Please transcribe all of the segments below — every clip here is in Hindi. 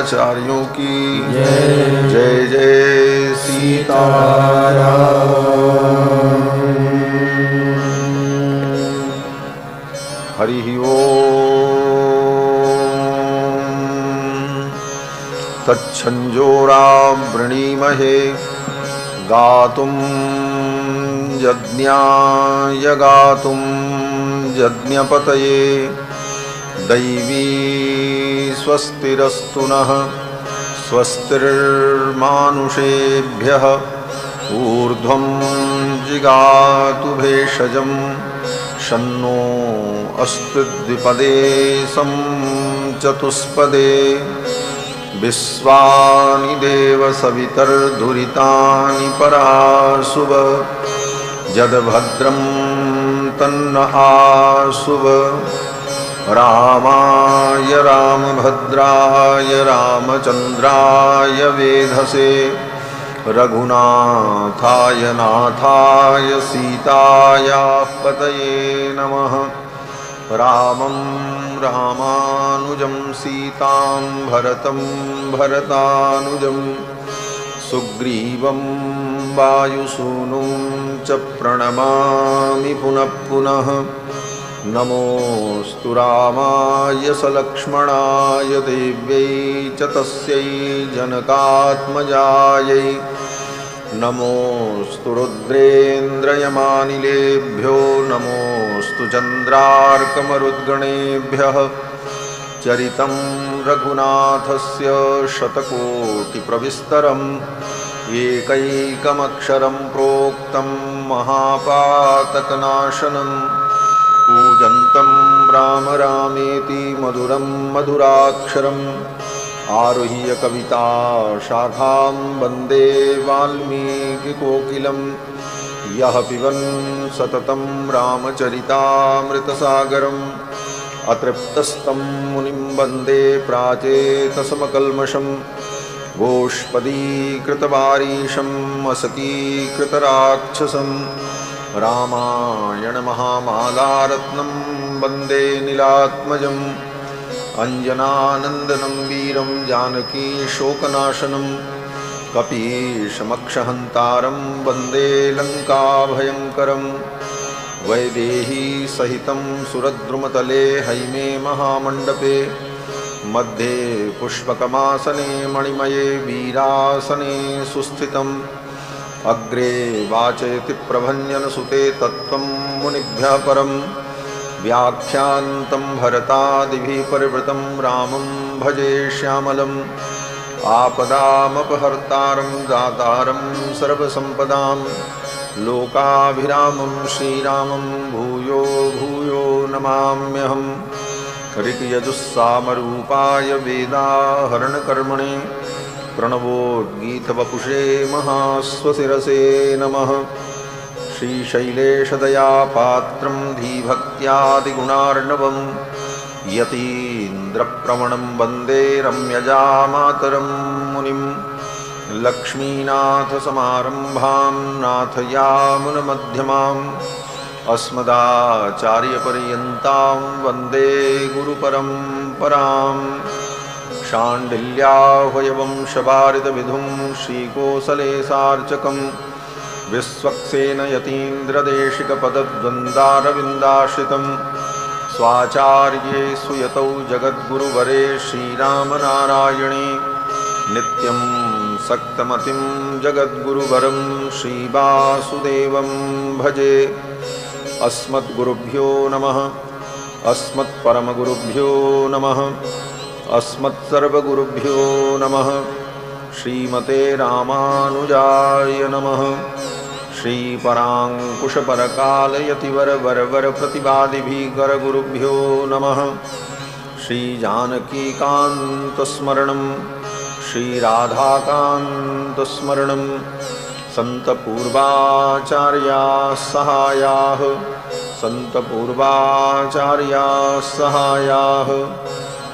आचार्यों की जय। जय जय सीताराम। हरि ओम। तच्छंजोराम वृणीमहे गातुं यज्ञाय गातुं यज्ञपतये दैवी स्वस्तिरस्तु नः स्वस्तिर्मानुषेभ्यः ऊर्ध्वं जिगातु भेषजं शन्नो अस्तु द्विपदे सं चतुष्पदे विश्वानि देव सवितर्दुरितानि पराशुभ यद्भद्रं तन्न आशुभ रामाय रामभद्राय रामचन्द्राय वेधसे रघुनाथाय नाथाय सीतायापतये नमः। रामं रामानुजं सीतां भरतं भरतानुजं सुग्रीवं वायुसूनुं च प्रणमामि पुनः पुनः। नमोऽस्तु रामाय सलक्ष्मणाय देव्यै च तस्यै जनकात्मजायै नमोऽस्तु रुद्रेन्द्रयमानिलेभ्यो नमोऽस्तु चन्द्रार्कमरुद्गणेभ्यः। चरितं रघुनाथस्य शतकोटिप्रविस्तरम् एकैकमक्षरं प्रोक्तं महापातकनाशनम् कूजन्तं राम रामेति मधुरं मधुराक्षरम् आरुह्य कविता शाखां वन्दे वाल्मीकिकोकिलं यः पिबन् सततं रामचरितामृतसागरम् अतृप्तस्तं मुनिं वन्दे प्राचेतसमकल्मषं गोष्पदीकृतवारीशम् असकीकृतराक्षसं रामायण महामालारत्नं वन्दे नीलात्मजम् अंजनानन्दनं वीरं जानकी शोकनाशनं कपीशमक्षहन्तारं वन्दे लङ्काभयङ्करं वैदेही सहितं सुरद्रुमतले हैमे महामण्डपे मध्ये पुष्पकमासने मणिमये वीरासने सुस्थितम् अग्रे वाचयति प्रभञ्जनसुते तत्त्वं मुनिभ्यः परम् व्याख्यान्तं भरतादिभिः परिवृतं रामं भजे श्यामलम् आपदामपहर्तारं दातारं सर्वसम्पदां लोकाभिरामं श्रीरामं भूयो भूयो नमाम्यहम्। ऋक्यजुस्सामरूपाय वेदाहरणकर्मणे प्रणवोद्गीतवपुषे महास्वशिरसे नमः। श्रीशैलेशदयापात्रं धीभक्त्यादिगुणार्णवं यतीन्द्रप्रवणं वन्दे रम्यजामातरं मुनिं लक्ष्मीनाथसमारम्भां नाथयामुनमध्यमाम् अस्मदाचार्यपर्यन्तां वन्दे गुरुपरम्पराम्। शाण्डिल्याह्वयवंशवारितविधुं श्रीकोसलेशार्चकं विश्वक्सेनयतीन्द्रदेशिकपदद्वन्द्वारविन्दाश्रितं स्वाचार्ये सुयतौ जगद्गुरुवरे श्रीरामनारायणे नित्यं सक्तमतिं जगद्गुरुवरं श्रीवासुदेवं भजे। अस्मद्गुरुभ्यो नमः। अस्मत्परमगुरुभ्यो नमः। अस्मत्सर्वगुरुभ्यो नमः। श्रीमते रामानुजाय नमः। श्रीपराङ्कुशपरकालयतिवरवरवरप्रतिवादिभिगरगुरुभ्यो नमः। श्रीजानकीकान्तस्मरणं श्रीराधाकान्तस्मरणं सन्तपूर्वाचार्याः सहायाः सन्तपूर्वाचार्याः सहायाः।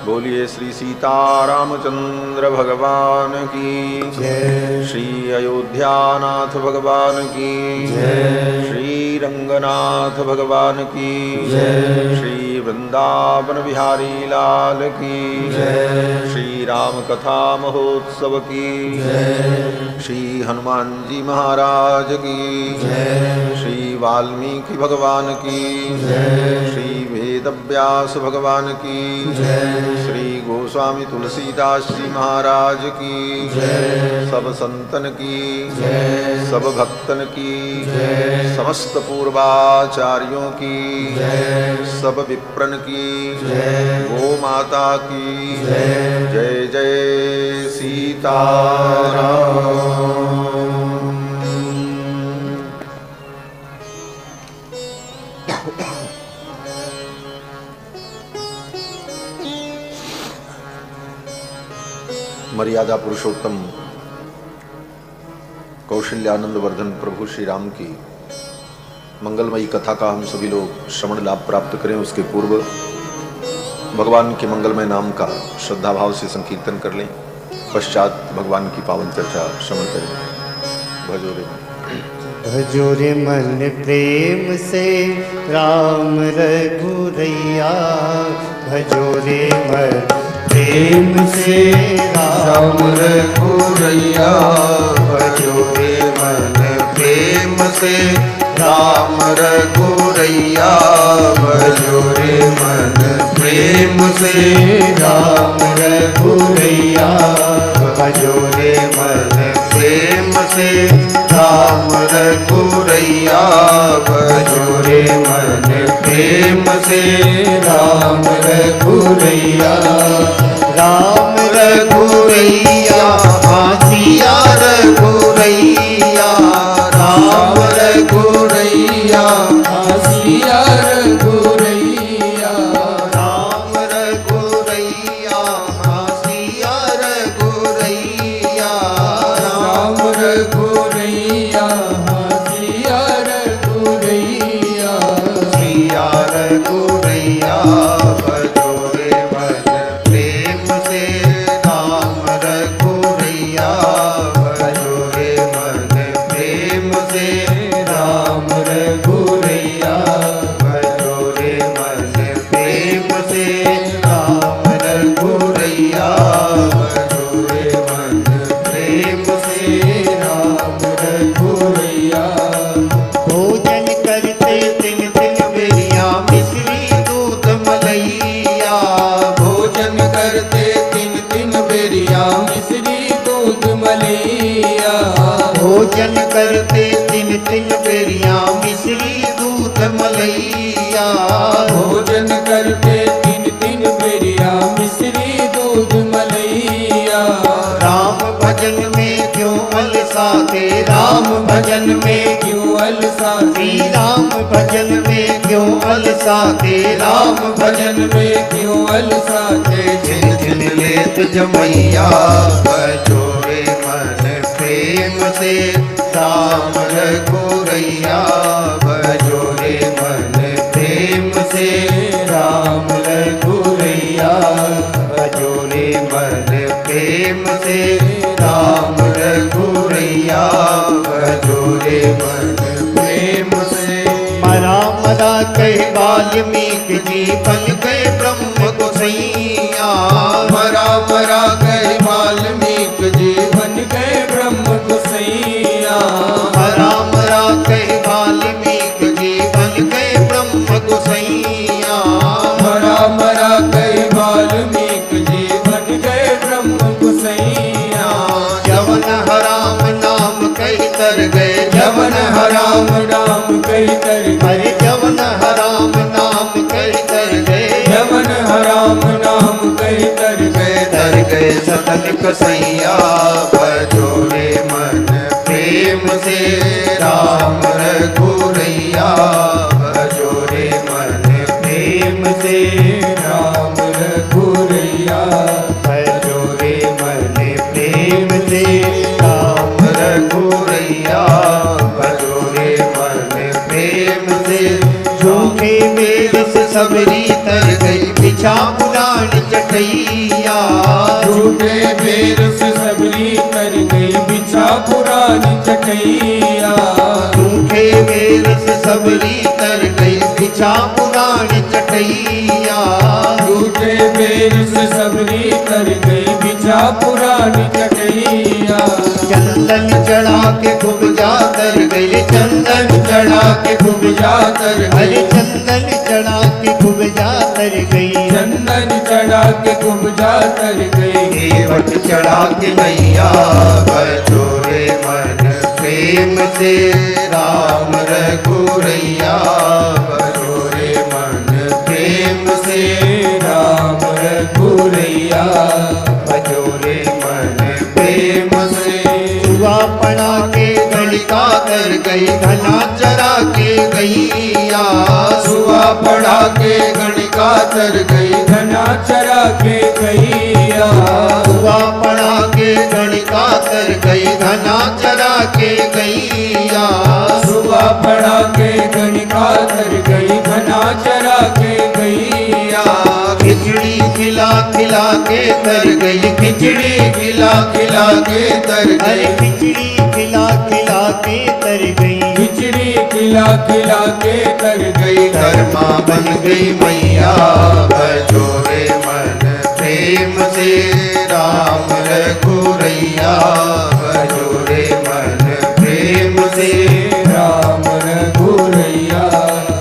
बोलिए श्री सीतारामचंद्र भगवान की जय। श्री अयोध्यानाथ भगवान की जय। श्री रंगनाथ भगवान की जय। श्री वृंदावन बिहारी लाल की जय। श्री राम कथा महोत्सव की जय। श्री हनुमान जी महाराज की जय। श्री वाल्मीकि भगवान की जय। श्री वेदव्यास भगवान की जय। श्री गोस्वामी तुलसीदास जी महाराज की जय। सब संतन की जय। सब भक्तन की जय। समस्त पूर्वाचार्यों की जय। सब विप्रन की जय। गो माता की जय। जय जय सीताराम। मर्यादा पुरुषोत्तम कौशल्यानंद वर्धन प्रभु श्री राम की मंगलमयी कथा का हम सभी लोग श्रवण लाभ प्राप्त करें, उसके पूर्व भगवान के मंगलमय नाम का श्रद्धा भाव से संकीर्तन कर लें, पश्चात भगवान की पावन चर्चा श्रवण करें। भजो रे मन प्रेम से राम रघुरैया, भजो रे मन प्रेम से राम रघुरैया, भजो रे मन प्रेम से राम रघुरैया, भजो रे मन प्रेम से राम रघुरैया, भजो रे मन प्रेम से राम रघुरैया, भजो रे मन प्रेम से राम रघुरैया। राम रघुरैया आसिया रघुरैया, राम रघुरैया आसिया रघुरैया, राम रघुरैया आसिया रघुरैया, राम रघुरैया आसिया रघुरैया, सिया रघुरैया, भजो रे मन प्रेम से राम रघुरैया, भजो रे मन प्रेम से राम रघुरैया, भजो रे मन प्रेम से राम रघुरैया, भजो रे मन प्रेम से राम रघुरैया। भोजन करते तिन तिन बेरिया मिश्री दूध मलैया, भोजन करते तिन तिन बेरिया मिश्री दूध मलैया, भोजन करते तिन तिन बेरिया मिश्री दूध मलैया, भोजन करते तिन तिन बेरिया मिश्री दूध मलैया। राम भजन में क्यों अलसाते, राम भजन में क्यों अलसाते, राम भजन में क्यों अलसाते, राम भजन में क्यों अलसाते, झिन झिन लेत जमैया, भजो रे मन प्रेम से राम रघुरैया, भजो रे मन प्रेम से राम रघुरैया, भजो रे मन प्रेम से राम रघुरैया, भजो रे मन प्रेम से। मरा मरा कह वाल्मीकि जी बन गए ब्रह्म गोसैया, मरा मरा कह वाल्मीकि जी बन गए ब्रह्म गोसैया, मरा मरा कह वाल्मीकि जी बन गए ब्रह्म गोसैया, मरा मरा कह वाल्मीकि जी बन गए ब्रह्म गोसैया। जवन हराम नाम कही तर गए, जवन हराम नाम कही तर गए, जवन हराम नाम कही तर गए, जवन हराम नाम कही तर गए सतन कसैया, भजो रे मन प्रेम से राम रघुरैया, भजो रे मन प्रेम से राम रघुरैया, भजो रे मन प्रेम से राम रघुरैया, भजो रे मन प्रेम से। झूठे मेरे से सबरी तर गई बिछा पुराण चटैया, झूठे मेरे से सबरी तर गई बिछा पुराण चटैया, झूठे मेरे से सबरी तर गई बिछा पुराण चटैया, झूठे मेरे से सबरी तर गई बिछा पुरानी चटैया। चंदन चढ़ा के खूब जाकर गई, चंदन चढ़ा के खूब जाकर हरे गई, चंदन चढ़ा के खूब जाकर गई, चंदन चढ़ा के खूब जाकर गई। केवट चढ़ा के मैया बजोरे मन प्रेम से राम रघुरैया, बजोरे मन प्रेम से राम रघुरैया, बजोरे मन प्रेम से। जुआ पड़ा के गणिका कर गई, घना चरा के गैया, सुआ पढ़ा के गणिका तर गई, घना चरा के गैया। जुआ पड़ा के गणिका कर गई, घना चरा के गैया, सुआ पढ़ा के गणिका तर गई, घना चरा के गैया। खिचड़ी खिला खिला के तर गई, खिचड़ी खिला खिला के तर अरे गई, खिचड़ी खिला खिला के तर गई, खिचड़ी खिला खिला के तर गई। कर्मा बन गई मैया बजोरे मन प्रेम से राम रघुरैया, बजोरे मन प्रेम से राम रघुरैया,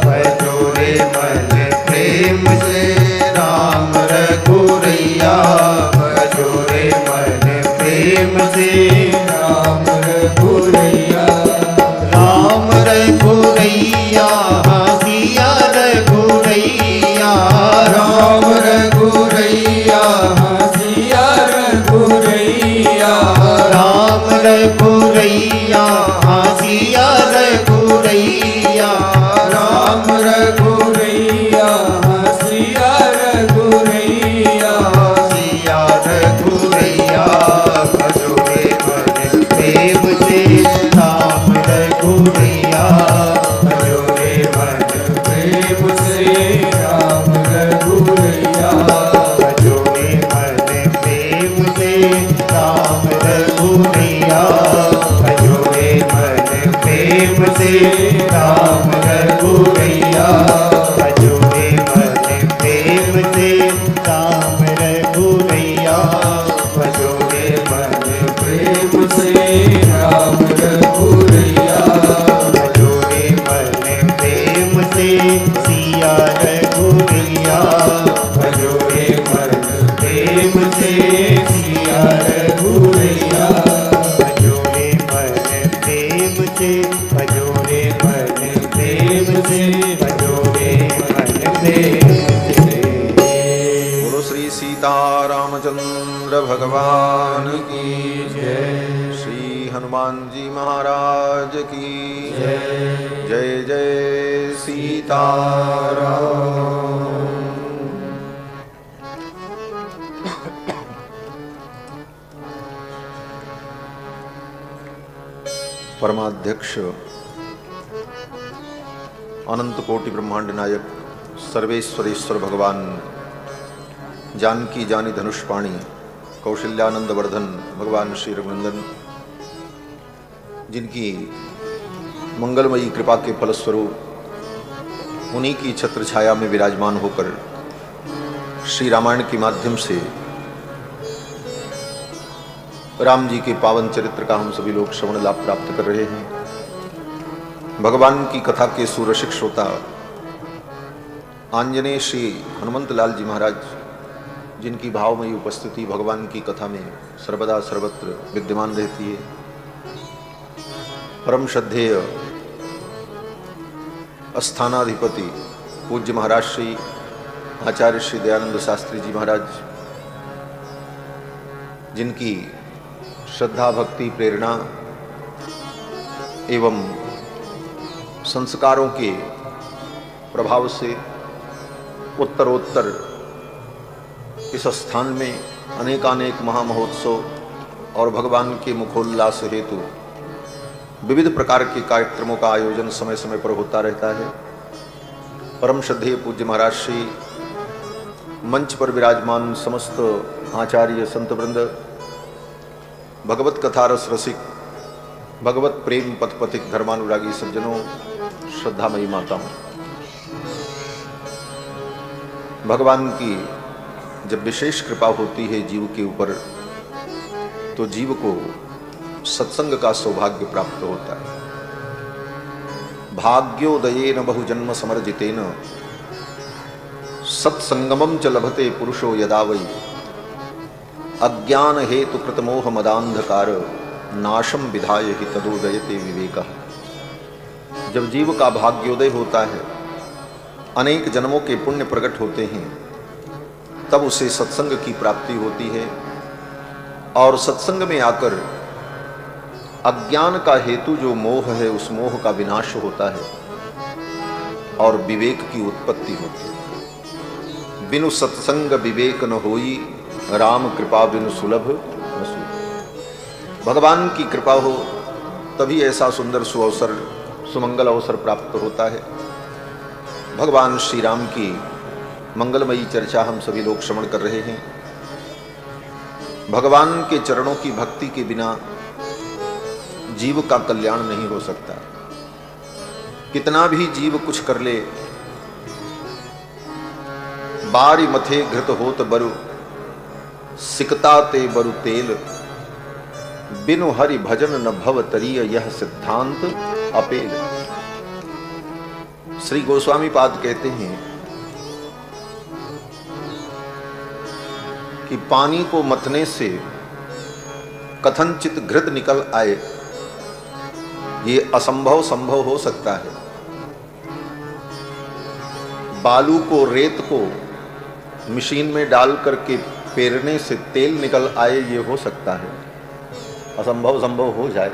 बजोरे मन प्रेम से राम रघुरैया, बजोरे मन प्रेम से राम रघुरैया। राम रघुरैया सिया रघुरैया, राम रघुरैया, सिया रघुरैया, राम रघुरैया सिया रघुरैया, राम रघुरैया, सिया रघुरैया, सिया रघुरैया, बजोरे मन प्रेम से राम रघुरैया, बजोरे मन प्रेम से राम रघुरैया, बजोरे मन प्रेम से राम रघुरैया, बजोरे मन प्रेम से राम रघुरैया, बजोरे मन प्रेम से राम रघुरैया, बजोरे मन प्रेम से राम रघुरैया, बजोरे मन प्रेम से सिया रघुरैया, बजोरे मन प्रेम से सिया रघुरैया, बजोरे मन प्रेम से, बजोरे मन प्रेम से, बजोरे मन प्रेम से। बोलो श्री सीतारामचंद्र भगवान की जय। श्री हनुमान जी महाराज की जय जय सीताराम। परमाध्यक्ष अनंत कोटि ब्रह्मांड नायक सर्वेश्वरेश्वर भगवान जानकी जानी धनुष पाणी कौशल्यानंद वर्धन भगवान श्री रघुनंदन, जिनकी मंगलमयी कृपा के फलस्वरूप उन्हीं की छत्र छाया में विराजमान होकर श्री रामायण के माध्यम से राम जी के पावन चरित्र का हम सभी लोग श्रवण लाभ प्राप्त कर रहे हैं। भगवान की कथा के सुरसिक श्रोता आंजनेय श्री हनुमंत लाल जी महाराज, जिनकी भावमयी उपस्थिति भगवान की कथा में सर्वदा सर्वत्र विद्यमान रहती है। परम श्रद्धेय स्थानाधिपति पूज्य महाराज श्री आचार्य श्री दयानंद शास्त्री जी महाराज, जिनकी श्रद्धा भक्ति प्रेरणा एवं संस्कारों के प्रभाव से उत्तरोत्तर इस स्थान में अनेकानेक महामहोत्सव और भगवान के मुखोल्लास हेतु विविध प्रकार के कार्यक्रमों का आयोजन समय समय पर होता रहता है। परम श्रद्धेय पूज्य महाराज श्री मंच पर विराजमान समस्त आचार्य संत वृंद, भगवत कथा रस रसिक, भगवत प्रेम पथ पथिक धर्मानुरागी सज्जनों, श्रद्धामयी माताओं, भगवान की जब विशेष कृपा होती है जीव के ऊपर तो जीव को सत्संग का सौभाग्य प्राप्त होता है। भाग्योदयेन बहुजन्म समर्जितेन सत्संगमं च लभते पुरुषो यदा वै अज्ञान हेतु कृतमोह मदांधकार नाशम विधाय ही तदोदयते विवेकः। जब जीव का भाग्योदय होता है, अनेक जन्मों के पुण्य प्रकट होते हैं, तब उसे सत्संग की प्राप्ति होती है और सत्संग में आकर अज्ञान का हेतु जो मोह है, उस मोह का विनाश होता है और विवेक की उत्पत्ति होती है। बिनु सत्संग विवेक न होई, राम कृपा बिनु सुलभ न सुई। भगवान की कृपा हो तभी ऐसा सुंदर सुअवसर, सुमंगल अवसर प्राप्त होता है। भगवान श्री राम की मंगलमयी चर्चा हम सभी लोग श्रवण कर रहे हैं। भगवान के चरणों की भक्ति के बिना जीव का कल्याण नहीं हो सकता। कितना भी जीव कुछ कर ले, बारी मथे घृत होत बरु, सिकता ते बरु तेल, बिनु हरि भजन न भव तरीय, यह सिद्धांत अपेल। श्री गोस्वामी पाद कहते हैं कि पानी को मथने से कथनचित घृत निकल आए, ये असंभव संभव हो सकता है। बालू को, रेत को मशीन में डाल करके पेरने से तेल निकल आए, ये हो सकता है, असंभव संभव हो जाए।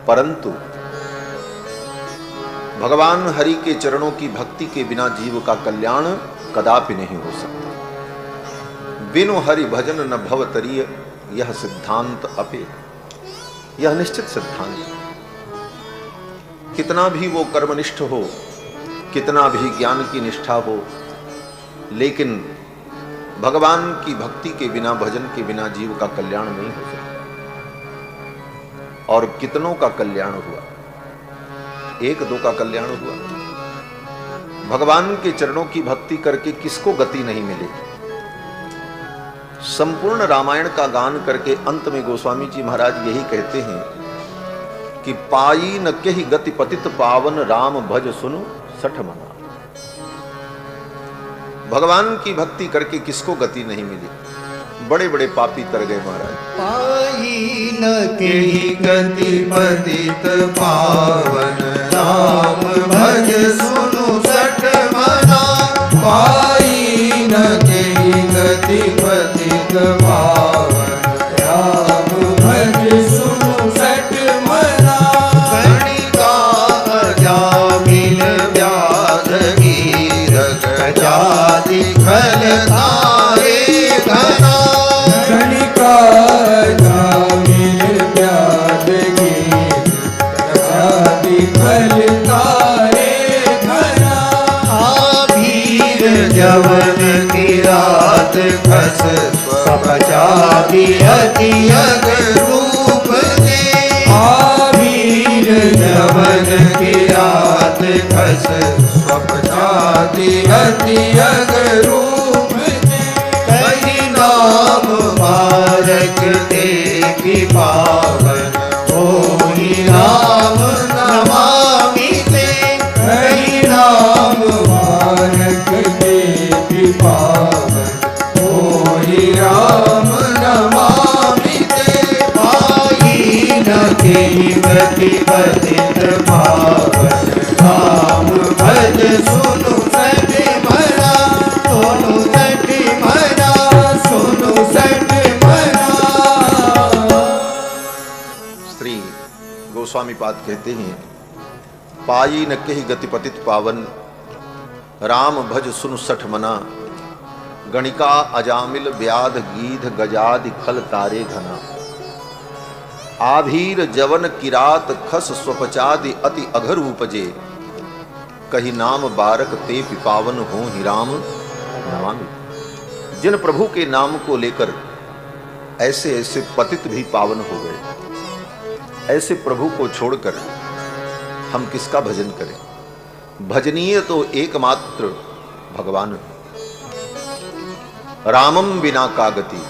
परंतु भगवान हरि के चरणों की भक्ति के बिना जीव का कल्याण कदापि नहीं हो सकता। बिनु हरि भजन न भव तरीय, यह सिद्धांत अपे, यह निश्चित सिद्धांत है। कितना भी वो कर्मनिष्ठ हो, कितना भी ज्ञान की निष्ठा हो, लेकिन भगवान की भक्ति के बिना, भजन के बिना जीव का कल्याण नहीं हो सकता। और कितनों का कल्याण हुआ, एक दो का कल्याण हुआ। भगवान के चरणों की भक्ति करके किसको गति नहीं मिली। संपूर्ण रामायण का गान करके अंत में गोस्वामी जी महाराज यही कहते हैं कि पाई न केहि गति पतित पावन, राम भज सुनु सठ मना। भगवान की भक्ति करके किसको गति नहीं मिली। बड़े बड़े पापी तर गए महाराज। पाई न केहि गति पतित पावन, राम भज सुनु सठ मना। पाई न केहि गति पतित पावन, राम भज सुनु सठ मना। गणिका अजामिल व्याध गीरक, जाति खल तारे घना। गणिका अजामिल व्याध गीरक, जाति खल तारे घना। आभीर जवन की रात खस, स्वपचादी अति अग रूप दे। आभीर जवन की रात खस, स्वपचादि अति अग रूप दे। कही नाम मारक देखी पावन, होई राम नमामि ते। हरि नाम मारक देति पावन, होई राम नमामि ते। पाई न केहि गति पतित पावन, राम भज सुनु सठ मना। सुनु सठ मना, सुनु सठ मना। श्री गोस्वामी पाद कहते हैं, पाई न केहि गति पतित पावन, राम भज सुनु सठ मना। गणिका अजामिल व्याध गीध, गजादि खल तारे घना। आभीर जवन किरात खस, स्वपचादि अति अघर उपजे। कही नाम बारक ते पावन, हो ही राम नमामि। जिन प्रभु के नाम को लेकर ऐसे ऐसे पतित भी पावन हो गए, ऐसे प्रभु को छोड़कर हम किसका भजन करें। भजनीय तो एकमात्र भगवान। रामम बिना का गति।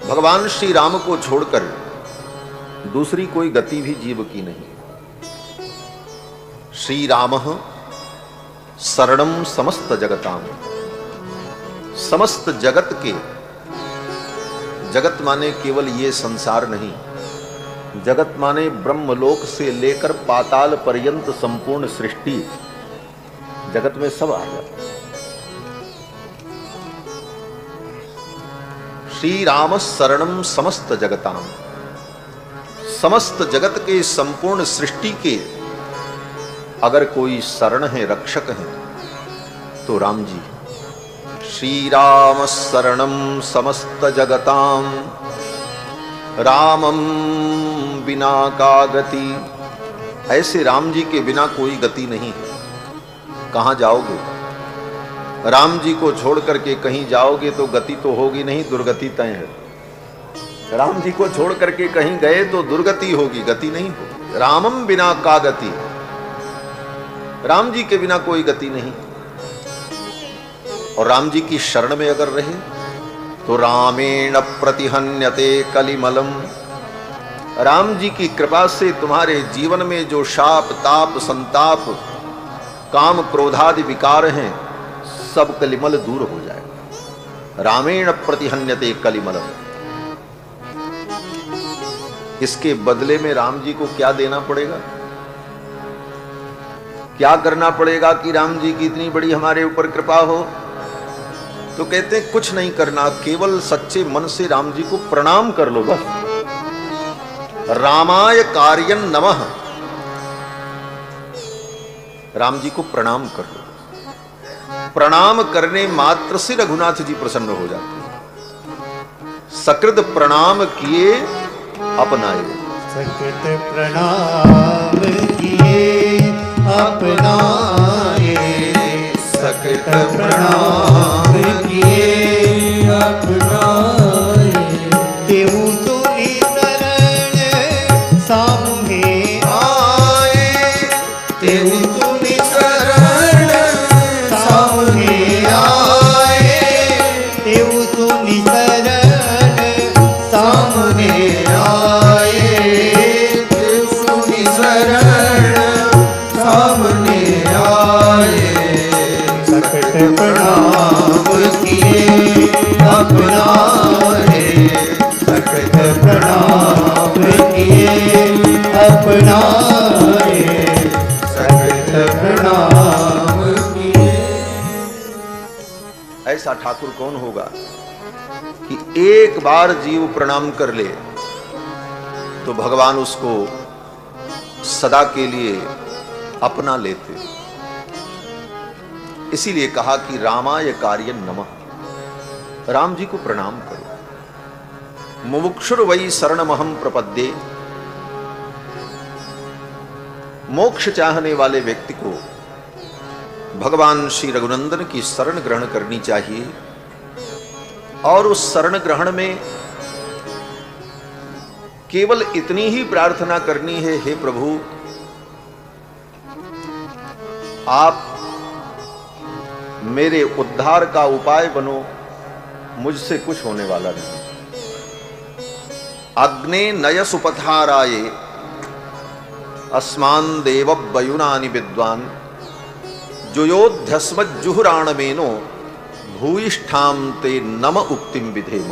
भगवान श्री राम को छोड़कर दूसरी कोई गति भी जीव की नहीं। श्री राम शरणम समस्त जगताम, समस्त जगत के, जगत माने केवल ये संसार नहीं, जगत माने ब्रह्मलोक से लेकर पाताल पर्यंत संपूर्ण सृष्टि, जगत में सब आ जाता। श्री राम शरणम समस्त जगताम, समस्त जगत के संपूर्ण सृष्टि के अगर कोई शरण है, रक्षक है, तो राम जी। श्री राम शरणम समस्त जगताम, रामम बिना का गति। ऐसे राम जी के बिना कोई गति नहीं है। कहां जाओगे? राम जी को छोड़ करके कहीं जाओगे तो गति तो होगी नहीं, दुर्गति तय है। राम जी को छोड़ करके कहीं गए तो दुर्गति होगी, गति नहीं होगी। रामम बिना का गति, राम जी के बिना कोई गति नहीं। और राम जी की शरण में अगर रहे तो रामेण प्रतिहन्यते कलिमलम, राम जी की कृपा से तुम्हारे जीवन में जो शाप ताप संताप काम क्रोधादि विकार हैं सब कलिमल दूर हो जाएगा। रामेण प्रतिहन्यते कलिमलम। इसके बदले में राम जी को क्या देना पड़ेगा, क्या करना पड़ेगा कि राम जी की इतनी बड़ी हमारे ऊपर कृपा हो? तो कहते हैं कुछ नहीं करना, केवल सच्चे मन से राम जी को प्रणाम कर लो बस। रामाय कार्यं नमः, राम जी को प्रणाम कर लो। प्रणाम करने मात्र से रघुनाथ जी प्रसन्न हो जाते हैं। सकृत प्रणाम किए अपनाए, सकृत प्रणाम किए अपनाए, सकृत प्रणाम किए अपनाए। तेहु तुनि शरण सामुहे आए, तेहु तुनि शरण सामुहे आए, तेहु तुनि शरण सामुहे आए, तेहु तुनि शरण सामने आए। सकट प्रणाम किए अपनाए, सकट प्रणाम किए अपनाए, सकट प्रणाम किए। ऐसा ठाकुर कौन होगा कि एक बार जीव प्रणाम कर ले तो भगवान उसको सदा के लिए अपना लेते। इसीलिए कहा कि रामाय कार्यं नमः, राम जी को प्रणाम करो। मुमुक्षुर वै शरणमहं प्रपद्ये, मोक्ष चाहने वाले व्यक्ति को भगवान श्री रघुनंदन की शरण ग्रहण करनी चाहिए। और उस शरण ग्रहण में केवल इतनी ही प्रार्थना करनी है, हे प्रभु आप मेरे उद्धार का उपाय बनो, मुझसे कुछ होने वाला नहीं। अग्ने नय सुपथाराये अस्मान देव वयुनानि विद्वान, जुयोध्यस्मज्जुहुराणमेनो भूयिष्ठाम ते नम उक्तिम विधेम।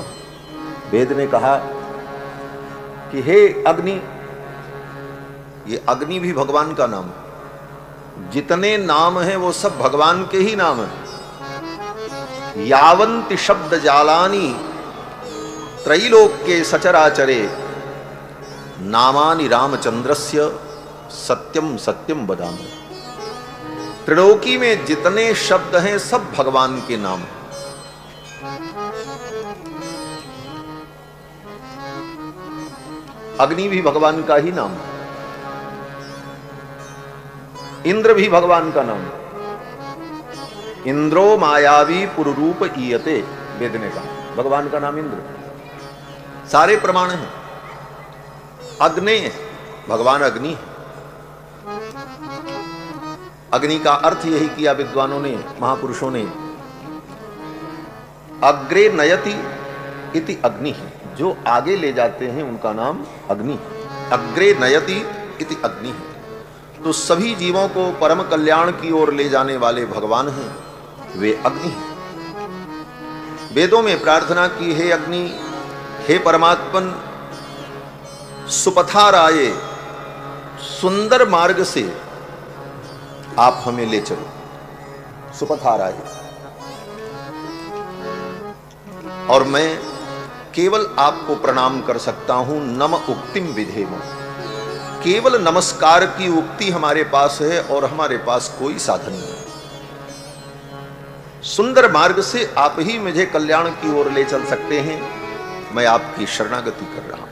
वेद ने कहा कि हे अग्नि, ये अग्नि भी भगवान का नाम है। जितने नाम हैं वो सब भगवान के ही नाम हैं। यावंति शब्द जालानी त्रैलोक्ये सचराचरे, नामानि रामचंद्रस्य सत्यम सत्यम वदामि। त्रिलोकी में जितने शब्द हैं सब भगवान के नाम हैं। अग्नि भी भगवान का ही नाम है। इंद्र भी भगवान का नाम है। इंद्रो मायावी पुरुरूप ईयते, वेद ने कहा भगवान का नाम इंद्र। सारे प्रमाण हैं। अग्नि, भगवान अग्नि है। अग्नि का अर्थ यही किया विद्वानों ने, महापुरुषों ने। अग्रे नयति इति अग्नि, जो आगे ले जाते हैं उनका नाम अग्नि, अग्रे नयति इति अग्नि है। तो सभी जीवों को परम कल्याण की ओर ले जाने वाले भगवान हैं, वे अग्नि हैं। वेदों में प्रार्थना की, हे अग्नि, हे परमात्मन, सुपथाराये, सुंदर मार्ग से आप हमें ले चलो। सुपथाराये, और मैं केवल आपको प्रणाम कर सकता हूं। नम उक्तिम विधेम, केवल नमस्कार की उक्ति हमारे पास है और हमारे पास कोई साधन नहीं है। सुंदर मार्ग से आप ही मुझे कल्याण की ओर ले चल सकते हैं, मैं आपकी शरणागति कर रहा हूं।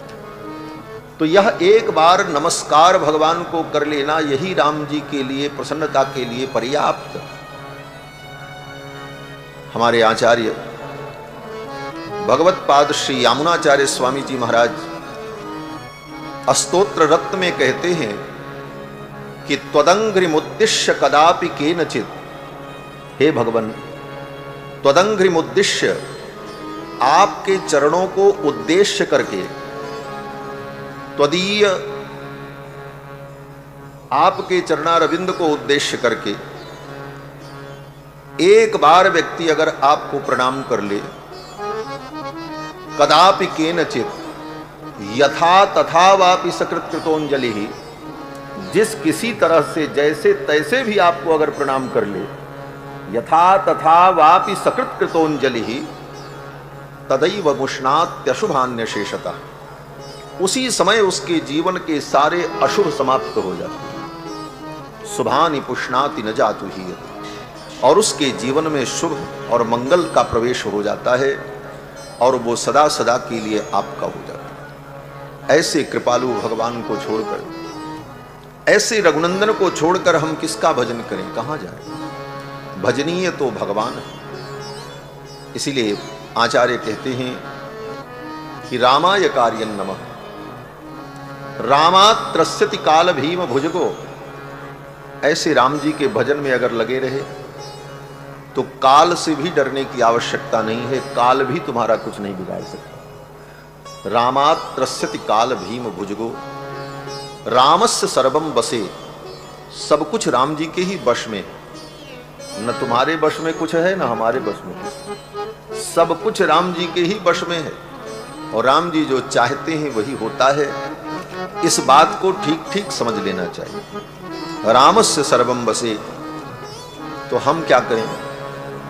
तो यह एक बार नमस्कार भगवान को कर लेना, यही राम जी के लिए, प्रसन्नता के लिए पर्याप्त। हमारे आचार्य भगवत पाद श्री यामुनाचार्य स्वामी जी महाराज स्तोत्र रत्न में कहते हैं कि त्वदंघ्रिमुद्दिश्य कदापि केनचित्, हे भगवान, त्वदंघ्रिमुद्दिश्य, आपके चरणों को उद्देश्य करके, त्वदीय, आपके चरणारविंद को उद्देश्य करके एक बार व्यक्ति अगर आपको प्रणाम कर ले, कदापि केनचित्, यथा तथा वापि सकृत कृतोंजलि ही, जिस किसी तरह से जैसे तैसे भी आपको अगर प्रणाम कर ले, यथा तथा वापि सकृत कृतोंजलि ही तदैव मुष्णात्यशुभान्य शेषतः, उसी समय उसके जीवन के सारे अशुभ समाप्त हो जाते हैं। शुभानि पुष्णाति न जातु ही, और उसके जीवन में शुभ और मंगल का प्रवेश हो जाता है और वो सदा सदा के लिए आपका हो जाता है। ऐसे कृपालु भगवान को छोड़कर, ऐसे रघुनंदन को छोड़कर हम किसका भजन करें, कहां जाएं? भजनीय तो भगवान है। इसीलिए आचार्य कहते हैं कि रामाय कार्यं नमः, रामात्रस्यति काल भीम भुजगो। ऐसे राम जी के भजन में अगर लगे रहे तो काल से भी डरने की आवश्यकता नहीं है, काल भी तुम्हारा कुछ नहीं बिगाड़ सकता। रामात्रस्यति काल भीम भुजगो, रामस्य सर्वम बसे, सब कुछ राम जी के ही वश में, न तुम्हारे वश में कुछ है न हमारे वश में कुछ, सब कुछ राम जी के ही वश में है और राम जी जो चाहते हैं वही होता है। इस बात को ठीक ठीक समझ लेना चाहिए। रामस्य सर्वम बसे, तो हम क्या करें?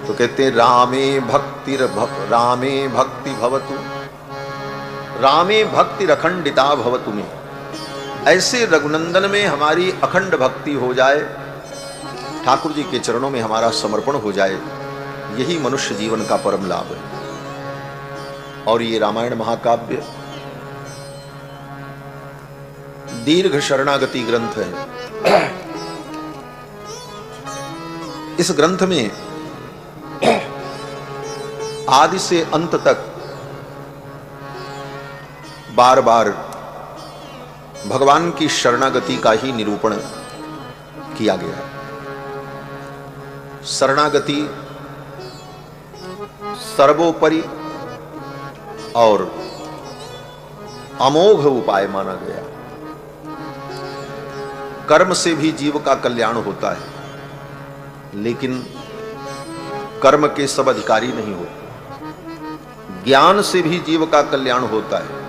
तो कहते हैं रामे भक्ति भवतु, रामे भक्ति अखंडिता भवतु में, ऐसे रघुनंदन में हमारी अखंड भक्ति हो जाए, ठाकुर जी के चरणों में हमारा समर्पण हो जाए, यही मनुष्य जीवन का परम लाभ है। और ये रामायण महाकाव्य दीर्घ शरणागति ग्रंथ है। इस ग्रंथ में आदि से अंत तक बार बार भगवान की शरणागति का ही निरूपण किया गया है। शरणागति सर्वोपरि और अमोघ उपाय माना गया। कर्म से भी जीव का कल्याण होता है, लेकिन कर्म के सब अधिकारी नहीं होते। ज्ञान से भी जीव का कल्याण होता है,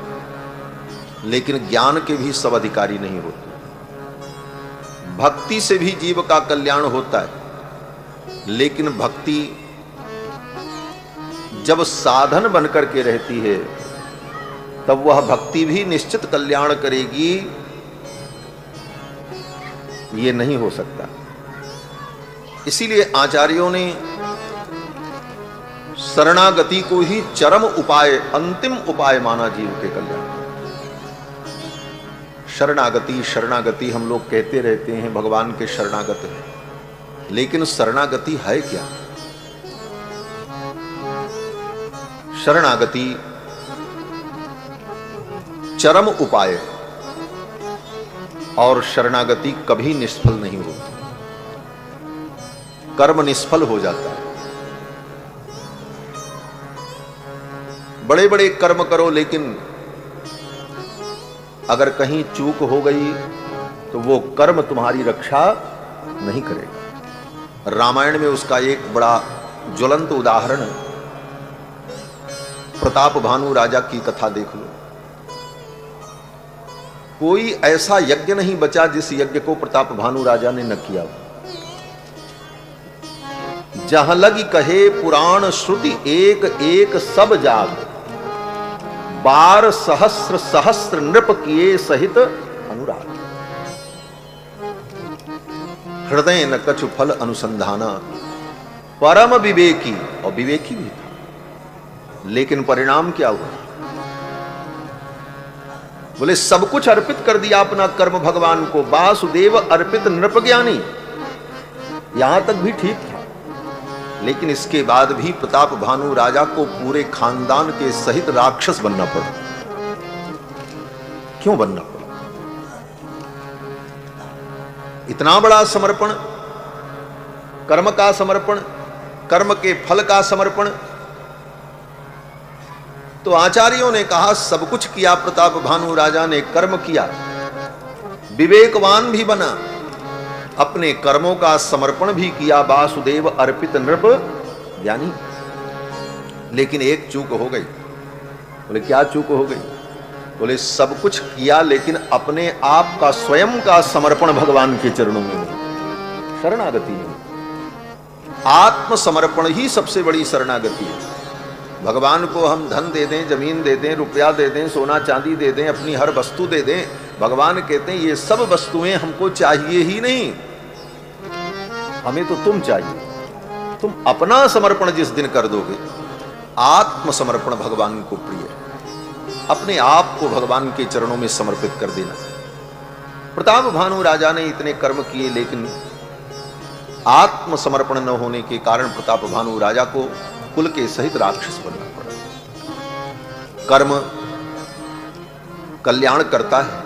लेकिन ज्ञान के भी सब अधिकारी नहीं होते। भक्ति से भी जीव का कल्याण होता है, लेकिन भक्ति जब साधन बनकर के रहती है तब वह भक्ति भी निश्चित कल्याण करेगी, ये नहीं हो सकता। इसीलिए आचार्यों ने शरणागति को ही चरम उपाय, अंतिम उपाय माना जीव के कल्याण। शरणागति शरणागति हम लोग कहते रहते हैं, भगवान के शरणागत हैं, लेकिन शरणागति है क्या? शरणागति चरम उपाय है और शरणागति कभी निष्फल नहीं होती। कर्म निष्फल हो जाता है। बड़े बड़े कर्म करो, लेकिन अगर कहीं चूक हो गई तो वो कर्म तुम्हारी रक्षा नहीं करेगा। रामायण में उसका एक बड़ा ज्वलंत उदाहरण है। प्रताप भानु राजा की कथा देख लो। कोई ऐसा यज्ञ नहीं बचा जिस यज्ञ को प्रताप भानु राजा ने न किया। जहां लगी कहे पुराण श्रुति एक एक सब जाग, 12 सहस्र सहस्र नृप किए सहित अनुराग। हृदय न कछु फल अनुसंधाना, परम विवेकी, और विवेकी भी था, लेकिन परिणाम क्या हुआ? बोले सब कुछ अर्पित कर दिया अपना कर्म भगवान को। वासुदेव अर्पित नृप ज्ञानी, यहां तक भी ठीक था, लेकिन इसके बाद भी प्रताप भानु राजा को पूरे खानदान के सहित राक्षस बनना पड़ा। क्यों बनना पड़ा? इतना बड़ा समर्पण, कर्म का समर्पण, कर्म के फल का समर्पण। तो आचार्यों ने कहा सब कुछ किया प्रताप भानु राजा ने, कर्म किया, विवेकवान भी बना, अपने कर्मों का समर्पण भी किया, वासुदेव अर्पित नृप ज्ञानी। लेकिन एक चूक हो गई। बोले क्या चूक हो गई? बोले सब कुछ किया लेकिन अपने आप का स्वयं का समर्पण भगवान के चरणों में नहीं, शरणागति नहीं। आत्मसमर्पण ही सबसे बड़ी शरणागति है। भगवान को हम धन दे दें, जमीन दे दें, रुपया दे दें, सोना चांदी दे दें, अपनी हर वस्तु दे दें, भगवान कहते हैं ये सब वस्तुएं हमको चाहिए ही नहीं, हमें तो तुम चाहिए। तुम अपना समर्पण जिस दिन कर दोगे, आत्मसमर्पण भगवान को प्रिय है, अपने आप को भगवान के चरणों में समर्पित कर देना। प्रताप भानु राजा ने इतने कर्म किए, लेकिन आत्मसमर्पण न होने के कारण प्रताप भानु राजा को कुल के सहित राक्षस बनना पड़ा। कर्म कल्याण करता है,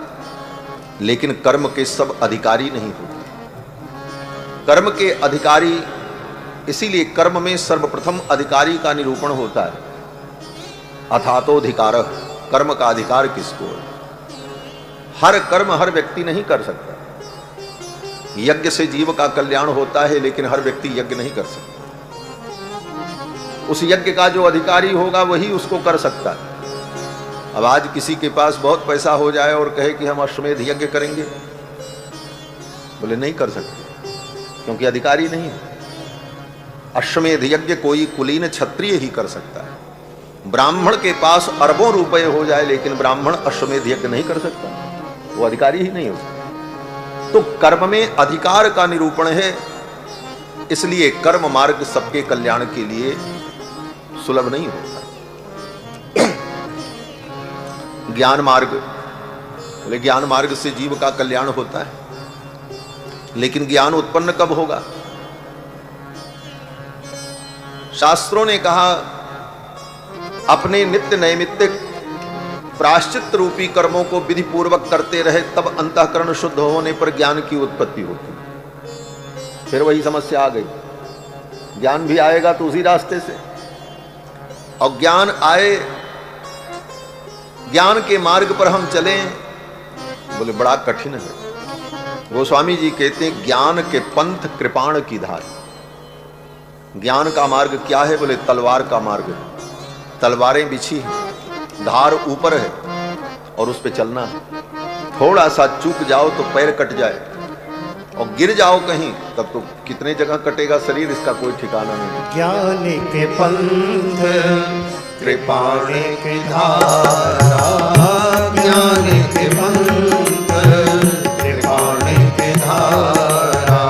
लेकिन कर्म के सब अधिकारी नहीं होते। कर्म के अधिकारी, इसीलिए कर्म में सर्वप्रथम अधिकारी का निरूपण होता है। अथातोधिकार, कर्म का अधिकार किसको है? हर कर्म हर व्यक्ति नहीं कर सकता। यज्ञ से जीव का कल्याण होता है, लेकिन हर व्यक्ति यज्ञ नहीं कर सकता। उस यज्ञ का जो अधिकारी होगा वही उसको कर सकता है। अब आज किसी के पास बहुत पैसा हो जाए और कहे कि हम अश्वमेध यज्ञ करेंगे, बोले नहीं कर सकते, क्योंकि अधिकारी नहीं है। अश्वमेध यज्ञ कोई कुलीन क्षत्रिय ही कर सकता है। ब्राह्मण के पास अरबों रुपए हो जाए, लेकिन ब्राह्मण अश्वमेध यज्ञ नहीं कर सकता, वो अधिकारी ही नहीं हो सकता। तो कर्म में अधिकार का निरूपण है, इसलिए कर्म मार्ग सबके कल्याण के लिए सुलभ नहीं होता। ज्ञान मार्ग, बोले ज्ञान मार्ग से जीव का कल्याण होता है, लेकिन ज्ञान उत्पन्न कब होगा? शास्त्रों ने कहा अपने नित्य नैमित्तिक प्रायश्चित रूपी कर्मों को विधि पूर्वक करते रहे, तब अंतःकरण शुद्ध होने पर ज्ञान की उत्पत्ति होती। फिर वही समस्या आ गई, ज्ञान भी आएगा तो उसी रास्ते से, और ज्ञान आए, ज्ञान के मार्ग पर हम चलें, बोले बड़ा कठिन है। गोस्वामी जी कहते हैं ज्ञान के पंथ कृपाण की धार। ज्ञान का मार्ग क्या है? बोले तलवार का मार्ग है। तलवारें बिछी हैं, धार ऊपर है और उस पे चलना है। थोड़ा सा चूक जाओ तो पैर कट जाए, और गिर जाओ कहीं तब तो कितने जगह कटेगा शरीर, इसका कोई ठिकाना नहीं। ज्ञान के पंथ कृपाण की धारा, ज्ञान के पंथ कृपाण की धारा,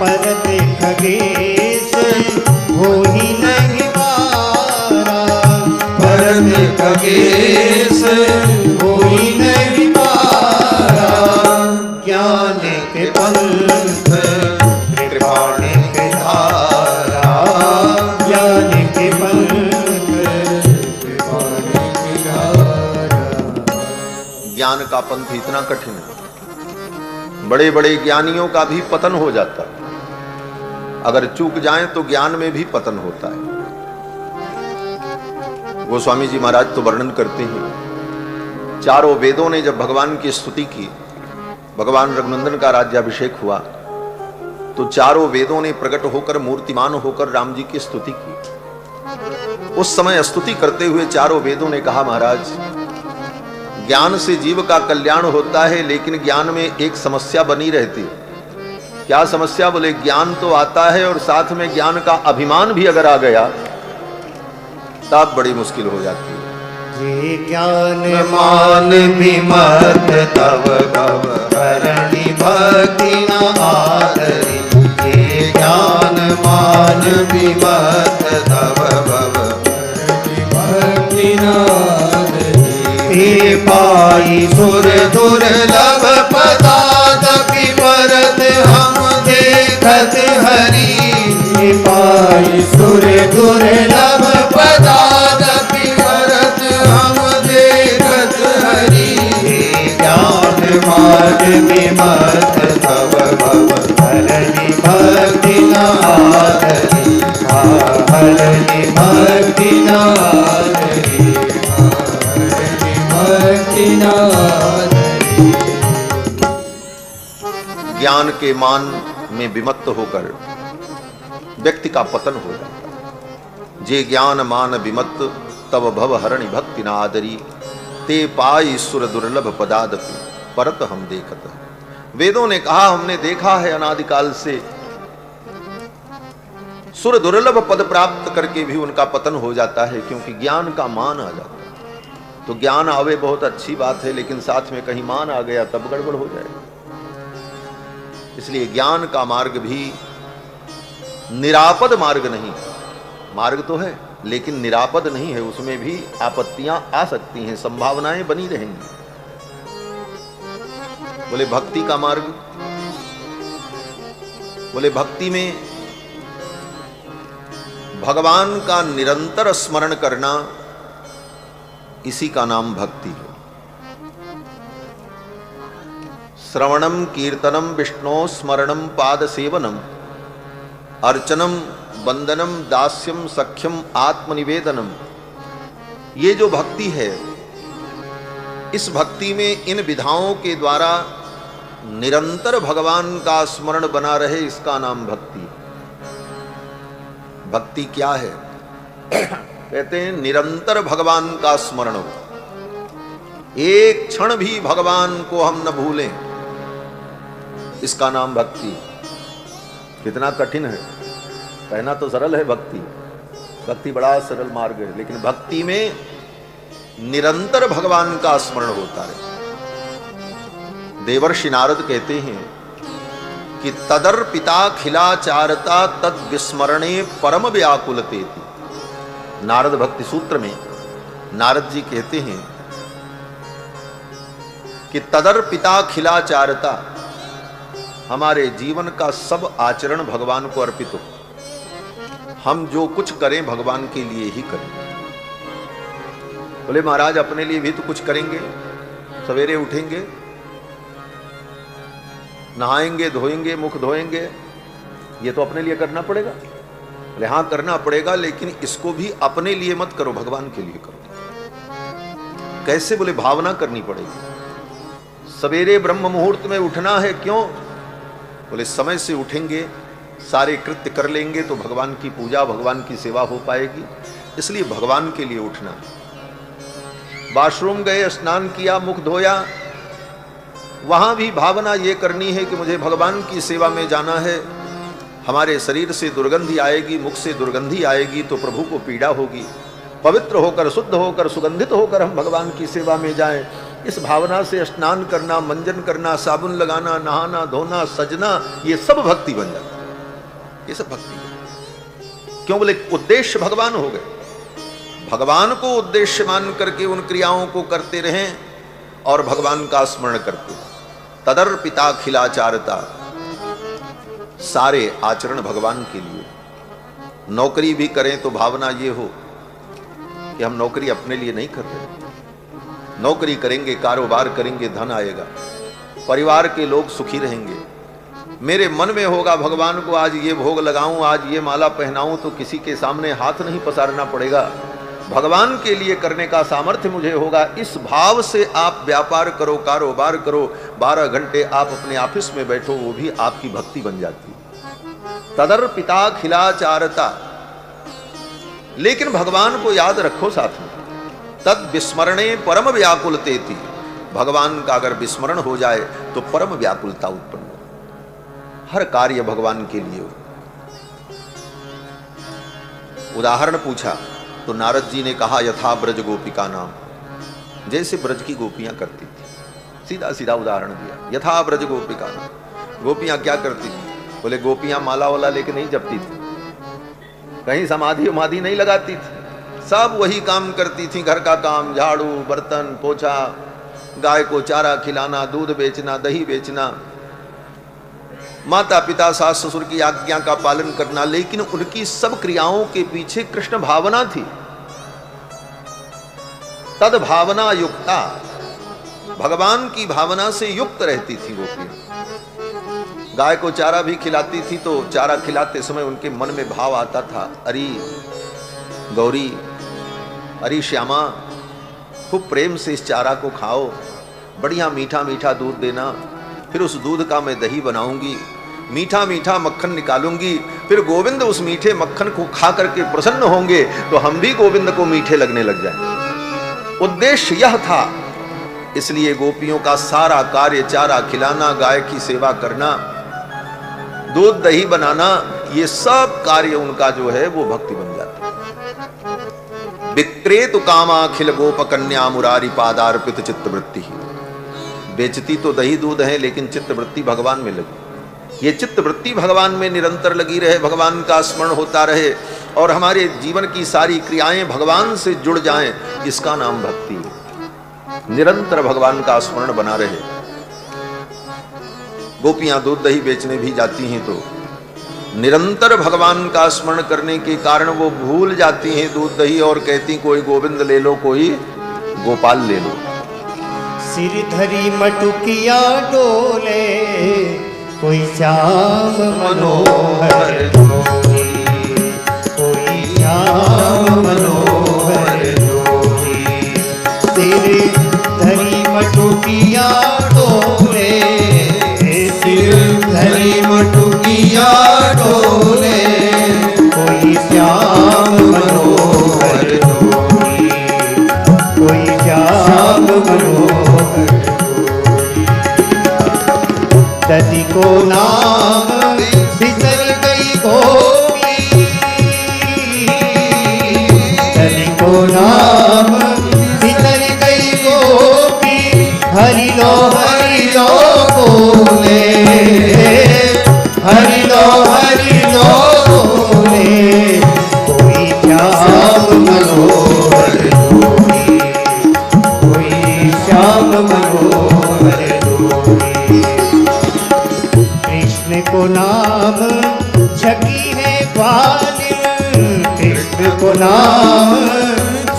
परत खगेश हो ही नहीं पारा, परत खगेश हो ही नहीं पारा, ज्ञान के पंथ कृपाण की धारा, ज्ञान के पंथ कृपाण की धारा। ज्ञान का पंथ इतना कठिन है, बड़े बड़े ज्ञानियों का भी पतन हो जाता है। अगर चूक जाएं तो ज्ञान में भी पतन होता है। गोस्वामी जी महाराज तो वर्णन करते हैं, चारों वेदों ने जब भगवान की स्तुति की, भगवान रघुनंदन का राज्याभिषेक हुआ, तो चारों वेदों ने प्रकट होकर मूर्तिमान होकर राम जी की स्तुति की। उस समय स्तुति करते हुए चारों वेदों ने कहा, महाराज ज्ञान से जीव का कल्याण होता है, लेकिन ज्ञान में एक समस्या बनी रहती। क्या समस्या? बोले ज्ञान तो आता है और साथ में ज्ञान का अभिमान भी अगर आ गया तब बड़ी मुश्किल हो जाती है। जे ज्ञान मान विमत तव भव हरणि भक्ति न आदरि। जे ज्ञान मान विमत तव भव भक्ति न आदरि। ते पाई सुर दुर्लभ पदादपि परत हम देखत हरि। ते पाई सुर दुर्लभ पदादपि परत हम देखत हरि। ज्ञान मार्ग विमत तव भव हरणि भक्ति न आदरि। हरणि भक्ति न आदरि। भक्ति न आदरि। ज्ञान के मान में विमत्त होकर व्यक्ति का पतन हो जाता है। जे ज्ञान मान विमत्त तब भव हरणि भक्ति न आदरी। ते पाई सुर दुर्लभ पदादपि परत हम देखत। वेदों ने कहा, हमने देखा है अनादिकाल से सुर दुर्लभ पद प्राप्त करके भी उनका पतन हो जाता है, क्योंकि ज्ञान का मान आ जाता है। तो ज्ञान आवे बहुत अच्छी बात है, लेकिन साथ में कहीं मान आ गया तब गड़बड़ हो जाएगा। इसलिए ज्ञान का मार्ग भी निरापद मार्ग नहीं, मार्ग तो है लेकिन निरापद नहीं है, उसमें भी आपत्तियां आ सकती हैं, संभावनाएं बनी रहेंगी। बोले भक्ति का मार्ग, बोले भक्ति में भगवान का निरंतर स्मरण करना, इसी का नाम भक्ति है। श्रवणम कीर्तनम विष्णु स्मरणम पाद सेवनम अर्चनम वंदनम दास्यम सख्यम आत्मनिवेदनम। ये जो भक्ति है, इस भक्ति में इन विधाओं के द्वारा निरंतर भगवान का स्मरण बना रहे, इसका नाम भक्ति। भक्ति क्या है? कहते हैं निरंतर भगवान का स्मरण हो, एक क्षण भी भगवान को हम न भूलें, इसका नाम भक्ति। कितना कठिन है, कहना तो सरल है भक्ति, भक्ति बड़ा सरल मार्ग है, लेकिन भक्ति में निरंतर भगवान का स्मरण होता है। देवर्षि नारद कहते हैं कि तदर्पिता खिलाचारता तद विस्मरणे परम व्याकुलतेति। नारद भक्ति सूत्र में नारद जी कहते हैं कि तदर्पिता खिलाचारता, हमारे जीवन का सब आचरण भगवान को अर्पित हो। हम जो कुछ करें भगवान के लिए ही करें। बोले महाराज अपने लिए भी तो कुछ करेंगे, सवेरे उठेंगे, नहाएंगे, धोएंगे, मुख धोएंगे, ये तो अपने लिए करना पड़ेगा। बोले हाँ करना पड़ेगा, लेकिन इसको भी अपने लिए मत करो, भगवान के लिए करो। कैसे? बोले भावना करनी पड़ेगी। सवेरे ब्रह्म मुहूर्त में उठना है, क्यों? बोले समय से उठेंगे, सारे कृत्य कर लेंगे तो भगवान की पूजा, भगवान की सेवा हो पाएगी, इसलिए भगवान के लिए उठना। वॉशरूम गए, स्नान किया, मुख धोया, वहां भी भावना ये करनी है कि मुझे भगवान की सेवा में जाना है। हमारे शरीर से दुर्गंधी आएगी, मुख से दुर्गंधी आएगी तो प्रभु को पीड़ा होगी। पवित्र होकर, शुद्ध होकर, सुगंधित होकर हम भगवान की सेवा में जाएं, इस भावना से स्नान करना, मंजन करना, साबुन लगाना, नहाना, धोना, सजना, ये सब भक्ति बन जाता है। ये सब भक्ति है। क्यों? बोले उद्देश्य भगवान हो गए। भगवान को उद्देश्य मान करके उन क्रियाओं को करते रहें और भगवान का स्मरण करते। तदर्पिता खिलाचारता, सारे आचरण भगवान के लिए। नौकरी भी करें तो भावना ये हो कि हम नौकरी अपने लिए नहीं कर रहे, नौकरी करेंगे, कारोबार करेंगे, धन आएगा, परिवार के लोग सुखी रहेंगे। मेरे मन में होगा भगवान को आज ये भोग लगाऊं, आज ये माला पहनाऊं, तो किसी के सामने हाथ नहीं पसारना पड़ेगा, भगवान के लिए करने का सामर्थ्य मुझे होगा, इस भाव से आप व्यापार करो, कारोबार करो, 12 घंटे आप अपने ऑफिस में बैठो, वो भी आपकी भक्ति बन जाती है। तदर्पिता खिलाचारता, लेकिन भगवान को याद रखो साथ में। तद विस्मरणे परम व्याकुलते थी, भगवान का अगर विस्मरण हो जाए तो परम व्याकुलता उत्पन्न हो, हर कार्य भगवान के लिए हो। उदाहरण पूछा तो नारद जी ने कहा यथा ब्रज गोपिका नाम, जैसे ब्रज की गोपियां करती थी, सीधा सीधा उदाहरण दिया। यथा ब्रज गोपिका नाम, गोपियां क्या करती थी? बोले गोपियां माला वाला लेके नहीं जपती थी, कहीं समाधि उमाधि नहीं लगाती थी, सब वही काम करती थी, घर का काम, झाड़ू बर्तन पोछा, गाय को चारा खिलाना, दूध बेचना, दही बेचना, माता पिता सास ससुर की आज्ञा का पालन करना, लेकिन उनकी सब क्रियाओं के पीछे कृष्ण भावना थी। तद भावना युक्ता, भगवान की भावना से युक्त रहती थी गोपियां। गाय को चारा भी खिलाती थी तो चारा खिलाते समय उनके मन में भाव आता था, अरे गौरी, अरे श्यामा, खूब प्रेम से इस चारा को खाओ, बढ़िया मीठा मीठा दूध देना, फिर उस दूध का मैं दही बनाऊंगी, मीठा मीठा मक्खन निकालूंगी, फिर गोविंद उस मीठे मक्खन को खा करके प्रसन्न होंगे तो हम भी गोविंद को मीठे लगने लग जाएंगे। उद्देश्य यह था, इसलिए गोपियों का सारा कार्य चारा खिलाना, गाय की सेवा करना, दूध दही बनाना, ये सब कार्य उनका जो है वो भक्ति बन जाता है। विक्रेतु कामाखिल गोप कन्या मुरारी पादार्पित चित्तवृत्ति, बेचती तो दही दूध है लेकिन चित्तवृत्ति भगवान में लगी। ये चित्तवृत्ति भगवान में निरंतर लगी रहे, भगवान का स्मरण होता रहे और हमारे जीवन की सारी क्रियाएं भगवान से जुड़ जाएं, इसका नाम भक्ति है। निरंतर भगवान का स्मरण बना रहे। गोपियां दूध दही बेचने भी जाती हैं तो निरंतर भगवान का स्मरण करने के कारण वो भूल जाती हैं दूध दही और कहती कोई गोविंद ले लो, कोई गोपाल ले लो। सिर धरी मटुकिया डोले, कोई श्याम मनोहर जोगी, कोई श्याम मनोहर जोगी। सिर धरी मटुकिया डोले, सिर धरी मटुकिया डोले, कोई श्याम मनोहर जोगी, कोई श्याम मनोहर। दधि को नाम बिसर गई गोपी, दधि को नाम बिसर गई गोपी, हरि लो बोले, हरि लो बोले, कोई श्याम मनोहर जोगी, कोई श्याम मनोहर जोगी। कृष्ण को नाम छकी है ग्वालिन, कृष्ण को नाम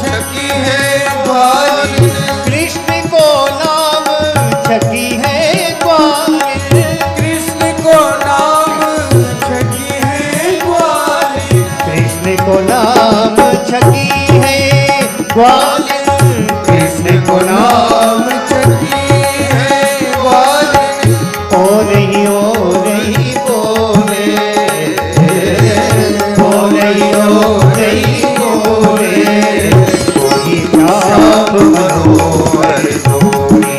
छकी है ग्वालिन, कृष्ण को नाम छकी है ग्वालिन, कृष्ण को नाम छकी है ग्वालिन, कृष्ण को नाम छकी है ग्वालिन, कृष्ण को नाम छकी है ग्वालिन। ओ रही बोले, ओ रही बोले, कोई श्याम मनोहर जोगी,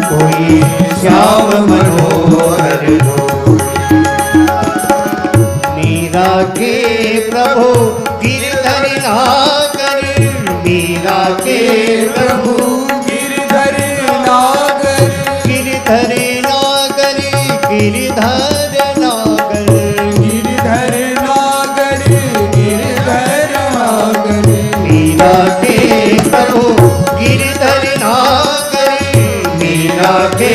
कोई श्याम मनोहर जोगी। मीरा के प्रभु गिरधर नागर, मीरा के प्रभु गिरधर नागर, गिरधर नागर, गिरधर नागर, गिरधर नागर, गिरधर नागर। मीरा के प्रभु गिरधर नागर, मीरा के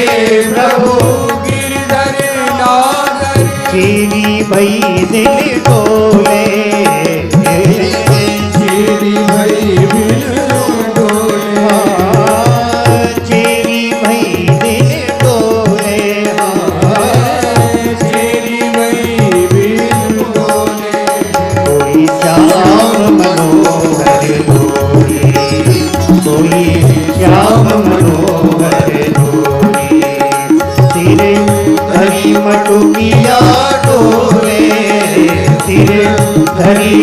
प्रभु गिरधर नागर। चीरी भई दिल डोले, चीरी भई दिल डोले, चीरी भई दिल डोले, चीरी भई दिल डोले, कोई श्याम मनोहर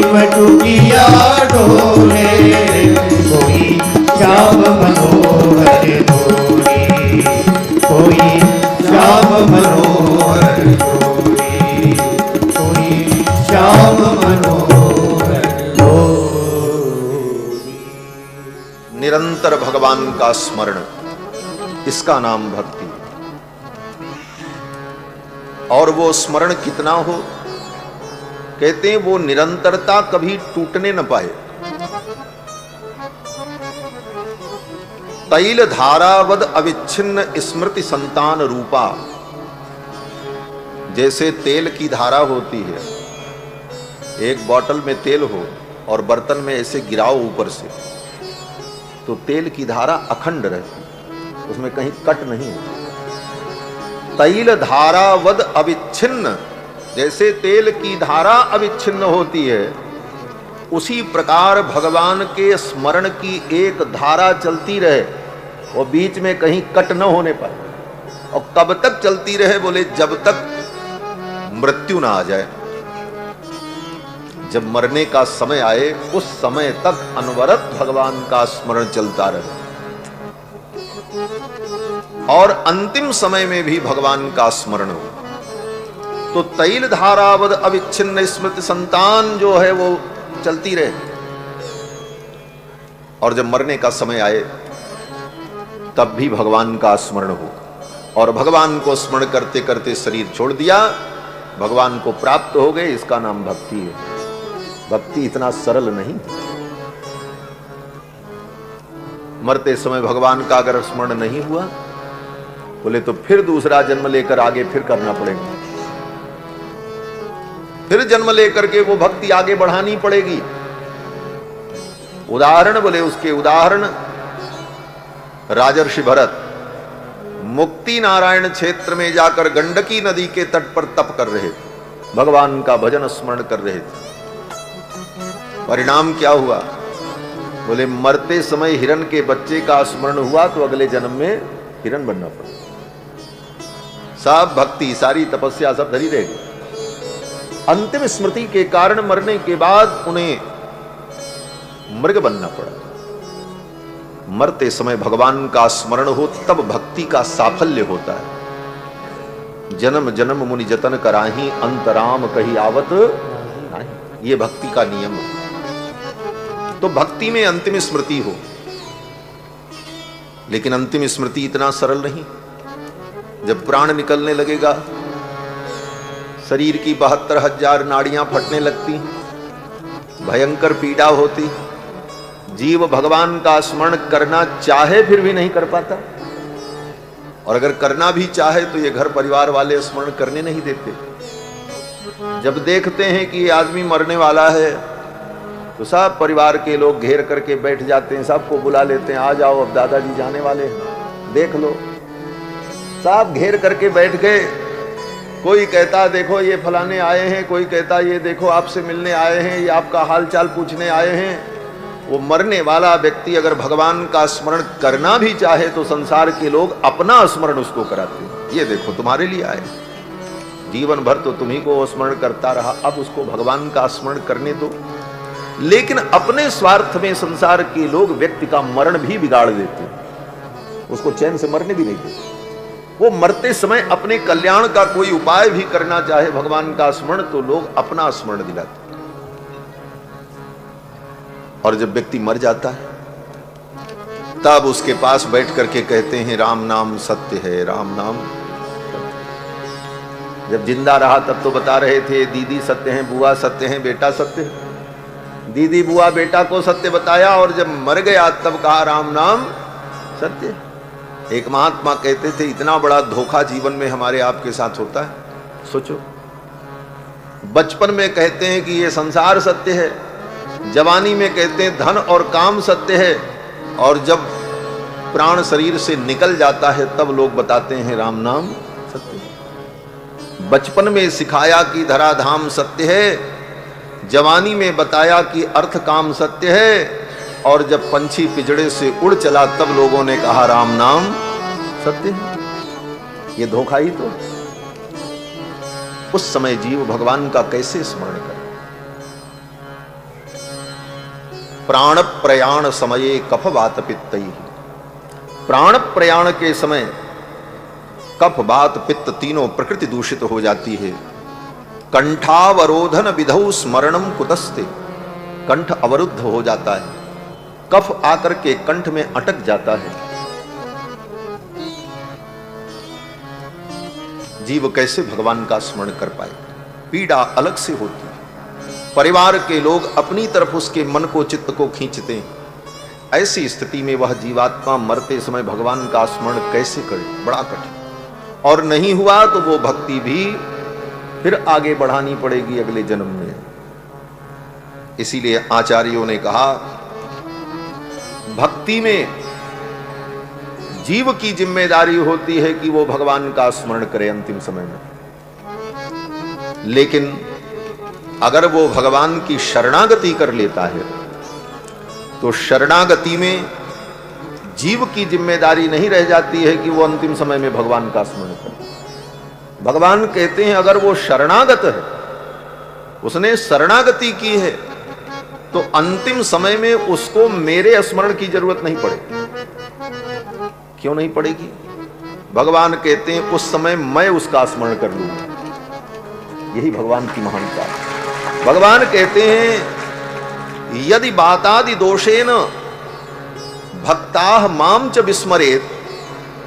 मटुकिया डोले, कोई श्याम मनोहर डोले, कोई श्याम मनोहर डोले, कोई श्याम मनोहर डोले। निरंतर भगवान का स्मरण, इसका नाम भक्ति। और वो स्मरण कितना हो, कहते हैं वो निरंतरता कभी टूटने न पाए। तैल धारावद अविच्छिन्न स्मृति संतान रूपा। जैसे तेल की धारा होती है, एक बोतल में तेल हो और बर्तन में ऐसे गिराओ ऊपर से, तो तेल की धारा अखंड रहती, उसमें कहीं कट नहीं होती। तैल धारावद अविच्छिन्न, जैसे तेल की धारा अविच्छिन्न होती है, उसी प्रकार भगवान के स्मरण की एक धारा चलती रहे और बीच में कहीं कट न होने पाए। और कब तक चलती रहे, बोले जब तक मृत्यु ना आ जाए। जब मरने का समय आए, उस समय तक अनवरत भगवान का स्मरण चलता रहे, और अंतिम समय में भी भगवान का स्मरण हो। तो तैल धारावद अविच्छिन्न स्मृति संतान जो है वो चलती रहे, और जब मरने का समय आए तब भी भगवान का स्मरण हो। और भगवान को स्मरण करते करते शरीर छोड़ दिया, भगवान को प्राप्त हो गए, इसका नाम भक्ति है। भक्ति इतना सरल नहीं। मरते समय भगवान का अगर स्मरण नहीं हुआ, बोले तो फिर दूसरा जन्म लेकर आगे फिर करना पड़ेगा, फिर जन्म लेकर के वो भक्ति आगे बढ़ानी पड़ेगी। उदाहरण बोले, उसके उदाहरण राजर्षि भरत मुक्ति नारायण क्षेत्र में जाकर गंडकी नदी के तट पर तप कर रहे थे, भगवान का भजन स्मरण कर रहे थे। परिणाम क्या हुआ, बोले मरते समय हिरण के बच्चे का स्मरण हुआ तो अगले जन्म में हिरण बनना पड़ा। सब भक्ति, सारी तपस्या सब धरी रहेगी। अंतिम स्मृति के कारण मरने के बाद उन्हें मृग बनना पड़ा। मरते समय भगवान का स्मरण हो तब भक्ति का साफल्य होता है। जन्म जन्म मुनि जतन कराही, अंतराम कही आवत नहीं, ये भक्ति का नियम है। तो भक्ति में अंतिम स्मृति हो, लेकिन अंतिम स्मृति इतना सरल नहीं। जब प्राण निकलने लगेगा, शरीर की 72,000 नाड़ियां फटने लगती, भयंकर पीड़ा होती, जीव भगवान का स्मरण करना चाहे फिर भी नहीं कर पाता, और अगर करना भी चाहे तो ये घर परिवार वाले स्मरण करने नहीं देते। जब देखते हैं कि ये आदमी मरने वाला है तो सब परिवार के लोग घेर करके बैठ जाते हैं, सबको बुला लेते हैं, आ जाओ अब दादाजी जाने वाले हैं, देख लो। सब घेर करके बैठ गए, कोई कहता देखो ये फलाने आए हैं, कोई कहता ये देखो आपसे मिलने आए हैं, ये आपका हालचाल पूछने आए हैं। वो मरने वाला व्यक्ति अगर भगवान का स्मरण करना भी चाहे तो संसार के लोग अपना स्मरण उसको कराते हैं। ये देखो तुम्हारे लिए आए, जीवन भर तो तुम्ही को स्मरण करता रहा, अब उसको भगवान का स्मरण करने दो। लेकिन अपने स्वार्थ में संसार के लोग व्यक्ति का मरण भी बिगाड़ देते, उसको चैन से मरने भी नहीं देते। वो मरते समय अपने कल्याण का कोई उपाय भी करना चाहे भगवान का स्मरण, तो लोग अपना स्मरण दिलाते। और जब व्यक्ति मर जाता है तब उसके पास बैठ करके कहते हैं राम नाम सत्य है, राम नाम। जब जिंदा रहा तब तो बता रहे थे दीदी सत्य हैं, बुआ सत्य हैं, बेटा सत्य है। दीदी बुआ बेटा को सत्य बताया, और जब मर गया तब कहा राम नाम सत्य। एक महात्मा कहते थे इतना बड़ा धोखा जीवन में हमारे आपके साथ होता है। सोचो, बचपन में कहते हैं कि ये संसार सत्य है, जवानी में कहते हैं धन और काम सत्य है, और जब प्राण शरीर से निकल जाता है तब लोग बताते हैं राम नाम सत्य है। बचपन में सिखाया कि धराधाम सत्य है, जवानी में बताया कि अर्थ काम सत्य है, और जब पंछी पिजड़े से उड़ चला तब लोगों ने कहा राम नाम सत्य है। ये धोखा ही तो। उस समय जीव भगवान का कैसे स्मरण करे। प्राण प्रयाण समये कफ वात पित्तैः। प्राण प्रयाण के समय कफ वात पित्त तीनों प्रकृति दूषित हो जाती है। कंठावरोधन विधौ स्मरणम कुतस्ते, कंठ अवरुद्ध हो जाता है, कफ आकर के कंठ में अटक जाता है। जीव कैसे भगवान का स्मरण कर पाए, पीड़ा अलग से होती है। परिवार के लोग अपनी तरफ उसके मन को चित्त को खींचते हैं। ऐसी स्थिति में वह जीवात्मा मरते समय भगवान का स्मरण कैसे करे, बड़ा कठिन। और नहीं हुआ तो वो भक्ति भी फिर आगे बढ़ानी पड़ेगी अगले जन्म में। इसीलिए आचार्यों ने कहा भक्ति में जीव की जिम्मेदारी होती है कि वो भगवान का स्मरण करे अंतिम समय में। लेकिन अगर वो भगवान की शरणागति कर लेता है तो शरणागति में जीव की जिम्मेदारी नहीं रह जाती है कि वो अंतिम समय में भगवान का स्मरण करे। भगवान कहते हैं अगर वो शरणागत है, उसने शरणागति की है, तो अंतिम समय में उसको मेरे स्मरण की जरूरत नहीं पड़ेगी। क्यों नहीं पड़ेगी? भगवान कहते हैं उस समय मैं उसका स्मरण कर लूंगा। यही भगवान की महानता है। भगवान कहते हैं यदि बातादि दोषेन भक्ताः माम च विस्मरेत,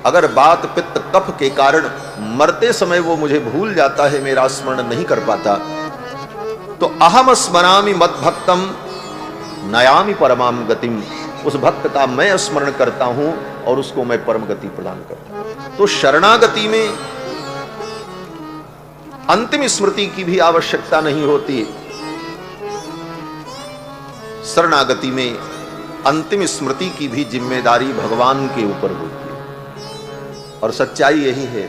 अगर बात पित्त कफ के कारण मरते समय वो मुझे भूल जाता है, मेरा स्मरण नहीं कर पाता, तो अहम स्मरामि मद्भक्तम नयामि परमाम गतिम, उस भक्त का मैं स्मरण करता हूं और उसको मैं परम गति प्रदान करता हूं। तो शरणागति में अंतिम स्मृति की भी आवश्यकता नहीं होती। शरणागति में अंतिम स्मृति की भी जिम्मेदारी भगवान के ऊपर होती है। और सच्चाई यही है,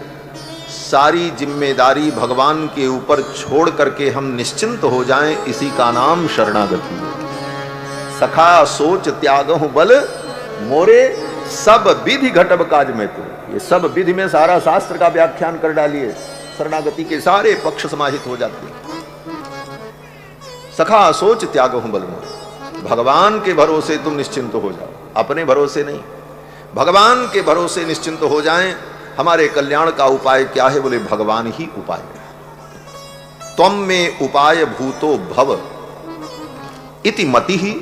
सारी जिम्मेदारी भगवान के ऊपर छोड़ करके हम निश्चिंत हो जाएं, इसी का नाम शरणागति है। सखा सोच त्यागहु बल मोरे, सब विधि घटब काज में तू। ये सब विधि में सारा शास्त्र का व्याख्यान कर डालिए, शरणागति के सारे पक्ष समाहित हो जाते हैं। सखा सोच त्यागहु बल मोरे, भगवान के भरोसे तुम निश्चिंत हो जाओ, अपने भरोसे नहीं। भगवान के भरोसे निश्चिंत हो जाएं। हमारे कल्याण का उपाय क्या है? बोले भगवान ही उपाय है। त्वम में उपाय भूतो भव इति मति ही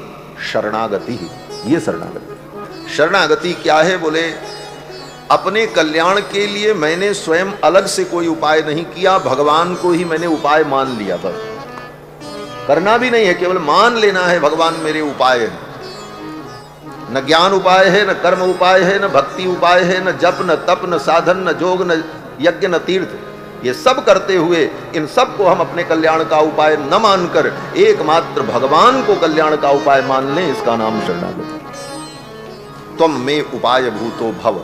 शरणागति ही। ये शरणागति। शरणागति क्या है? बोले अपने कल्याण के लिए मैंने स्वयं अलग से कोई उपाय नहीं किया, भगवान को ही मैंने उपाय मान लिया। बस करना भी नहीं है, केवल मान लेना है भगवान मेरे उपाय है। न ज्ञान उपाय है, न कर्म उपाय है, न भक्ति उपाय है, न जप, न तप, न साधन, न जोग, न यज्ञ, न तीर्थ। ये सब करते हुए इन सब को हम अपने कल्याण का उपाय न मानकर एकमात्र भगवान को कल्याण का उपाय मान लें, इसका नाम शरणागति। त्वम में उपाय भूतो भव,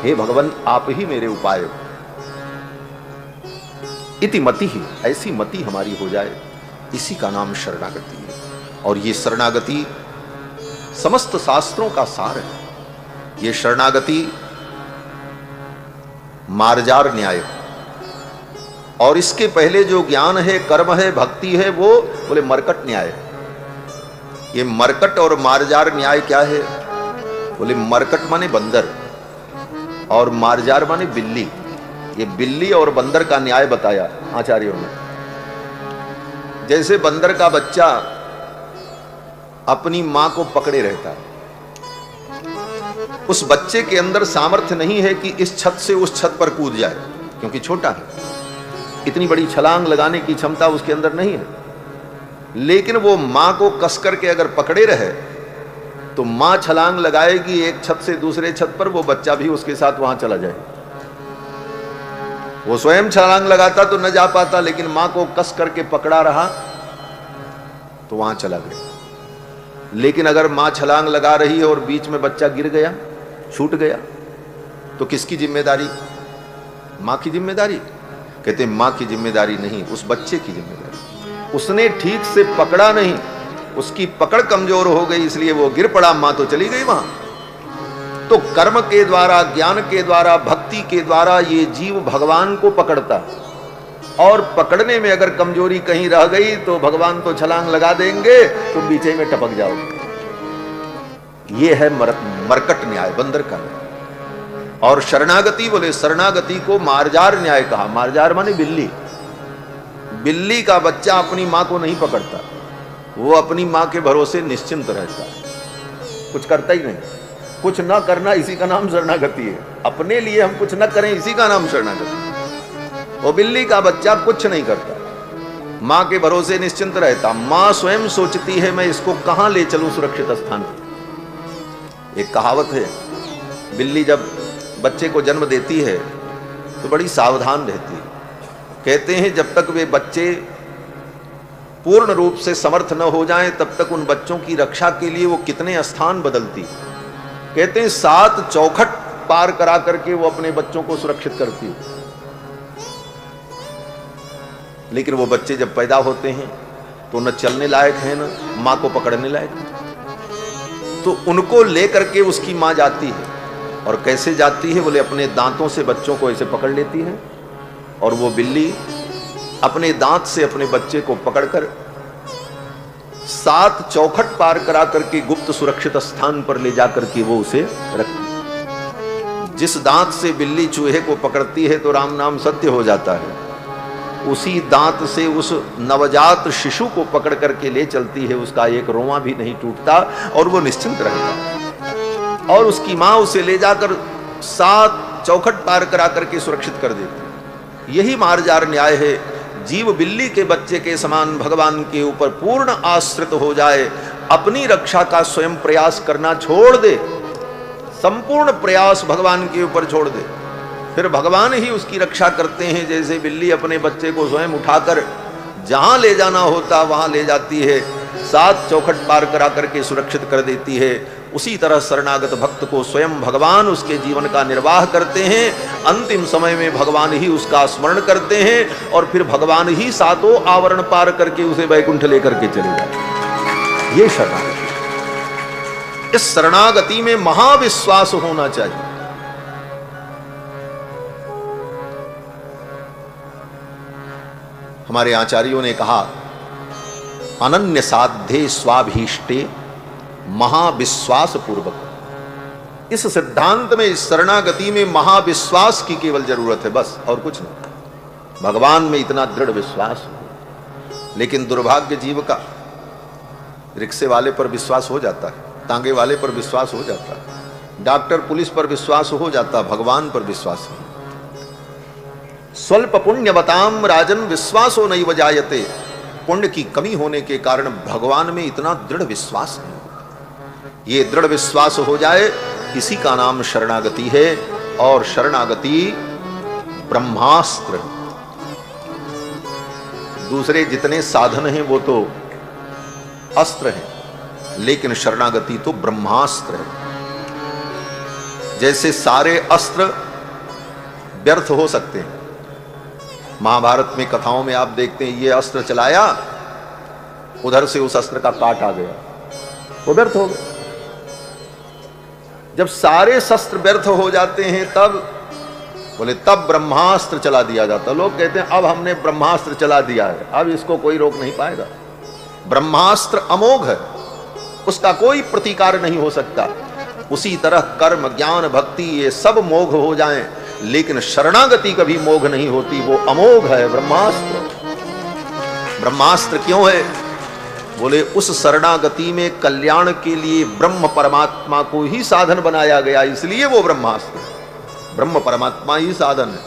हे भगवान आप ही मेरे उपाय हो। इति मति ही, ऐसी मति हमारी हो जाए, इसी का नाम शरणागति है। और ये शरणागति समस्त शास्त्रों का सार है। ये शरणागति मार्जार न्याय, और इसके पहले जो ज्ञान है, कर्म है, भक्ति है, वो बोले मरकट न्याय है। ये मरकट और मार्जार न्याय क्या है? बोले मरकट माने बंदर और मार्जार माने बिल्ली। ये बिल्ली और बंदर का न्याय बताया आचार्यों ने। जैसे बंदर का बच्चा अपनी मां को पकड़े रहता है, उस बच्चे के अंदर सामर्थ्य नहीं है कि इस छत से उस छत पर कूद जाए, क्योंकि छोटा है। इतनी बड़ी छलांग लगाने की क्षमता उसके अंदर नहीं है। लेकिन वो मां को कस करके अगर पकड़े रहे तो मां छलांग लगाएगी एक छत से दूसरे छत पर, वो बच्चा भी उसके साथ वहां चला जाए। वो स्वयं छलांग लगाता तो न जा पाता, लेकिन मां को कस करके पकड़ा रहा तो वहां चला गया। लेकिन अगर मां छलांग लगा रही है और बीच में बच्चा गिर गया, छूट गया, तो किसकी जिम्मेदारी? मां की जिम्मेदारी? कहते हैं मां की जिम्मेदारी नहीं, उस बच्चे की जिम्मेदारी। उसने ठीक से पकड़ा नहीं, उसकी पकड़ कमजोर हो गई, इसलिए वो गिर पड़ा, मां तो चली गई वहां। तो कर्म के द्वारा, ज्ञान के द्वारा, भक्ति के द्वारा ये जीव भगवान को पकड़ता, और पकड़ने में अगर कमजोरी कहीं रह गई तो भगवान तो छलांग लगा देंगे, तुम बीचे में टपक जाओगे। ये है मरकट न्याय, बंदर का न्याय। और शरणागति, बोले शरणागति को मार्जार न्याय कहा। मार्जार माने बिल्ली। बिल्ली का बच्चा अपनी मां को नहीं पकड़ता, वो अपनी मां के भरोसे निश्चिंत रहता है, कुछ करता ही नहीं। कुछ ना करना, इसी का नाम शरणागति है। अपने लिए हम कुछ ना करें, इसी का नाम शरणागति। वो बिल्ली का बच्चा कुछ नहीं करता, मां के भरोसे निश्चिंत रहता। मां स्वयं सोचती है मैं इसको कहां ले चलूं सुरक्षित स्थान पर। एक कहावत है, बिल्ली जब बच्चे को जन्म देती है तो बड़ी सावधान रहती है। कहते हैं जब तक वे बच्चे पूर्ण रूप से समर्थ न हो जाएं तब तक उन बच्चों की रक्षा के लिए वो कितने स्थान बदलती। कहते हैं 7 चौखट पार करा करके वो अपने बच्चों को सुरक्षित करती है। लेकिन वो बच्चे जब पैदा होते हैं तो न चलने लायक है न मां को पकड़ने लायक, तो उनको लेकर के उसकी मां जाती है। और कैसे जाती है, बोले अपने दांतों से बच्चों को ऐसे पकड़ लेती है और वो बिल्ली अपने दांत से अपने बच्चे को पकड़कर 7 चौखट पार करा करके गुप्त सुरक्षित स्थान पर ले जाकर के वो उसे रखती। जिस दांत से बिल्ली चूहे को पकड़ती है तो राम नाम सत्य हो जाता है, उसी दांत से उस नवजात शिशु को पकड़ करके ले चलती है। उसका एक रोंवा भी नहीं टूटता और वो निश्चिंत रहता है। और उसकी मां उसे ले जाकर 7 चौखट पार करा करके सुरक्षित कर देती। यही मार्जार न्याय है। जीव बिल्ली के बच्चे के समान भगवान के ऊपर पूर्ण आश्रित हो जाए, अपनी रक्षा का स्वयं प्रयास करना छोड़ दे, संपूर्ण प्रयास भगवान के ऊपर छोड़ दे, फिर भगवान ही उसकी रक्षा करते हैं। जैसे बिल्ली अपने बच्चे को स्वयं उठाकर जहां ले जाना होता वहां ले जाती है, 7 चौखट पार करा करके सुरक्षित कर देती है, उसी तरह शरणागत भक्त को स्वयं भगवान उसके जीवन का निर्वाह करते हैं। अंतिम समय में भगवान ही उसका स्मरण करते हैं और फिर भगवान ही 7 आवरण पार करके उसे वैकुंठ लेकर के चले जाते। ये शरणागति। इस शरणागति में महाविश्वास होना चाहिए। हमारे आचार्यों ने कहा, अनन्य साध्ये स्वाभीष्टे महाविश्वास पूर्वक। इस सिद्धांत में, इस शरणागति में महाविश्वास की केवल जरूरत है, बस और कुछ नहीं। भगवान में इतना दृढ़ विश्वास हो। लेकिन दुर्भाग्य जीव का, रिक्शे वाले पर विश्वास हो जाता है, तांगे वाले पर विश्वास हो जाता है, डॉक्टर पुलिस पर विश्वास हो जाता, भगवान पर विश्वास नहीं। स्वल्प पुण्यवताम राजन विश्वासो नैव जायते। पुण्य की कमी होने के कारण भगवान में इतना दृढ़ विश्वास नहीं होता। ये दृढ़ विश्वास हो जाए, इसी का नाम शरणागति है। और शरणागति ब्रह्मास्त्र। दूसरे जितने साधन हैं वो तो अस्त्र हैं, लेकिन शरणागति तो ब्रह्मास्त्र है। जैसे सारे अस्त्र व्यर्थ हो सकते हैं, महाभारत में कथाओं में आप देखते हैं, ये अस्त्र चलाया, उधर से उस अस्त्र का काट आ गया, वो व्यर्थ हो गया। जब सारे शस्त्र व्यर्थ हो जाते हैं तब बोले तब ब्रह्मास्त्र चला दिया जाता। लोग कहते हैं अब हमने ब्रह्मास्त्र चला दिया है, अब इसको कोई रोक नहीं पाएगा। ब्रह्मास्त्र अमोघ है, उसका कोई प्रतिकार नहीं हो सकता। उसी तरह कर्म, ज्ञान, भक्ति ये सब मोघ हो जाएं, लेकिन शरणागति कभी मोघ नहीं होती, वो अमोघ है ब्रह्मास्त्र। ब्रह्मास्त्र क्यों है? बोले उस शरणागति में कल्याण के लिए ब्रह्म परमात्मा को ही साधन बनाया गया, इसलिए वो ब्रह्मास्त्र है। ब्रह्म परमात्मा ही साधन है।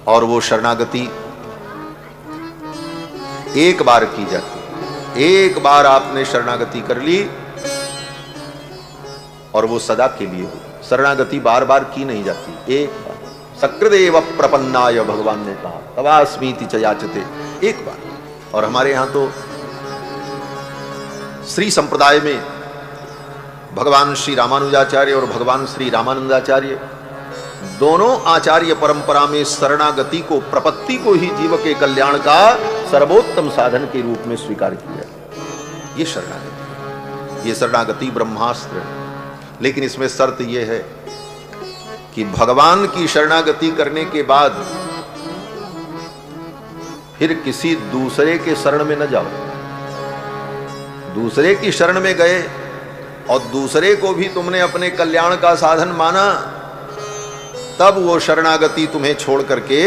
और वो शरणागति एक बार की जाती है। एक बार आपने शरणागति कर ली और वो सदा के लिए हो। शरणागति बार बार की नहीं जाती, एक बार। सकृदेव प्रपन्नाय भगवान ने कहा, तवास्मीति च याचते, एक बार। और हमारे यहां तो श्री संप्रदाय में भगवान श्री रामानुजाचार्य और भगवान श्री रामानंदाचार्य दोनों आचार्य परंपरा में शरणागति को, प्रपत्ति को ही जीव के कल्याण का सर्वोत्तम साधन के रूप में स्वीकार किया। ये शरणागति, ये शरणागति ब्रह्मास्त्र है। लेकिन इसमें शर्त यह है कि भगवान की शरणागति करने के बाद फिर किसी दूसरे के शरण में न जाओ। दूसरे की शरण में गए और दूसरे को भी तुमने अपने कल्याण का साधन माना, तब वो शरणागति तुम्हें छोड़ करके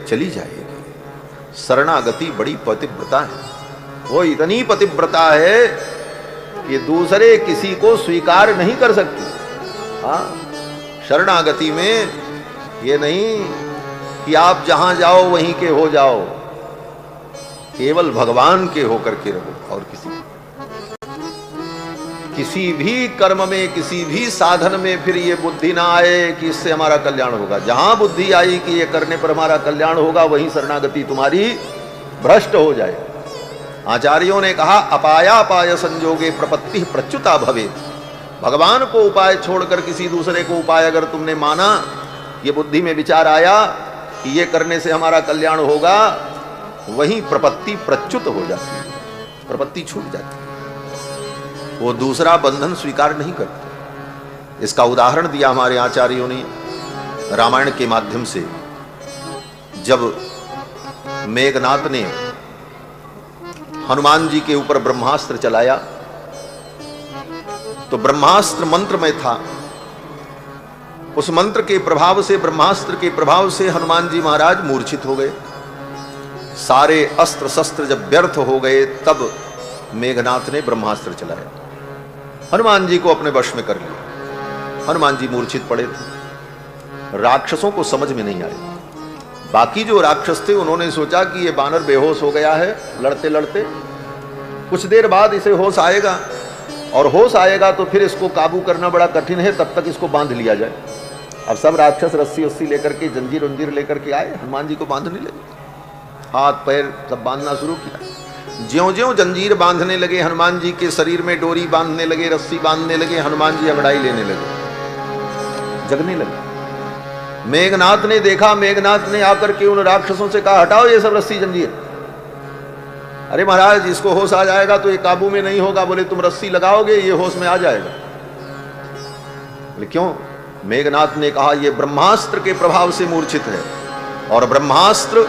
चली जाएगी। शरणागति बड़ी पतिव्रता है, वो इतनी पतिव्रता है कि दूसरे किसी को स्वीकार नहीं कर सकती। हाँ, शरणागति में ये नहीं कि आप जहां जाओ वहीं के हो जाओ, केवल भगवान के होकर के रहो। और किसी भी कर्म में, किसी भी साधन में फिर ये बुद्धि ना आए कि इससे हमारा कल्याण होगा। जहां बुद्धि आई कि ये करने पर हमारा कल्याण होगा, वहीं शरणागति तुम्हारी भ्रष्ट हो जाए। आचार्यों ने कहा, अपायापाय संजोगे प्रपत्ति प्रच्युता भवेत्। भगवान को उपाय छोड़कर किसी दूसरे को उपाय अगर तुमने माना, ये बुद्धि में विचार आया कि ये करने से हमारा कल्याण होगा, वहीं प्रपत्ति प्रच्युत हो जाती है, प्रपत्ति छूट जाती है, वो दूसरा बंधन स्वीकार नहीं करता। इसका उदाहरण दिया हमारे आचार्यों ने रामायण के माध्यम से। जब मेघनाथ ने हनुमान जी के ऊपर ब्रह्मास्त्र चलाया, तो ब्रह्मास्त्र मंत्र में था। उस मंत्र के प्रभाव से, ब्रह्मास्त्र के प्रभाव से हनुमान जी महाराज मूर्छित हो गए। सारे अस्त्र शस्त्र जब व्यर्थ हो गए, तब मेघनाथ ने ब्रह्मास्त्र चलाया, हनुमान जी को अपने वश में कर लिया। हनुमान जी मूर्छित पड़े थे। राक्षसों को समझ में नहीं आया। बाकी जो राक्षस थे उन्होंने सोचा कि ये बानर बेहोश हो गया है लड़ते लड़ते, कुछ देर बाद इसे होश आएगा, और होश आएगा तो फिर इसको काबू करना बड़ा कठिन है, तब तक इसको बांध लिया जाए। अब सब राक्षस रस्सी उस्सी लेकर के, जंजीर उंजीर लेकर के आए, हनुमान जी को बांधने लगे। हाथ पैर सब बांधना शुरू किया। ज्यों-ज्यों जंजीर बांधने लगे, हनुमान जी के शरीर में डोरी बांधने लगे, रस्सी बांधने लगे, हनुमान जी अंगड़ाई लेने लगे, जगने लगे। मेघनाथ ने देखा, मेघनाथ ने आकर के उन राक्षसों से कहा, हटाओ ये सब रस्सी जंजीर। अरे महाराज, इसको होश आ जाएगा तो ये काबू में नहीं होगा। बोले तुम रस्सी लगाओगे, ये होश में आ जाएगा। बोले क्यों? मेघनाथ ने कहा, ये ब्रह्मास्त्र के प्रभाव से मूर्छित है, और ब्रह्मास्त्र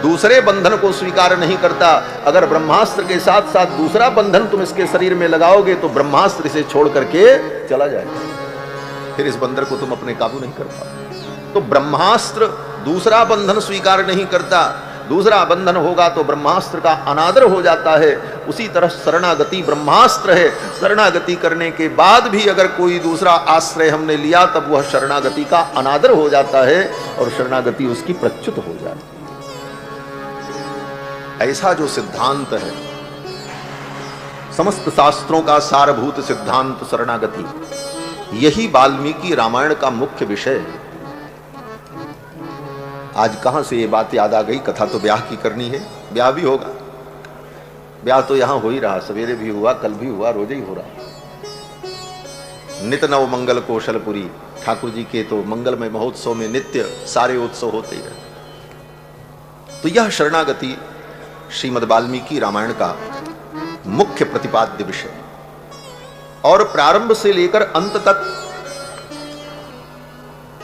दूसरे बंधन को स्वीकार नहीं करता। अगर ब्रह्मास्त्र के साथ साथ दूसरा बंधन तुम इसके शरीर में लगाओगे तो ब्रह्मास्त्र इसे छोड़ करके चला जाएगा, फिर इस बंदर को तुम अपने काबू नहीं कर पाओगे। तो ब्रह्मास्त्र दूसरा बंधन स्वीकार नहीं करता, दूसरा बंधन होगा तो ब्रह्मास्त्र का अनादर हो जाता है। उसी तरह शरणागति ब्रह्मास्त्र है। शरणागति करने के बाद भी अगर कोई दूसरा आश्रय हमने लिया, तब वह शरणागति का अनादर हो जाता है और शरणागति उसकी प्रच्युत हो जाती है। ऐसा जो सिद्धांत है, समस्त शास्त्रों का सारभूत सिद्धांत शरणागति, यही वाल्मीकि रामायण का मुख्य विषय है। आज कहां से ये बात याद आ गई? कथा तो ब्याह की करनी है, ब्याह भी होगा। ब्याह तो यहां हो ही रहा, सवेरे भी हुआ, कल भी हुआ, रोज ही हो रहा। नित नव मंगल कौशलपुरी, ठाकुर जी के तो मंगलमय महोत्सव में नित्य सारे उत्सव होते ही रहते। तो यह शरणागति श्रीमद् वाल्मीकि रामायण का मुख्य प्रतिपाद्य विषय, और प्रारंभ से लेकर अंत तक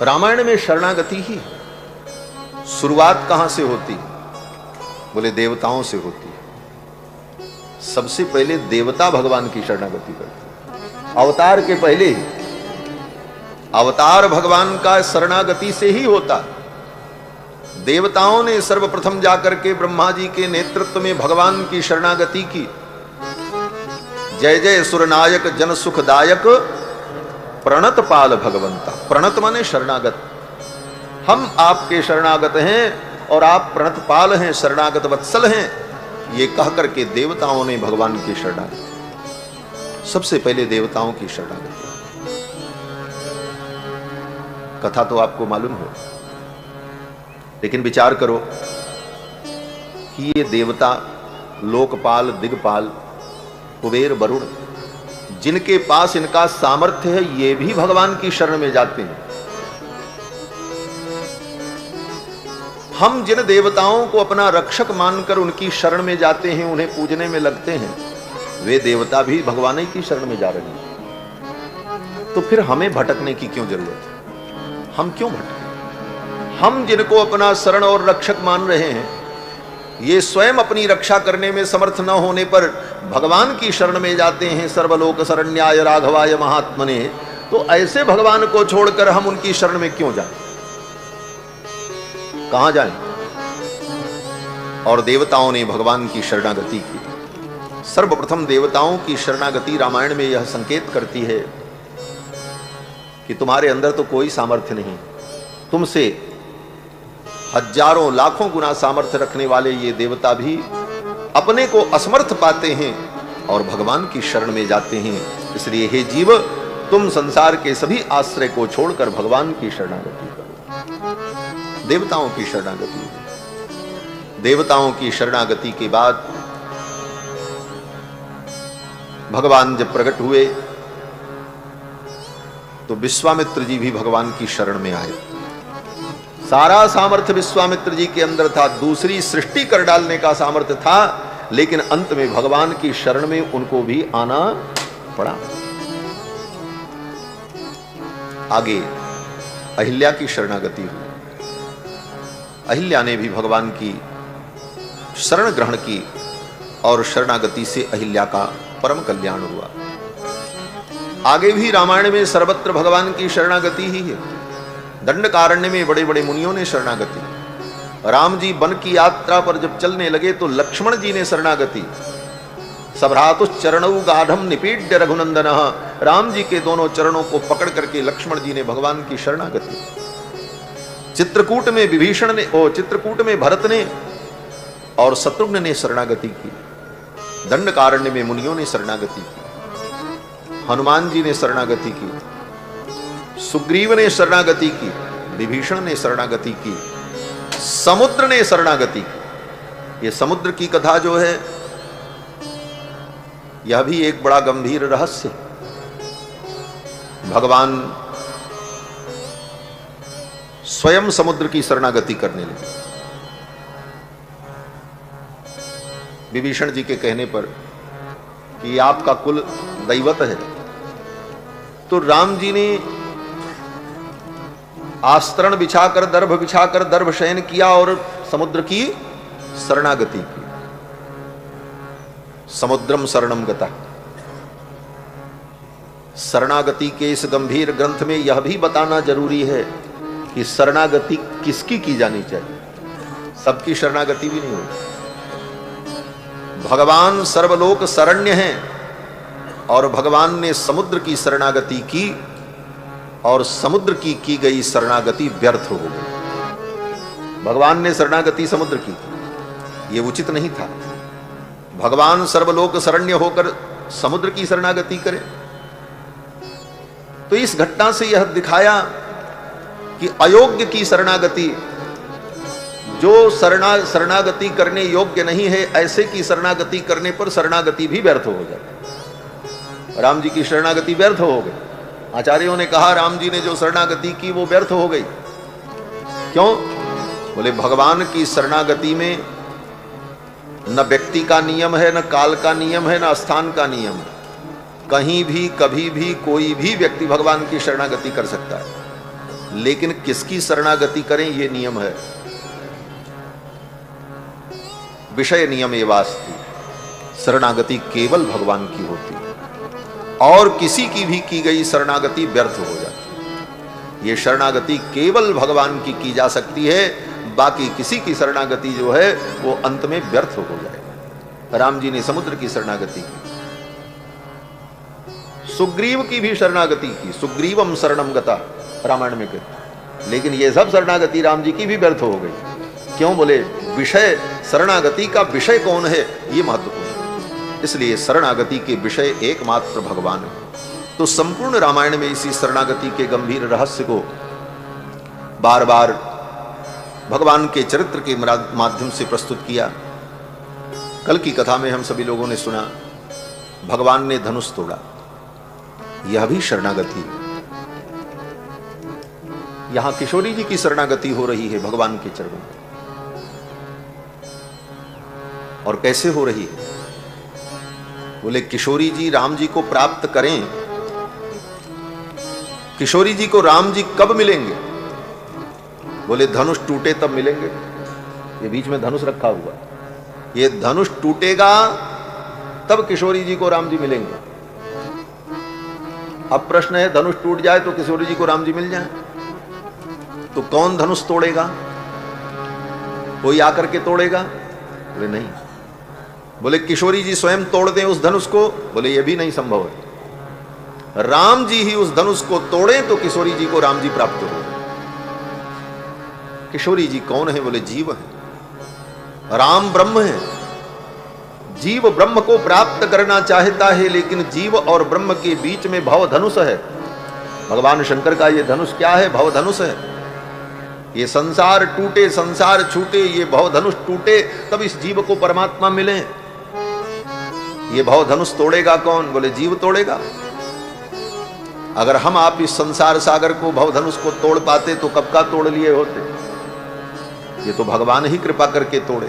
रामायण में शरणागति ही। शुरुआत कहां से होती? बोले देवताओं से होती है। सबसे पहले देवता भगवान की शरणागति करते, अवतार के पहले ही। अवतार भगवान का शरणागति से ही होता। देवताओं ने सर्वप्रथम जाकर के ब्रह्मा जी के नेतृत्व में भगवान की शरणागति की। जय जय सुरनायक जन सुखदायक प्रणत पाल भगवंता। प्रणत माने शरणागत। हम आपके शरणागत हैं और आप प्रणत पाल हैं, शरणागत वत्सल हैं, ये कह करके देवताओं ने भगवान की शरणागति। सबसे पहले देवताओं की शरणागति। कथा तो आपको मालूम है, लेकिन विचार करो कि ये देवता लोकपाल, दिग्पाल, कुबेर, वरुण, जिनके पास इनका सामर्थ्य है, ये भी भगवान की शरण में जाते हैं। हम जिन देवताओं को अपना रक्षक मानकर उनकी शरण में जाते हैं, उन्हें पूजने में लगते हैं, वे देवता भी भगवान ही की शरण में जा रहे हैं। तो फिर हमें भटकने की क्यों जरूरत है? हम क्यों भटके? हम जिनको अपना शरण और रक्षक मान रहे हैं, ये स्वयं अपनी रक्षा करने में समर्थ न होने पर भगवान की शरण में जाते हैं, सर्वलोक शरण्याय राघवाय महात्मने, तो ऐसे भगवान को छोड़कर हम उनकी शरण में क्यों जाएं? कहां जाएं? और देवताओं ने भगवान की शरणागति की। सर्वप्रथम देवताओं की शरणागति रामायण में यह संकेत करती है कि तुम्हारे अंदर तो कोई सामर्थ्य नहीं, तुमसे हजारों लाखों गुना सामर्थ्य रखने वाले ये देवता भी अपने को असमर्थ पाते हैं और भगवान की शरण में जाते हैं। इसलिए हे जीव, तुम संसार के सभी आश्रय को छोड़कर भगवान की शरणागति करो। देवताओं की शरणागति, देवताओं की शरणागति के बाद भगवान जब प्रकट हुए तो विश्वामित्र जी भी भगवान की शरण में आए। सारा सामर्थ्य विश्वामित्र जी के अंदर था, दूसरी सृष्टि कर डालने का सामर्थ्य था, लेकिन अंत में भगवान की शरण में उनको भी आना पड़ा। आगे अहिल्या की शरणागति हुई। अहिल्या ने भी भगवान की शरण ग्रहण की और शरणागति से अहिल्या का परम कल्याण हुआ। आगे भी रामायण में सर्वत्र भगवान की शरणागति ही है। दंडकारण्य में बड़े बड़े मुनियों ने शरणागति, राम जी वन की यात्रा पर जब चलने लगे तो लक्ष्मण जी ने शरणागति, सभ्रातुश्चरणौ गाढ़म निपीड्य रघुनंदन, राम जी के दोनों चरणों को पकड़ करके लक्ष्मण जी ने भगवान की शरणागति। चित्रकूट में विभीषण ने, चित्रकूट में भरत ने और शत्रुघ्न ने शरणागति की। दंडकारण्य में मुनियों ने शरणागति की। हनुमान जी ने शरणागति की, सुग्रीव ने शरणागति की, विभीषण ने शरणागति की, समुद्र ने शरणागति की। ये समुद्र की कथा जो है यह भी एक बड़ा गंभीर रहस्य। भगवान स्वयं समुद्र की शरणागति करने लगे। विभीषण जी के कहने पर कि आपका कुल दैवत है, तो राम जी ने आस्तरण बिछाकर, दर्भ बिछाकर दर्भ शयन किया और समुद्र की शरणागति की। समुद्रम शरणम गता। शरणागति के इस गंभीर ग्रंथ में यह भी बताना जरूरी है कि शरणागति किसकी की जानी चाहिए। सबकी शरणागति भी नहीं होती। भगवान सर्वलोक शरण्य हैं और भगवान ने समुद्र की शरणागति की और समुद्र की गई शरणागति व्यर्थ हो गई। भगवान ने शरणागति समुद्र की, यह उचित नहीं था। भगवान सर्वलोक शरण्य होकर समुद्र की शरणागति करे। तो इस घटना से यह दिखाया कि अयोग्य की शरणागति, जो शरणागति करने योग्य नहीं है, ऐसे की शरणागति करने पर शरणागति भी व्यर्थ हो जाती। राम जी की शरणागति व्यर्थ हो गई। आचार्यों ने कहा राम जी ने जो शरणागति की वो व्यर्थ हो गई। क्यों? बोले भगवान की शरणागति में न व्यक्ति का नियम है, न काल का नियम है, न स्थान का नियम है। कहीं भी कभी भी कोई भी व्यक्ति भगवान की शरणागति कर सकता है, लेकिन किसकी शरणागति करें ये नियम है। विषय नियम एवास्ति, शरणागति केवल भगवान की होती है और किसी की भी की गई शरणागति व्यर्थ हो जाती है। ये शरणागति केवल भगवान की जा सकती है, बाकी किसी की शरणागति जो है वो अंत में व्यर्थ हो जाएगा। राम जी ने समुद्र की शरणागति की, सुग्रीव की भी शरणागति की, सुग्रीवम शरणम गता रामायण में कहते, लेकिन ये सब शरणागति राम जी की भी व्यर्थ हो गई। क्यों? बोले विषय, शरणागति का विषय कौन है ये महत्वपूर्ण है। इसलिए शरणागति के विषय एकमात्र भगवान है। तो संपूर्ण रामायण में इसी शरणागति के गंभीर रहस्य को बार बार भगवान के चरित्र के माध्यम से प्रस्तुत किया। कल की कथा में हम सभी लोगों ने सुना भगवान ने धनुष तोड़ा, यह भी शरणागति। यहां किशोरी जी की शरणागति हो रही है भगवान के चरणों में। और कैसे हो रही है? बोले किशोरी जी राम जी को प्राप्त करें। किशोरी जी को राम जी कब मिलेंगे? बोले धनुष टूटे तब मिलेंगे। ये बीच में धनुष रखा हुआ, ये धनुष टूटेगा तब किशोरी जी को राम जी मिलेंगे। अब प्रश्न है, धनुष टूट जाए तो किशोरी जी को राम जी मिल जाए, तो कौन धनुष तोड़ेगा? कोई आकर के तोड़ेगा? बोले नहीं। बोले किशोरी जी स्वयं तोड़ दें उस धनुष को? बोले ये भी नहीं संभव है। राम जी ही उस धनुष को तोड़े तो किशोरी जी को राम जी प्राप्त हो। किशोरी जी कौन है? बोले जीव है, राम ब्रह्म है। जीव ब्रह्म को प्राप्त करना चाहता है, लेकिन जीव और ब्रह्म के बीच में भव धनुष है। भगवान शंकर का ये धनुष क्या है? भव धनुष है। ये संसार टूटे, संसार छूटे, ये भव धनुष टूटे, तब इस जीव को परमात्मा मिले। ये भव धनुष तोड़ेगा कौन? बोले जीव तोड़ेगा। अगर हम आप इस संसार सागर को, भव धनुष को तोड़ पाते तो कब का तोड़ लिए होते। ये तो भगवान ही कृपा करके तोड़े।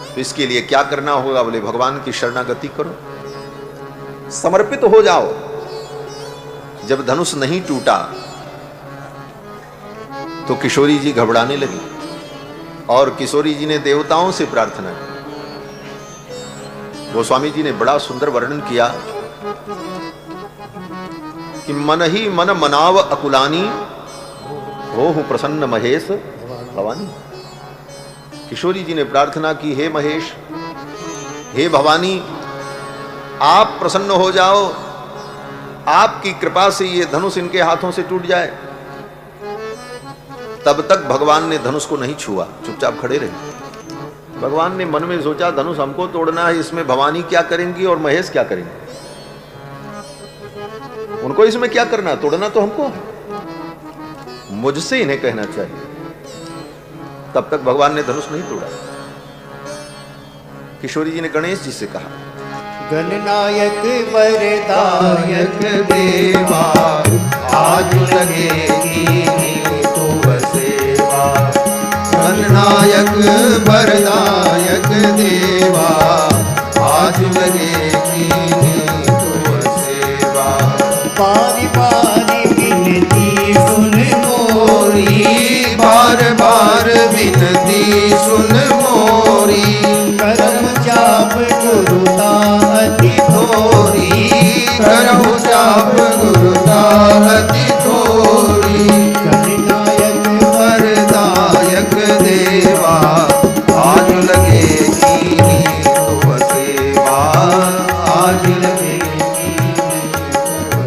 तो इसके लिए क्या करना होगा? बोले भगवान की शरणागति करो, समर्पित हो जाओ। जब धनुष नहीं टूटा तो किशोरी जी घबराने लगी और किशोरी जी ने देवताओं से प्रार्थना की। गोस्वामी जी ने बड़ा सुंदर वर्णन किया कि मन ही मन मनाव अकुलानी, हो प्रसन्न महेश भवानी। किशोरी जी ने प्रार्थना की, हे महेश, हे भवानी, आप प्रसन्न हो जाओ, आपकी कृपा से ये धनुष इनके हाथों से टूट जाए। तब तक भगवान ने धनुष को नहीं छुआ, चुपचाप खड़े रहे। भगवान ने मन में सोचा, धनुष हमको तोड़ना है, इसमें भवानी क्या करेंगी और महेश क्या करेंगे? उनको इसमें क्या करना? तोड़ना तो हमको है, मुझसे इन्हें कहना चाहिए। तब तक भगवान ने धनुष नहीं तोड़ा। किशोरी जी ने गणेश जी से कहा, गणनायक वरदायक देवा, आज लगेगी तो सेवा। गणनायक वरदायक देवा, आज लगेगी तो सेवा। बारी बारी विनती सुन मोरी, बार बार विनती सुन मोरी। करम जाप गुरुता अति थोरी, करम जाप गुरुता अति थोरी। गणनायक वरदायक देवा, आज लगेगी तो सेवा। आज लगेगी तो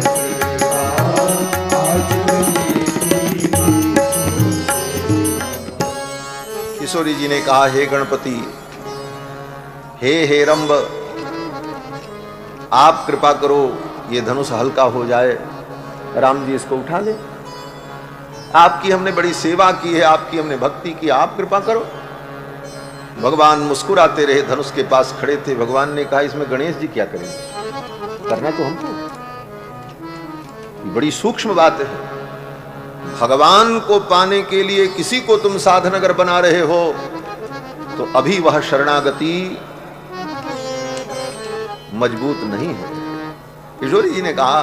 सेवा, आज लगेगी। किशोरी जी ने कहा, हे गणपति, हे रंब, आप कृपा करो, ये धनुष हल्का हो जाए, राम जी इसको उठा ले। आपकी हमने बड़ी सेवा की है, आपकी हमने भक्ति की, आप कृपा करो। भगवान मुस्कुराते रहे, धनुष के पास खड़े थे। भगवान ने कहा, इसमें गणेश जी क्या करेंगे? करना तो हमको। बड़ी सूक्ष्म बात है। भगवान को पाने के लिए किसी को तुम साधन अगर बना रहे हो तो अभी वह शरणागति मजबूत नहीं है। किशोरी जी ने कहा,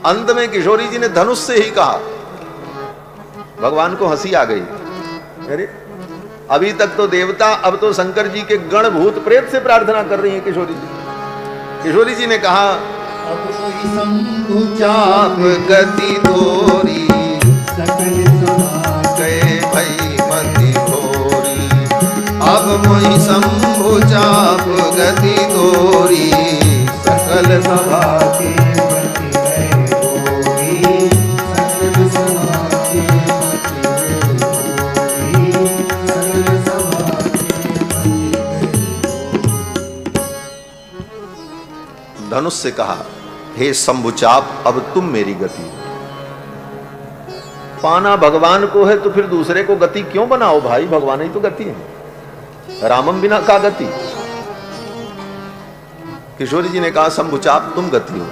अंत में किशोरी जी ने धनुष से ही कहा। भगवान को हंसी आ गई, अरे अभी तक तो देवता, अब तो शंकर जी के गण भूत प्रेत से प्रार्थना कर रही है किशोरी जी। किशोरी जी ने कहा, अब कोई शंभु चाप गति दोरी, सकल समा गए भई मति भोरी। अब मोहि शंभु चाप गति दोरी, सकल सभा के मति है भोरी। सकल सभा के मति है भोरी, सकल सभा के मति है। धनुष से कहा, हे शंभुचाप, अब तुम मेरी गति। पाना भगवान को है तो फिर दूसरे को गति क्यों बनाओ भाई? भगवान ही तो गति है, रामम बिना का गति। किशोरी जी ने कहा, शंभुचाप तुम गति हो।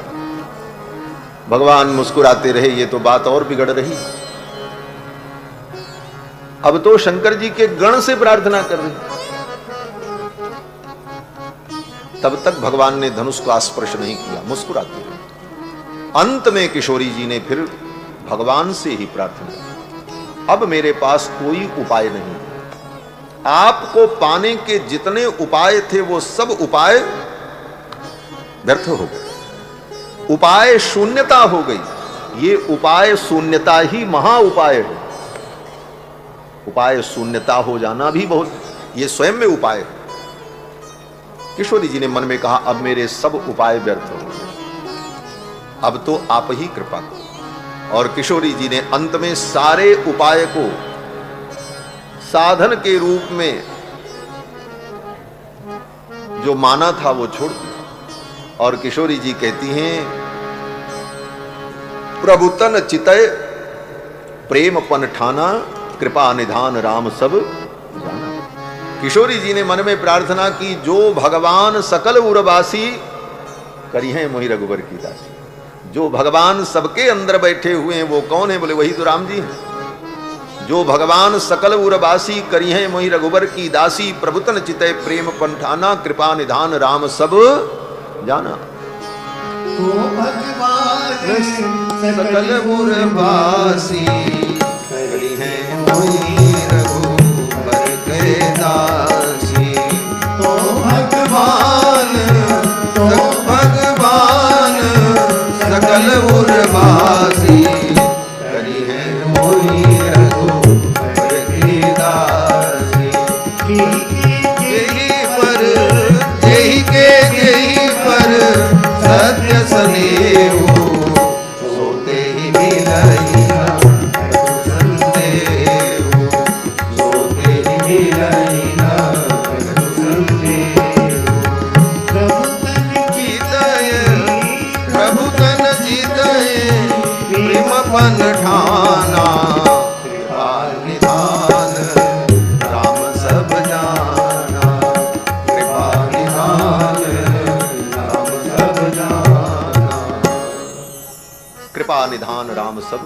भगवान मुस्कुराते रहे। ये तो बात और बिगड़ रही। अब तो शंकर जी के गण से प्रार्थना कर रही। तब तक भगवान ने धनुष को स्पर्श नहीं किया, मुस्कुराते रहे। अंत में किशोरी जी ने फिर भगवान से ही प्रार्थना, अब मेरे पास कोई उपाय नहीं। आपको पाने के जितने उपाय थे वो सब उपाय व्यर्थ हो गए, उपाय शून्यता हो गई। ये उपाय शून्यता ही महा उपाय है। उपाय शून्यता हो जाना भी बहुत, ये स्वयं में उपाय है। किशोरी जी ने मन में कहा, अब मेरे सब उपाय व्यर्थ हो गए, अब तो आप ही कृपा करो। और किशोरी जी ने अंत में सारे उपाय को साधन के रूप में जो माना था वो छोड़ दिया। और किशोरी जी कहती हैं, प्रभु तन चितय प्रेम पन ठाना, कृपा निधान राम सब जाना। किशोरी जी ने मन में प्रार्थना की, जो भगवान सकल उरवासी करी हैं मोहि रघुबर की दासी। जो भगवान सबके अंदर बैठे हुए हैं वो कौन है? बोले वही तो राम जी हैं। जो भगवान सकल उरवासी करी हैं मोहि रघुबर की दासी, प्रभुतन चितय प्रेम पंठाना, कृपा निधान राम सब जाना। तो भगवान सकल उरवासी करी हैं मोहि रघुबर के दासी। तो भगवान सकल उरवासी करी हैं मोहि रघुबर की दासी। यही पर सत्य सनेहु, सोते ही मिलई संदेहु, सोते ही मिलई प्रभु तन चितय प्रेम पन ठाना, कृपा निधान राम सब जाना, कृपा निधान राम सब जाना, कृपा निधान राम सब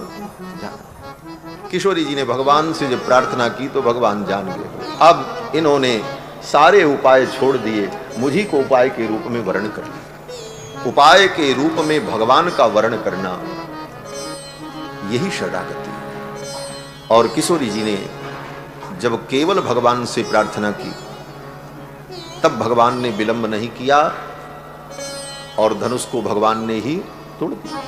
जाना। किशोरी जी ने भगवान से जब प्रार्थना की तो भगवान जान गए। अब इन्होंने सारे उपाय छोड़ दिए, मुझी को उपाय के रूप में वर्ण कर लिया। उपाय के रूप में भगवान का वर्ण करना यही शरणागति है। और किशोरी जी ने जब केवल भगवान से प्रार्थना की तब भगवान ने विलंब नहीं किया और धनुष को भगवान ने ही तोड़ दिया।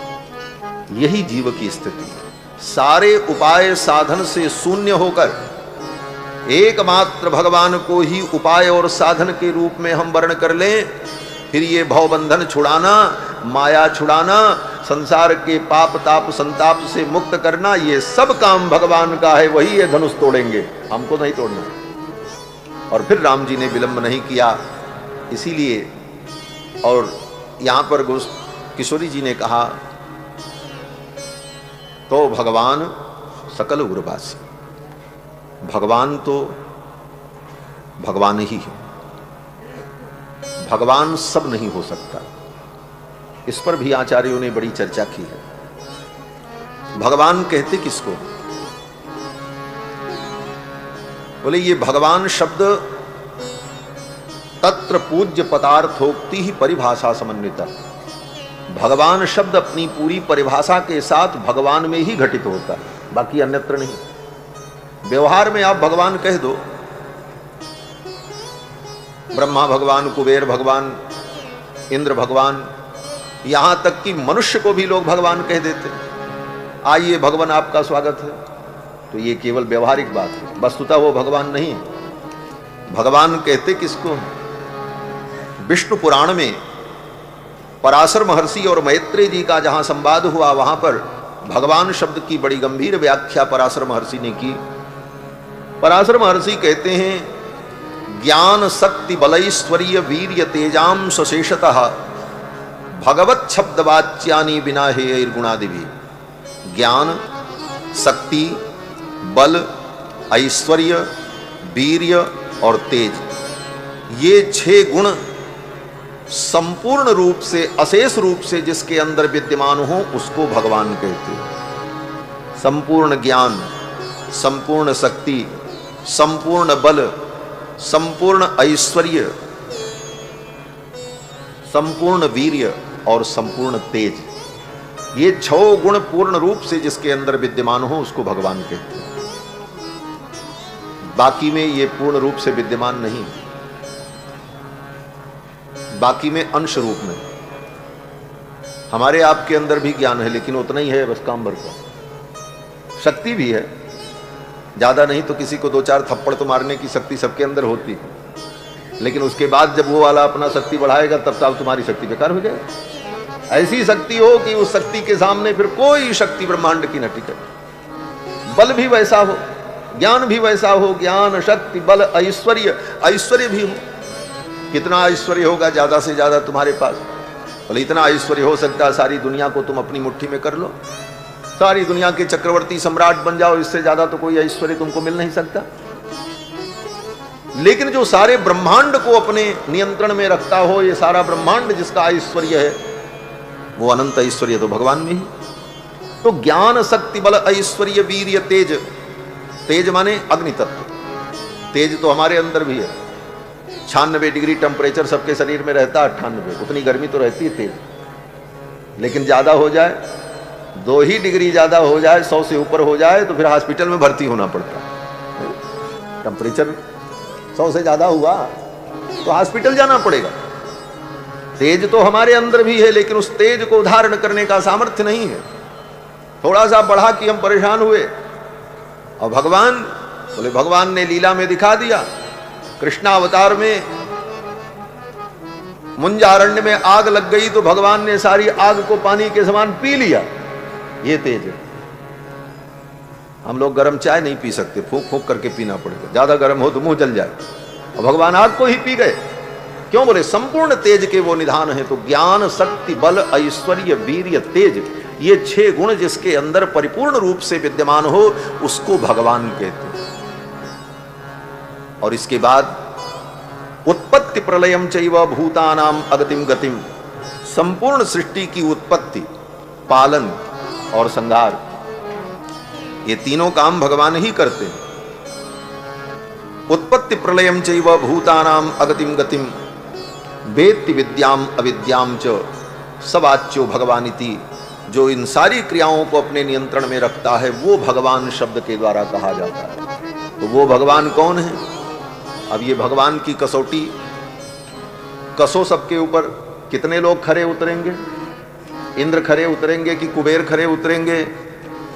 यही जीव की स्थिति है। सारे उपाय साधन से शून्य होकर एकमात्र भगवान को ही उपाय और साधन के रूप में हम वर्ण कर लें, फिर ये भवबंधन छुड़ाना, माया छुड़ाना, संसार के पाप ताप संताप से मुक्त करना, ये सब काम भगवान का है। वही ये धनुष तोड़ेंगे, हमको नहीं तोड़ना। और फिर राम जी ने विलंब नहीं किया, इसीलिए। और यहां पर किशोरी जी ने कहा, तो भगवान सकल उर्वासी, भगवान तो भगवान ही है, भगवान सब नहीं हो सकता। इस पर भी आचार्यों ने बड़ी चर्चा की है। भगवान कहते किसको? बोले ये भगवान शब्द तत्र पूज्य पदार्थोक्ति ही परिभाषा समन्विता। भगवान शब्द अपनी पूरी परिभाषा के साथ भगवान में ही घटित होता है, बाकी अन्यत्र नहीं। व्यवहार में आप भगवान कह दो, ब्रह्मा भगवान, कुबेर भगवान, इंद्र भगवान, यहां तक कि मनुष्य को भी लोग भगवान कह देते। आइए भगवान आपका स्वागत है, तो ये केवल व्यवहारिक बात है, वस्तुतः वो भगवान नहीं है। भगवान कहते किसको? विष्णु पुराण में पराशर महर्षि और मैत्रेय जी का जहां संवाद हुआ, वहां पर भगवान शब्द की बड़ी गंभीर व्याख्या पराशर महर्षि ने की। पराशर महर्षि कहते हैं, ज्ञान शक्ति बलैश्वर्य वीर्य तेजाम सशेषतः भगवत शब्द वाच्यानि विना हे गुणादि भी। ज्ञान, शक्ति, बल, ऐश्वर्य, वीर्य और तेज, ये 6 गुण संपूर्ण रूप से, अशेष रूप से जिसके अंदर विद्यमान हो उसको भगवान कहते हैं। संपूर्ण ज्ञान, संपूर्ण शक्ति, संपूर्ण बल, संपूर्ण ऐश्वर्य, संपूर्ण वीर्य और संपूर्ण तेज, ये 6 गुण पूर्ण रूप से जिसके अंदर विद्यमान हो उसको भगवान कहते हैं। बाकी में ये पूर्ण रूप से विद्यमान नहीं, बाकी में अंश रूप में। हमारे आपके अंदर भी ज्ञान है, लेकिन उतना ही है बस, काम भर का। शक्ति भी है, ज्यादा नहीं तो किसी को 2-4 थप्पड़ तो मारने की शक्ति सबके अंदर होती है, लेकिन उसके बाद जब वो वाला अपना शक्ति बढ़ाएगा तब साहब तुम्हारी शक्ति बेकार हो जाएगी। ऐसी शक्ति हो कि उस शक्ति के सामने फिर कोई शक्ति ब्रह्मांड की न टिके। बल भी वैसा हो, ज्ञान भी वैसा हो, ज्ञान शक्ति बल ऐश्वर्य, ऐश्वर्य भी हो। कितना ऐश्वर्य होगा ज्यादा से ज्यादा तुम्हारे पास? बोले इतना ऐश्वर्य हो सकता है सारी दुनिया को तुम अपनी मुट्ठी में कर लो, सारी दुनिया के चक्रवर्ती सम्राट बन जाओ, इससे ज्यादा तो कोई ऐश्वर्य तुमको मिल नहीं सकता। लेकिन जो सारे ब्रह्मांड को अपने नियंत्रण में रखता हो, ये सारा ब्रह्मांड जिसका ऐश्वर्य है, वो अनंत ऐश्वर्य तो भगवान में ही। तो ज्ञान शक्ति बल ऐश्वर्य वीर्य तेज, तेज माने अग्नि तत्व, तेज तो हमारे अंदर भी है। 96 डिग्री टेम्परेचर सबके शरीर में रहता है, 98 उतनी गर्मी तो रहती है तेज। लेकिन ज्यादा हो जाए, 2 ही डिग्री ज्यादा हो जाए, 100 से ऊपर हो जाए तो फिर हॉस्पिटल में भर्ती होना पड़ता है। टेम्परेचर 100 से ज्यादा हुआ तो हॉस्पिटल जाना पड़ेगा। तेज तो हमारे अंदर भी है, लेकिन उस तेज को धारण करने का सामर्थ्य नहीं है। थोड़ा सा बढ़ा कि हम परेशान हुए। और भगवान बोले, भगवान ने लीला में दिखा दिया, कृष्णावतार में मुंजारण्य में आग लग गई तो भगवान ने सारी आग को पानी के समान पी लिया। ये तेज है। हम लोग गर्म चाय नहीं पी सकते, फूंक फूंक करके पीना पड़ेगा, ज्यादा गर्म हो तो मुंह जल जाए। और भगवान आग को ही पी गए। क्यों? बोले संपूर्ण तेज के वो निधान है। तो ज्ञान शक्ति बल ऐश्वर्य वीर्य तेज, ये 6 गुण जिसके अंदर परिपूर्ण रूप से विद्यमान हो उसको भगवान कहते हैं। और इसके बाद उत्पत्ति प्रलयम चैव भूतानाम अगतिम गतिम, संपूर्ण सृष्टि की उत्पत्ति, पालन और संहार, ये तीनों काम भगवान ही करते हैं। उत्पत्ति प्रलयम चैव भूतानाम अगतिम गतिम वेत्ति विद्याम अविद्याम च सवाच्यो भगवानिति, जो इन सारी क्रियाओं को अपने नियंत्रण में रखता है वो भगवान शब्द के द्वारा कहा जाता है। तो वो भगवान कौन है? अब ये भगवान की कसौटी कसो सबके ऊपर। कितने लोग खरे उतरेंगे? इंद्र खरे उतरेंगे कि कुबेर खरे उतरेंगे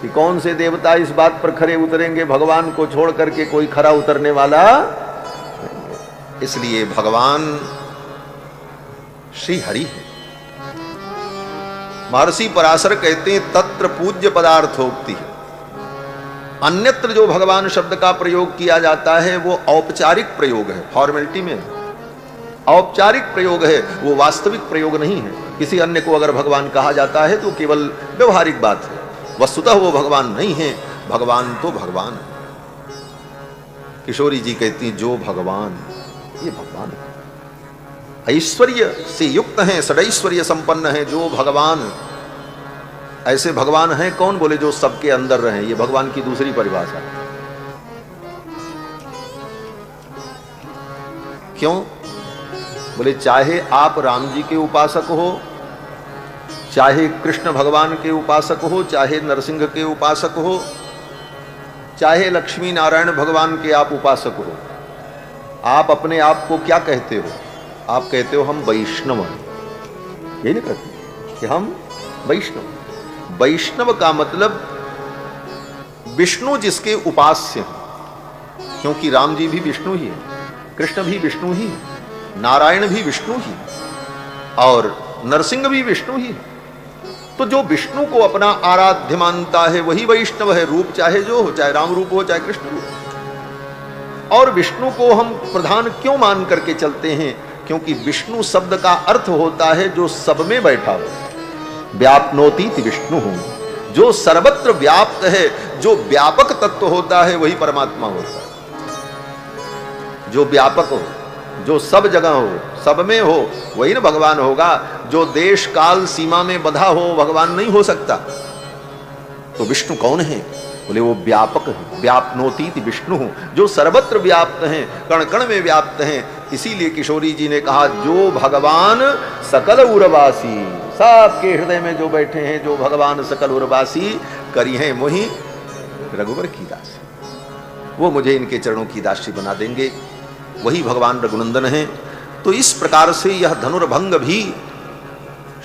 कि कौन से देवता इस बात पर खरे उतरेंगे? भगवान को छोड़ करके कोई खरा उतरने वाला। इसलिए भगवान श्री हरि है। महर्षि पराशर कहते हैं तत्र पूज्य पदार्थोक्ति। अन्यत्र जो भगवान शब्द का प्रयोग किया जाता है वो औपचारिक प्रयोग है, फॉर्मेलिटी में औपचारिक प्रयोग है, वो वास्तविक प्रयोग नहीं है। किसी अन्य को अगर भगवान कहा जाता है तो केवल व्यवहारिक बात है, वस्तुतः वो भगवान नहीं है। भगवान तो भगवान है। किशोरी जी कहती जो भगवान, ये भगवान है, ऐश्वर्य से युक्त हैं, सदैश्वर्य संपन्न है। जो भगवान, ऐसे भगवान हैं कौन? बोले जो सबके अंदर रहे। ये भगवान की दूसरी परिभाषा। क्यों? बोले चाहे आप राम जी के उपासक हो, चाहे कृष्ण भगवान के उपासक हो, चाहे नरसिंह के उपासक हो, चाहे लक्ष्मी नारायण भगवान के आप उपासक हो, आप अपने आप को क्या कहते हो? आप कहते हो हम वैष्णव हैं। यही नहीं कहते कि हम वैष्णव। वैष्णव का मतलब विष्णु जिसके उपास्य हैं, क्योंकि राम जी भी विष्णु ही है, कृष्ण भी विष्णु ही है, नारायण भी विष्णु ही और नरसिंह भी विष्णु ही है। तो जो विष्णु को अपना आराध्य मानता है वही वैष्णव है। रूप चाहे जो हो, चाहे राम रूप हो चाहे कृष्ण रूप। और विष्णु को हम प्रधान क्यों मान करके चलते हैं? क्योंकि विष्णु शब्द का अर्थ होता है जो सब में बैठा हो। व्याप्नोति विष्णु हो, जो सर्वत्र व्याप्त है, जो व्यापक तत्व होता है वही परमात्मा होता है। जो व्यापक हो, जो सब जगह हो, सब में हो, वही ना भगवान होगा। जो देश काल सीमा में बंधा हो भगवान नहीं हो सकता। तो विष्णु कौन है? बोले वो व्यापक है। व्याप्नोति विष्णु, जो सर्वत्र व्याप्त हैं, कण कण में व्याप्त हैं। इसीलिए किशोरी जी ने कहा जो भगवान सकल उर्वासी, सबके हृदय में जो बैठे हैं, जो भगवान सकल उर्वासी करी हैं मोहि रघुवर की दासी, वो मुझे इनके चरणों की दासी बना देंगे। वही भगवान रघुनंदन हैं। तो इस प्रकार से यह धनुर्भंग भी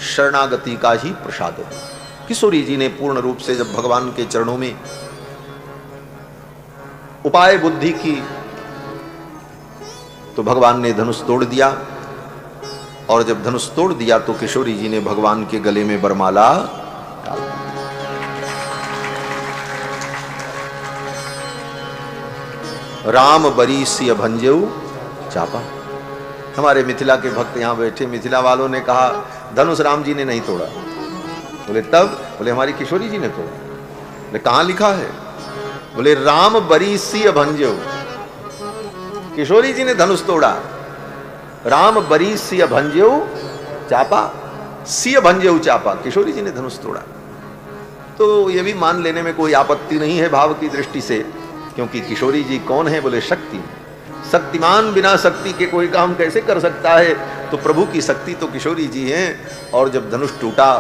शरणागति का ही प्रसाद हो। किशोरी जी ने पूर्ण रूप से जब भगवान के चरणों में उपाय बुद्धि की तो भगवान ने धनुष तोड़ दिया, और जब धनुष तोड़ दिया तो किशोरी जी ने भगवान के गले में वरमाला डाल दी। राम बरी सिय भंजेऊ चापा। हमारे मिथिला के भक्त यहां बैठे, मिथिला वालों ने कहा धनुष राम जी ने नहीं तोड़ा। बोले तब? बोले हमारी किशोरी जी ने तोड़ा। बोले कहां लिखा है? बोले राम बरी सिय भंजेऊ, किशोरी जी ने धनुष तोड़ा। राम बरी सिय भंजेऊ चापा, सिय भंजेऊ चापा, किशोरी जी ने धनुष तोड़ा। तो ये भी मान लेने में कोई आपत्ति नहीं है भाव की दृष्टि से, क्योंकि किशोरी जी कौन है? बोले शक्ति। शक्तिमान बिना शक्ति के कोई काम कैसे कर सकता है? तो प्रभु की शक्ति तो किशोरी जी हैं। और जब धनुष टूटा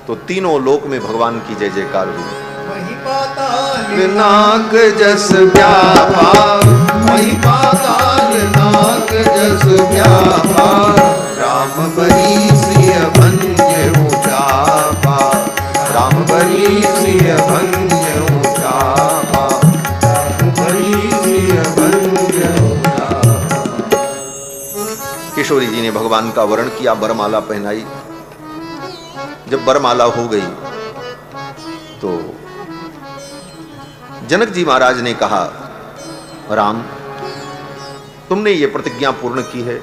तो तीनों लोक में भगवान की जय जयकार हुई। वही पाताल नाग जस व्यापा, वही पाताल नाग जस व्यापा, राम बरी सिय भंजेऊ चापा, राम बरी सिय भंजेऊ चापा, राम बरी सिय भंजेऊ चापा। किशोरी जी ने भगवान का वर्ण किया, वरमाला पहनाई। जब वरमाला हो गई तो जनक जी महाराज ने कहा, राम तुमने ये प्रतिज्ञा पूर्ण की है,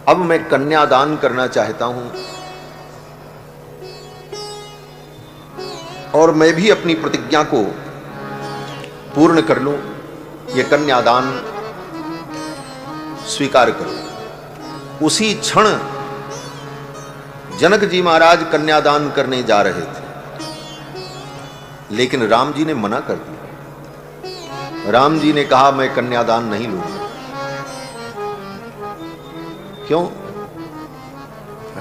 अब मैं कन्यादान करना चाहता हूं, और मैं भी अपनी प्रतिज्ञा को पूर्ण कर लूं, ये कन्यादान स्वीकार करो। उसी क्षण जनक जी महाराज कन्यादान करने जा रहे थे, लेकिन राम जी ने मना कर दिया। राम जी ने कहा मैं कन्यादान नहीं लूंगा। क्यों?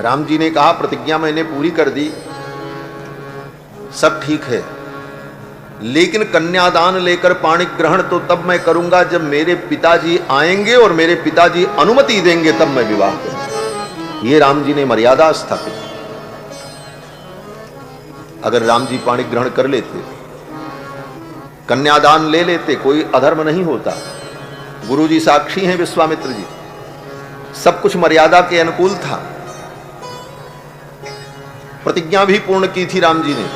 राम जी ने कहा प्रतिज्ञा मैंने पूरी कर दी, सब ठीक है, लेकिन कन्यादान लेकर पाणिक ग्रहण तो तब मैं करूंगा जब मेरे पिताजी आएंगे और मेरे पिताजी अनुमति देंगे, तब मैं विवाह करूंगा। ये राम जी ने मर्यादा स्थापित। अगर राम जी पाणिक ग्रहण कर लेते, कन्यादान ले लेते, कोई अधर्म नहीं होता। गुरु जी साक्षी हैं, विश्वामित्र जी, सब कुछ मर्यादा के अनुकूल था। प्रतिज्ञा भी पूर्ण की थी राम जी ने,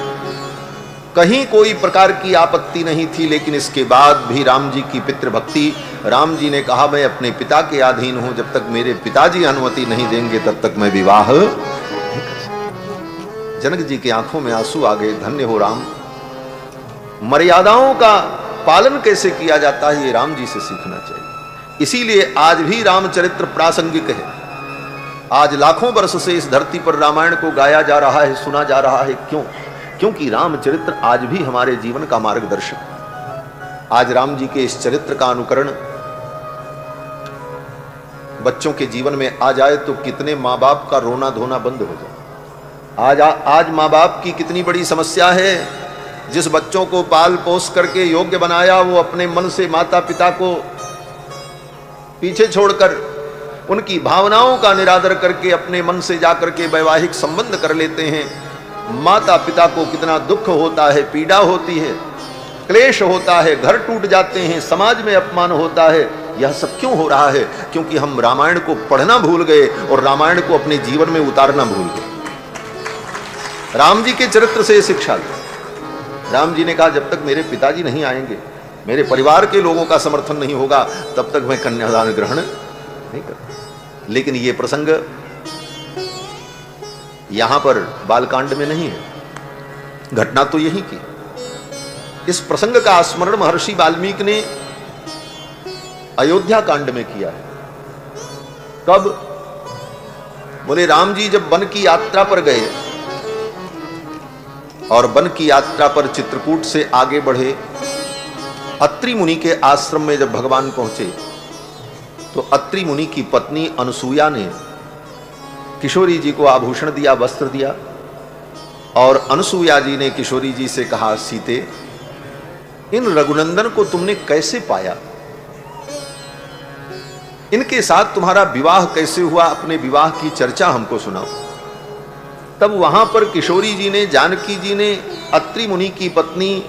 कहीं कोई प्रकार की आपत्ति नहीं थी। लेकिन इसके बाद भी राम जी की पितृभक्ति, राम जी ने कहा मैं अपने पिता के अधीन हूं, जब तक मेरे पिताजी अनुमति नहीं देंगे तब तक मैं विवाह। जनक जी की आंखों में आंसू आ गए। धन्य हो राम, मर्यादाओं का पालन कैसे किया जाता है ये राम जी से सीखना चाहिए। इसीलिए आज भी रामचरित्र प्रासंगिक है। आज लाखों वर्ष से इस धरती पर रामायण को गाया जा रहा है, सुना जा रहा है। क्यों? क्योंकि रामचरित्र आज भी हमारे जीवन का मार्गदर्शक। आज राम जी के इस चरित्र का अनुकरण बच्चों के जीवन में आ जाए तो कितने माँ बाप का रोना धोना बंद हो जाए। आज माँ बाप की कितनी बड़ी समस्या है। जिस बच्चों को पाल पोस करके योग्य बनाया, वो अपने मन से माता पिता को पीछे छोड़कर उनकी भावनाओं का निरादर करके अपने मन से जाकर के वैवाहिक संबंध कर लेते हैं। माता पिता को कितना दुख होता है, पीड़ा होती है, क्लेश होता है, घर टूट जाते हैं, समाज में अपमान होता है। यह सब क्यों हो रहा है? क्योंकि हम रामायण को पढ़ना भूल गए और रामायण को अपने जीवन में उतारना भूल गए। राम जी के चरित्र से शिक्षा ली। राम जी ने कहा जब तक मेरे पिताजी नहीं आएंगे, मेरे परिवार के लोगों का समर्थन नहीं होगा, तब तक मैं कन्यादान ग्रहण नहीं करूंगा। लेकिन ये प्रसंग यहां पर बालकांड में नहीं है, घटना तो यही की। इस प्रसंग का स्मरण महर्षि वाल्मीकि ने अयोध्या कांड में किया है। कब? बोले राम जी जब वन की यात्रा पर गए और वन की यात्रा पर चित्रकूट से आगे बढ़े, अत्रि मुनि के आश्रम में जब भगवान पहुंचे तो अत्रि मुनि की पत्नी अनसुया ने किशोरी जी को आभूषण दिया, वस्त्र दिया, और अनसुया जी ने किशोरी जी से कहा सीते, इन रघुनंदन को तुमने कैसे पाया? इनके साथ तुम्हारा विवाह कैसे हुआ, अपने विवाह की चर्चा हमको सुनाओ। तब वहां पर किशोरी जी ने, जानकी जी ने अत्रि मुनि की पत्नी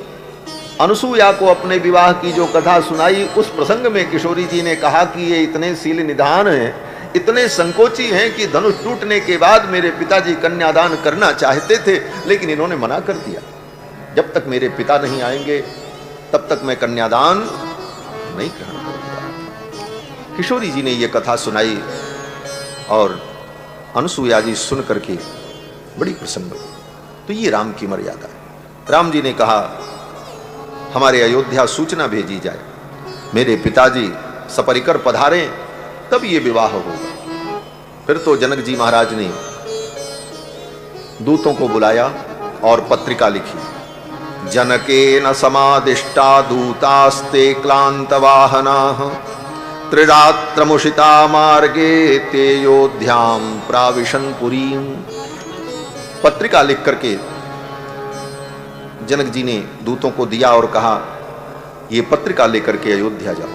अनुसूया को अपने विवाह की जो कथा सुनाई, उस प्रसंग में किशोरी जी ने कहा कि ये इतने शील निधान हैं, इतने संकोची हैं कि धनुष टूटने के बाद मेरे पिताजी कन्यादान करना चाहते थे, लेकिन इन्होंने मना कर दिया। जब तक मेरे पिता नहीं आएंगे तब तक मैं कन्यादान नहीं ग्रहण करूंगा। किशोरी जी ने यह कथा सुनाई और अनुसूया जी सुन करके बड़ी प्रसन्न हुई। तो ये राम की मर्यादा है। राम जी ने कहा हमारे अयोध्या सूचना भेजी जाए, मेरे पिताजी सपरिकर पधारें तब ये विवाह होगा। फिर तो जनक जी महाराज ने दूतों को बुलाया और पत्रिका लिखी। जनकेन समादिष्टा दूतास्ते क्लांत वाहनाः त्रिरात्रमुषिता मार्गे ते अयोध्याम प्राविशन पुरीम। पत्रिका लिख करके जनक जी ने दूतों को दिया और कहा ये पत्रिका लेकर के अयोध्या जाओ।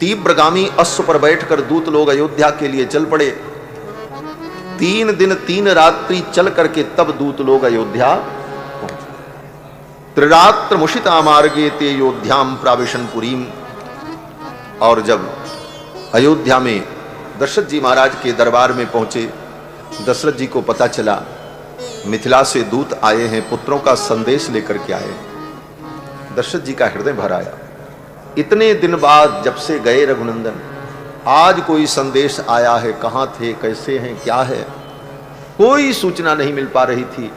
तीव्रगामी अश्व पर बैठकर दूत लोग अयोध्या के लिए चल पड़े। 3 दिन 3 रात्रि चल करके तब दूत लोग अयोध्या पहुंचे। त्रिरात्र मुषिता मार्गे ते अयोध्याम प्राविशन पुरीम। और जब अयोध्या में दशरथ जी महाराज के दरबार में पहुंचे, दशरथ जी को पता चला मिथिला से दूत आए हैं, पुत्रों का संदेश लेकर के आए हैं। दशरथ जी का हृदय भर आया। इतने दिन बाद जब से गए रघुनंदन, आज कोई संदेश आया है, कहां थे, कैसे हैं, क्या है, कोई सूचना नहीं मिल पा रही थी।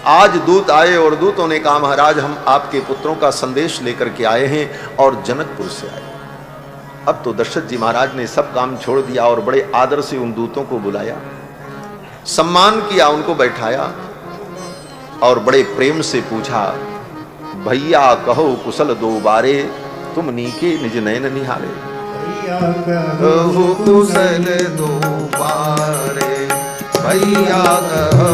आज दूत आए और दूतों ने कहा महाराज हम आपके पुत्रों का संदेश लेकर के आए हैं और जनकपुर से आए। अब तो दशरथ जी महाराज ने सब काम छोड़ दिया और बड़े आदर से उन दूतों को बुलाया, सम्मान किया, उनको बैठाया और बड़े प्रेम से पूछा भैया कहो कुशल दो बारे, तुम नीके निज नयन निहारे। भैया कहो कुशल दो बारे, भैया कहो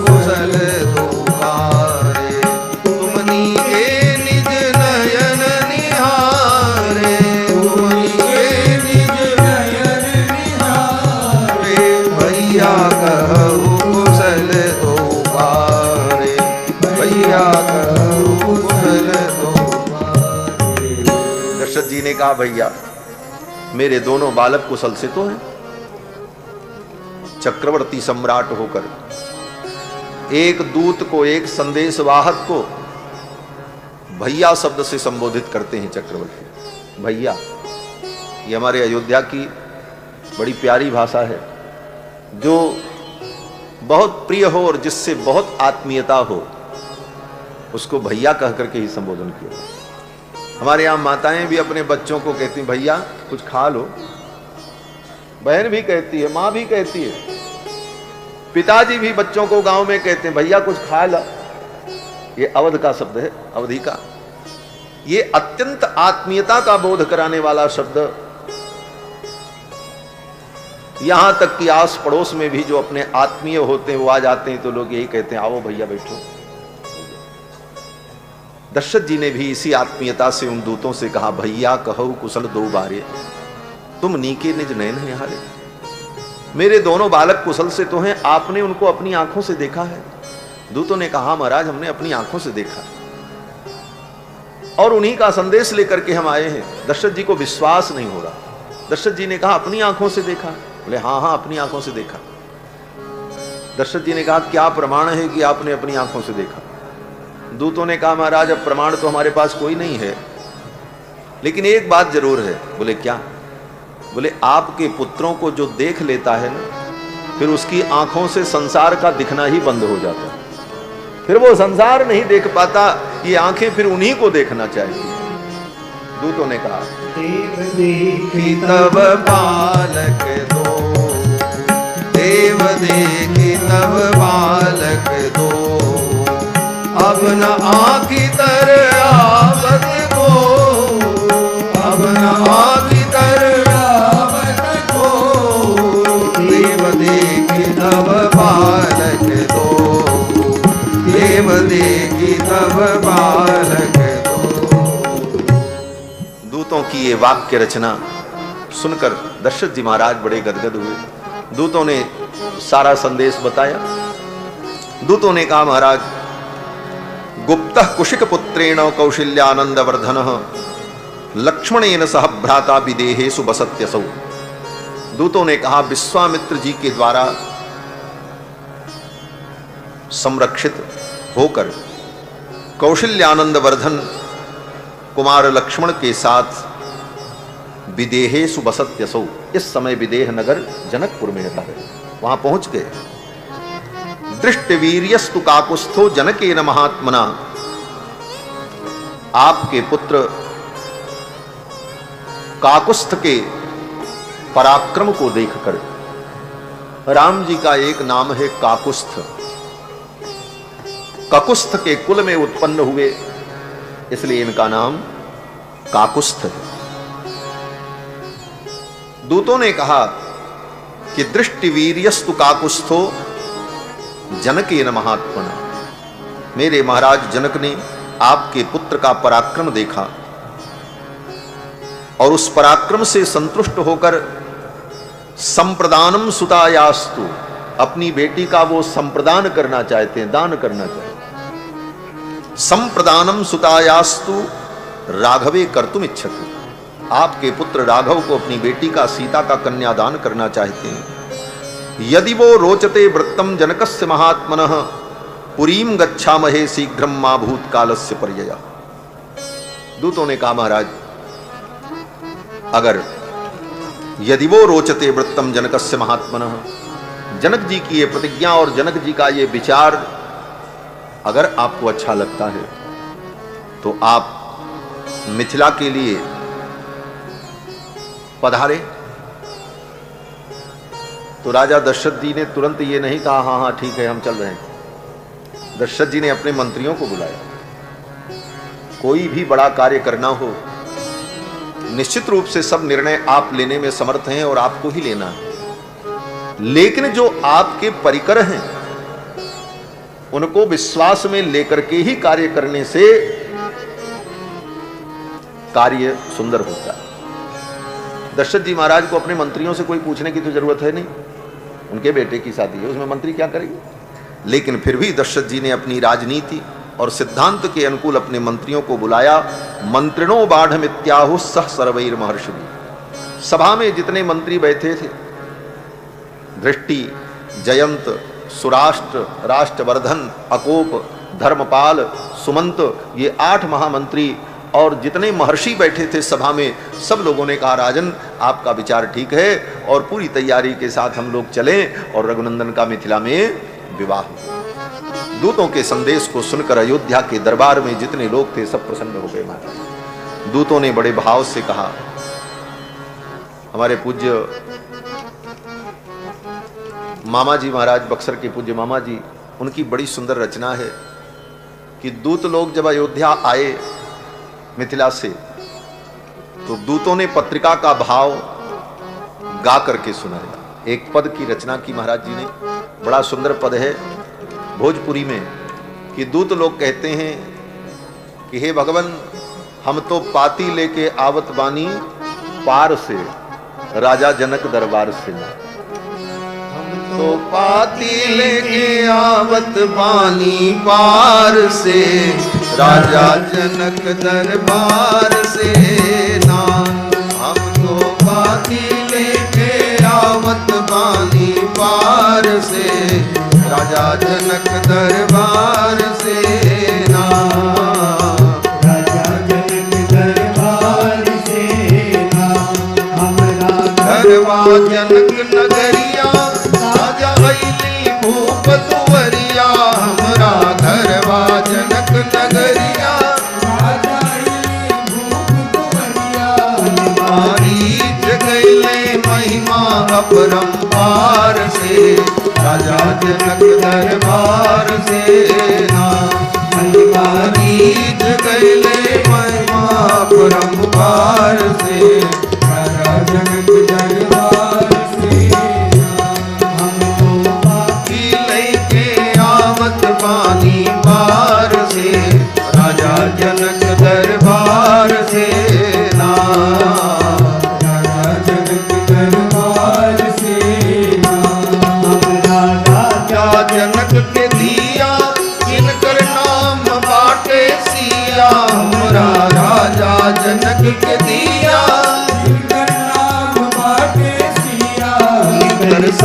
कुशल दो बारे, तुम नीके निज नयन निहारे, तुम नीके निज नयन निहारे। भैया कहो कुशल दो बारे, भैया कहो कुशल दो बारे। दशरथ जी ने कहा भैया मेरे दोनों बालक कुशल से तो हैं। चक्रवर्ती सम्राट होकर एक दूत को, एक संदेशवाहक को भैया शब्द से संबोधित करते हैं चक्रवर्ती। भैया ये हमारे अयोध्या की बड़ी प्यारी भाषा है, जो बहुत प्रिय हो और जिससे बहुत आत्मीयता हो, उसको भैया कह करके ही संबोधन किया। हमारे यहाँ माताएं भी अपने बच्चों को कहती भैया कुछ खा लो, बहन भी कहती है, माँ भी कहती है, पिताजी भी बच्चों को गांव में कहते हैं भैया कुछ खा ला। ये अवध का शब्द है, अवधि का। ये अत्यंत आत्मीयता का बोध कराने वाला शब्द। यहां तक कि आस पड़ोस में भी जो अपने आत्मीय होते हैं वो आ जाते हैं तो लोग यही कहते हैं आओ भैया बैठो। दशरथ जी ने भी इसी आत्मीयता से उन दूतों से कहा भैया कहो कुशल दो बारे, तुम नीके निज नयन निहारे। मेरे दोनों बालक कुशल से तो हैं, आपने उनको अपनी आंखों से देखा है। दूतों ने कहा महाराज हमने अपनी आंखों से देखा और उन्हीं का संदेश लेकर के हम आए हैं। दशरथ जी को विश्वास नहीं हो रहा। दशरथ जी ने कहा अपनी आंखों से देखा? बोले हाँ हाँ अपनी आंखों से देखा। दशरथ जी ने कहा क्या प्रमाण है कि आपने अपनी आंखों से देखा? दूतों ने कहा महाराज अब प्रमाण तो हमारे पास कोई नहीं है, लेकिन एक बात जरूर है। बोले क्या? बोले आपके पुत्रों को जो देख लेता है ना, फिर उसकी आंखों से संसार का दिखना ही बंद हो जाता है, फिर वो संसार नहीं देख पाता, ये आंखें फिर उन्हीं को देखना चाहिए। दूतों ने कहा देव देखी तब बालक दो, देव देखी तब बालक दो, अब न आँखी तर आवत को, अब न आँखी तर आवत को। देव देखी तब बालक दो, देव देखी तब बालक दो। दूतों की ये वाक्य रचना सुनकर दशरथ जी महाराज बड़े गदगद हुए। दूतों ने सारा संदेश बताया। दूतों ने कहा, महाराज गुप्तः कुशिक पुत्रेण कौशल्यानंद वर्धन लक्ष्मणेन सह भ्राता विदेहेषु बसत्यसौ। दूतों ने कहा, विश्वामित्र जी के द्वारा संरक्षित होकर कौशल्यानंद वर्धन कुमार लक्ष्मण के साथ विदेहेषु बसत्यसौ, इस समय विदेह नगर जनकपुर में रहता है, वहां पहुंच गए। दृष्टवीर्यस्तु काकुस्थो जनकेन महात्मना, आपके पुत्र काकुस्थ के पराक्रम को देखकर, राम जी का एक नाम है काकुस्थ, ककुस्थ के कुल में उत्पन्न हुए, इसलिए इनका नाम काकुस्थ है। दूतों ने कहा कि दृष्टिवीर्यस्तु काकुस्थो जनकेन महात्मना, मेरे महाराज जनक ने आपके पुत्र का पराक्रम देखा और उस पराक्रम से संतुष्ट होकर संप्रदानम सुतायास्तु, अपनी बेटी का वो संप्रदान करना चाहते हैं, दान करना चाहते हैं। संप्रदानम सुतायास्तु राघवे कर्तुम इच्छति, आपके पुत्र राघव को अपनी बेटी का सीता का कन्यादान करना चाहते हैं। यदि वो रोचते वृत्तम जनकस्य महात्मनः पुरीम गच्छामहे शीघ्रम मा भूतकालस्य पर्यया। दूतों ने कहा, महाराज अगर यदि वो रोचते वृत्तम जनकस्य महात्मनः, जनक जी की ये प्रतिज्ञा और जनक जी का ये विचार अगर आपको अच्छा लगता है तो आप मिथिला के लिए पधारे। तो राजा दशरथ जी ने तुरंत ये नहीं कहा हाँ हाँ ठीक है हम चल रहे हैं। दशरथ जी ने अपने मंत्रियों को बुलाया। कोई भी बड़ा कार्य करना हो निश्चित रूप से सब निर्णय आप लेने में समर्थ हैं और आपको ही लेना है, लेकिन जो आपके परिकर हैं उनको विश्वास में लेकर के ही कार्य करने से कार्य सुंदर होता है। दशरथ जी महाराज को अपने मंत्रियों से कोई पूछने की तो जरूरत है नहीं, उनके बेटे की शादी है, उसमें मंत्री क्या करेंगे। लेकिन फिर भी दशरथ जी ने अपनी राजनीति और सिद्धांत के अनुकूल अपने मंत्रियों को बुलाया। मंत्रिणो बाढ़ मित्याहु सह सर्वैर महर्षि, सभा में जितने मंत्री बैठे थे, दृष्टि, जयंत, सुराष्ट्र, राष्ट्रवर्धन, अकोप, धर्मपाल, सुमंत, ये 8 महामंत्री और जितने महर्षि बैठे थे सभा में, सब लोगों ने कहा राजन आपका विचार ठीक है और पूरी तैयारी के साथ हम लोग चलें और रघुनंदन का मिथिला में विवाह। दूतों के संदेश को सुनकर अयोध्या के दरबार में जितने लोग थे सब प्रसन्न हो गए। महाराज दूतों ने बड़े भाव से कहा, हमारे पूज्य मामा जी महाराज, बक्सर के पूज्य मामा जी, उनकी बड़ी सुंदर रचना है कि दूत लोग जब अयोध्या आए मिथिला से तो दूतों ने पत्रिका का भाव गा करके सुनाया। एक पद की रचना की महाराज जी ने, बड़ा सुंदर पद है भोजपुरी में, कि दूत लोग कहते हैं कि हे भगवान हम तो पाती लेके आवत बानी पार से, राजा जनक दरबार से। तो पाती लेके आवत बानी पार से, राजा जनक दरबार से ना। हम तो पाती लेके आवत बानी पार से, राजा जनक दरबार से ना। राजा जनक दरबार से ना। हमरा घरवा जनक नगरिया, राजा अइली भूप दुवरिया। हमरा घरवा जनक नगरिया, राजा अइली भूप दुवरिया। हमारी जगैले महिमा अपरंपार से, राजा जनक दरबार से ना। हमारी जगैले महिमा अपरंपार से, राजा जनक दरबार से ना। हम तो पाती लेके आवत बानी पार से, राजा जनक दरबार से ना। राजा जनक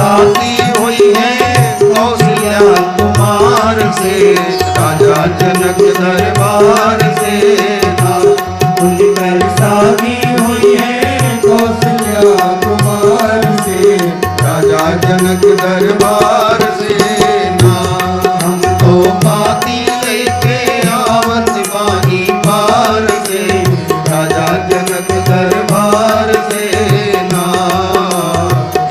बाती हुई है कौशल्या कुमार से, राजा जनक दरबार से खुलकर शादी हुई है कौशल्या कुमार से, राजा जनक दरबार से ना। हम तो बाती लेके आवत बानी पार से, राजा जनक दरबार से ना,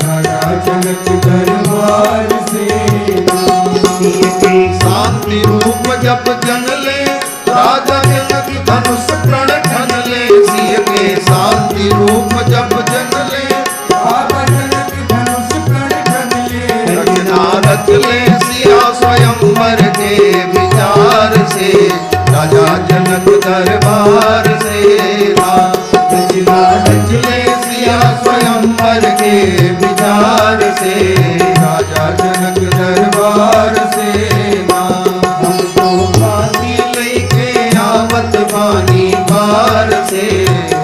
राजा जनक दरबार से ना। शांति रूप जब जन ले, राजा जनक धनुष प्रण ठन ले, सिंह के शांति रूप जब जन ले, बाबा जनक धनुष प्रण ठन ले, रचना रच ले सिया स्वयंवर के विचार से, राजा जनक दरबार से रचना रच ले सिया स्वयंवर के विचार से, राजा जनक दरबार से ना। हम तो बाती लेके आवत बानी पार से,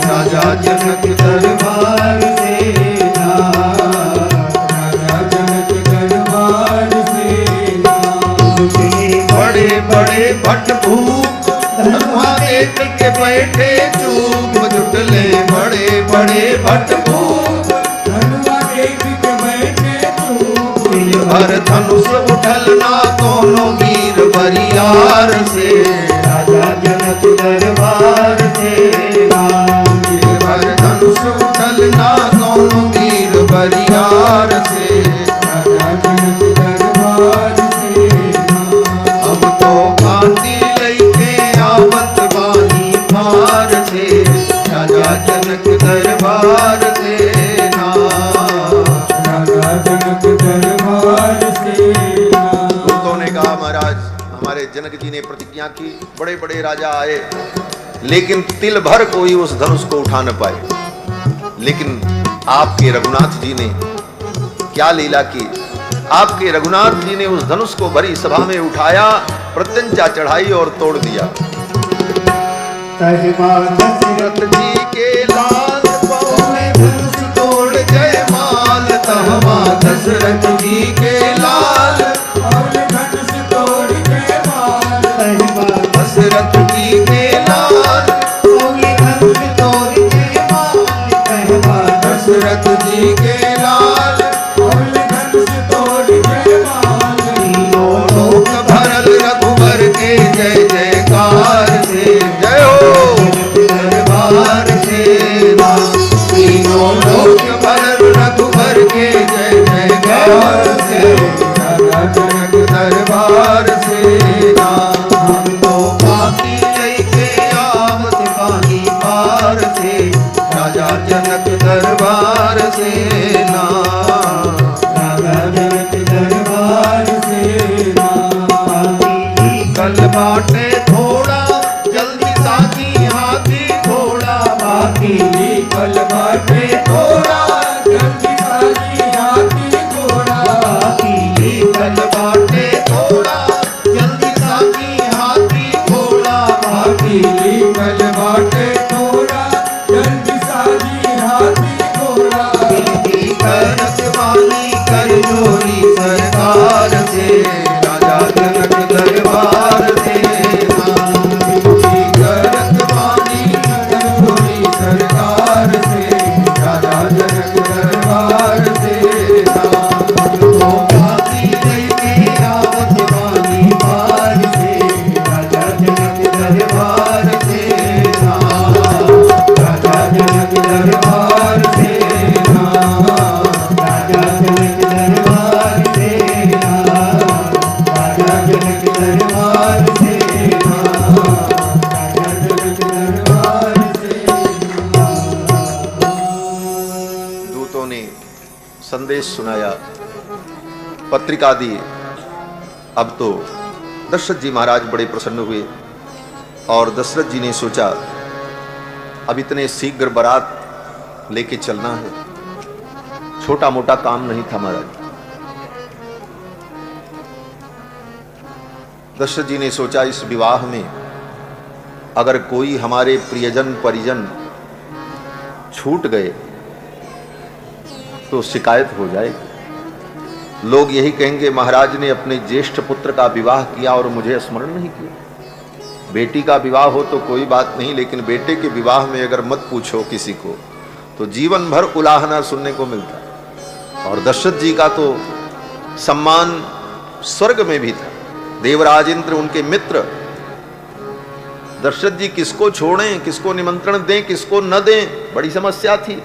राजा जनक दरबार से ना, राजा जनक दरबार से ना। बड़े बड़े भट भूप धनुआ देख के बैठे चूप, जुटले बड़े बड़े भट भूप धनुआ देख के बैठे चूप, भर धनुष उठल ना दोनों वीर बरियार से, राजा जनक दरबार से ना। भर धनुष उठल ना दोनों वीर बरियार से, राजा जनक दरबार से ना। अब तो बाती लेके आवत बानी पार से, राजा जनक दरबार से ना, राजा जनक दरबार से ना। दूतों ने कहा महाराज हमारे जनक जी ने प्रतिज्ञा की, बड़े बड़े राजा आए लेकिन तिल भर कोई उस धनुष को उठा न पाए। लेकिन आपके रघुनाथ जी ने क्या लीला की, आपके रघुनाथ जी ने उस धनुष को भरी सभा में उठाया, प्रत्यंचा चढ़ाई और तोड़ दिया। दशरथ जी के लाल पाँव में धनुष तोड़ जयमाल, तहवा दशरथ जी के लाल और धनुष तोड़ के माल, दशरथ जी के लाल धनुष तोड़ जयमाल, दशरथ जी के लाल और धनुष तोड़ के माल। तीनों लोक भरल रघुवर के जय जयकार से, जय हो दरबार से ना। तीनों लोक भरल रघुवर के जय जयकार से, राजा जनक दरबार से ना। हम तो बाती लेके आवत बानी पार से, राजा जनक दरबार से ना, राजा जनक दरबार से ना। कल बाटे थोड़ा जल्दी साथी हाथी घोड़ा, बाकी कल बाटे थोड़ा जल्दी साजी हाथी घोड़ा, बाकी कल बाटे थोड़ा जल्दी साथी हाथी घोड़ा, बाकी कल बाटे थोड़ा जल्दी साजी हाथी घोड़ा। विनती करत वाली कर जोरी सरकार से, राजा जनक दरबार से ना। विनती करत वाली कर जोरी सरकार से, राजा जनक दरबार से ना। तो बाती लेके आवत वाली पार से, राजा जनक दरबार से ना, राजा जनक दरबार से ना, राजा जनक दरबार से ना, राजा जनक दरबार से ना, राजा जनक दरबार से ना। दूतों ने संदेश सुनाया, पत्रिका दी। अब तो दशरथ जी महाराज बड़े प्रसन्न हुए और दशरथ जी ने सोचा अब इतने शीघ्र बारात लेके चलना है, छोटा मोटा काम नहीं था महाराज। दशरथ जी ने सोचा इस विवाह में अगर कोई हमारे प्रियजन परिजन छूट गए तो शिकायत हो जाएगी। लोग यही कहेंगे महाराज ने अपने ज्येष्ठ पुत्र का विवाह किया और मुझे स्मरण नहीं किया। बेटी का विवाह हो तो कोई बात नहीं, लेकिन बेटे के विवाह में अगर मत पूछो किसी को तो जीवन भर उलाहना सुनने को मिलता है। और दशरथ जी का तो सम्मान स्वर्ग में भी था। देवराज इंद्र उनके मित्र, दशरथ जी किसको छोड़ें, किसको निमंत्रण दें, किसको न दें, बड़ी समस्या थी।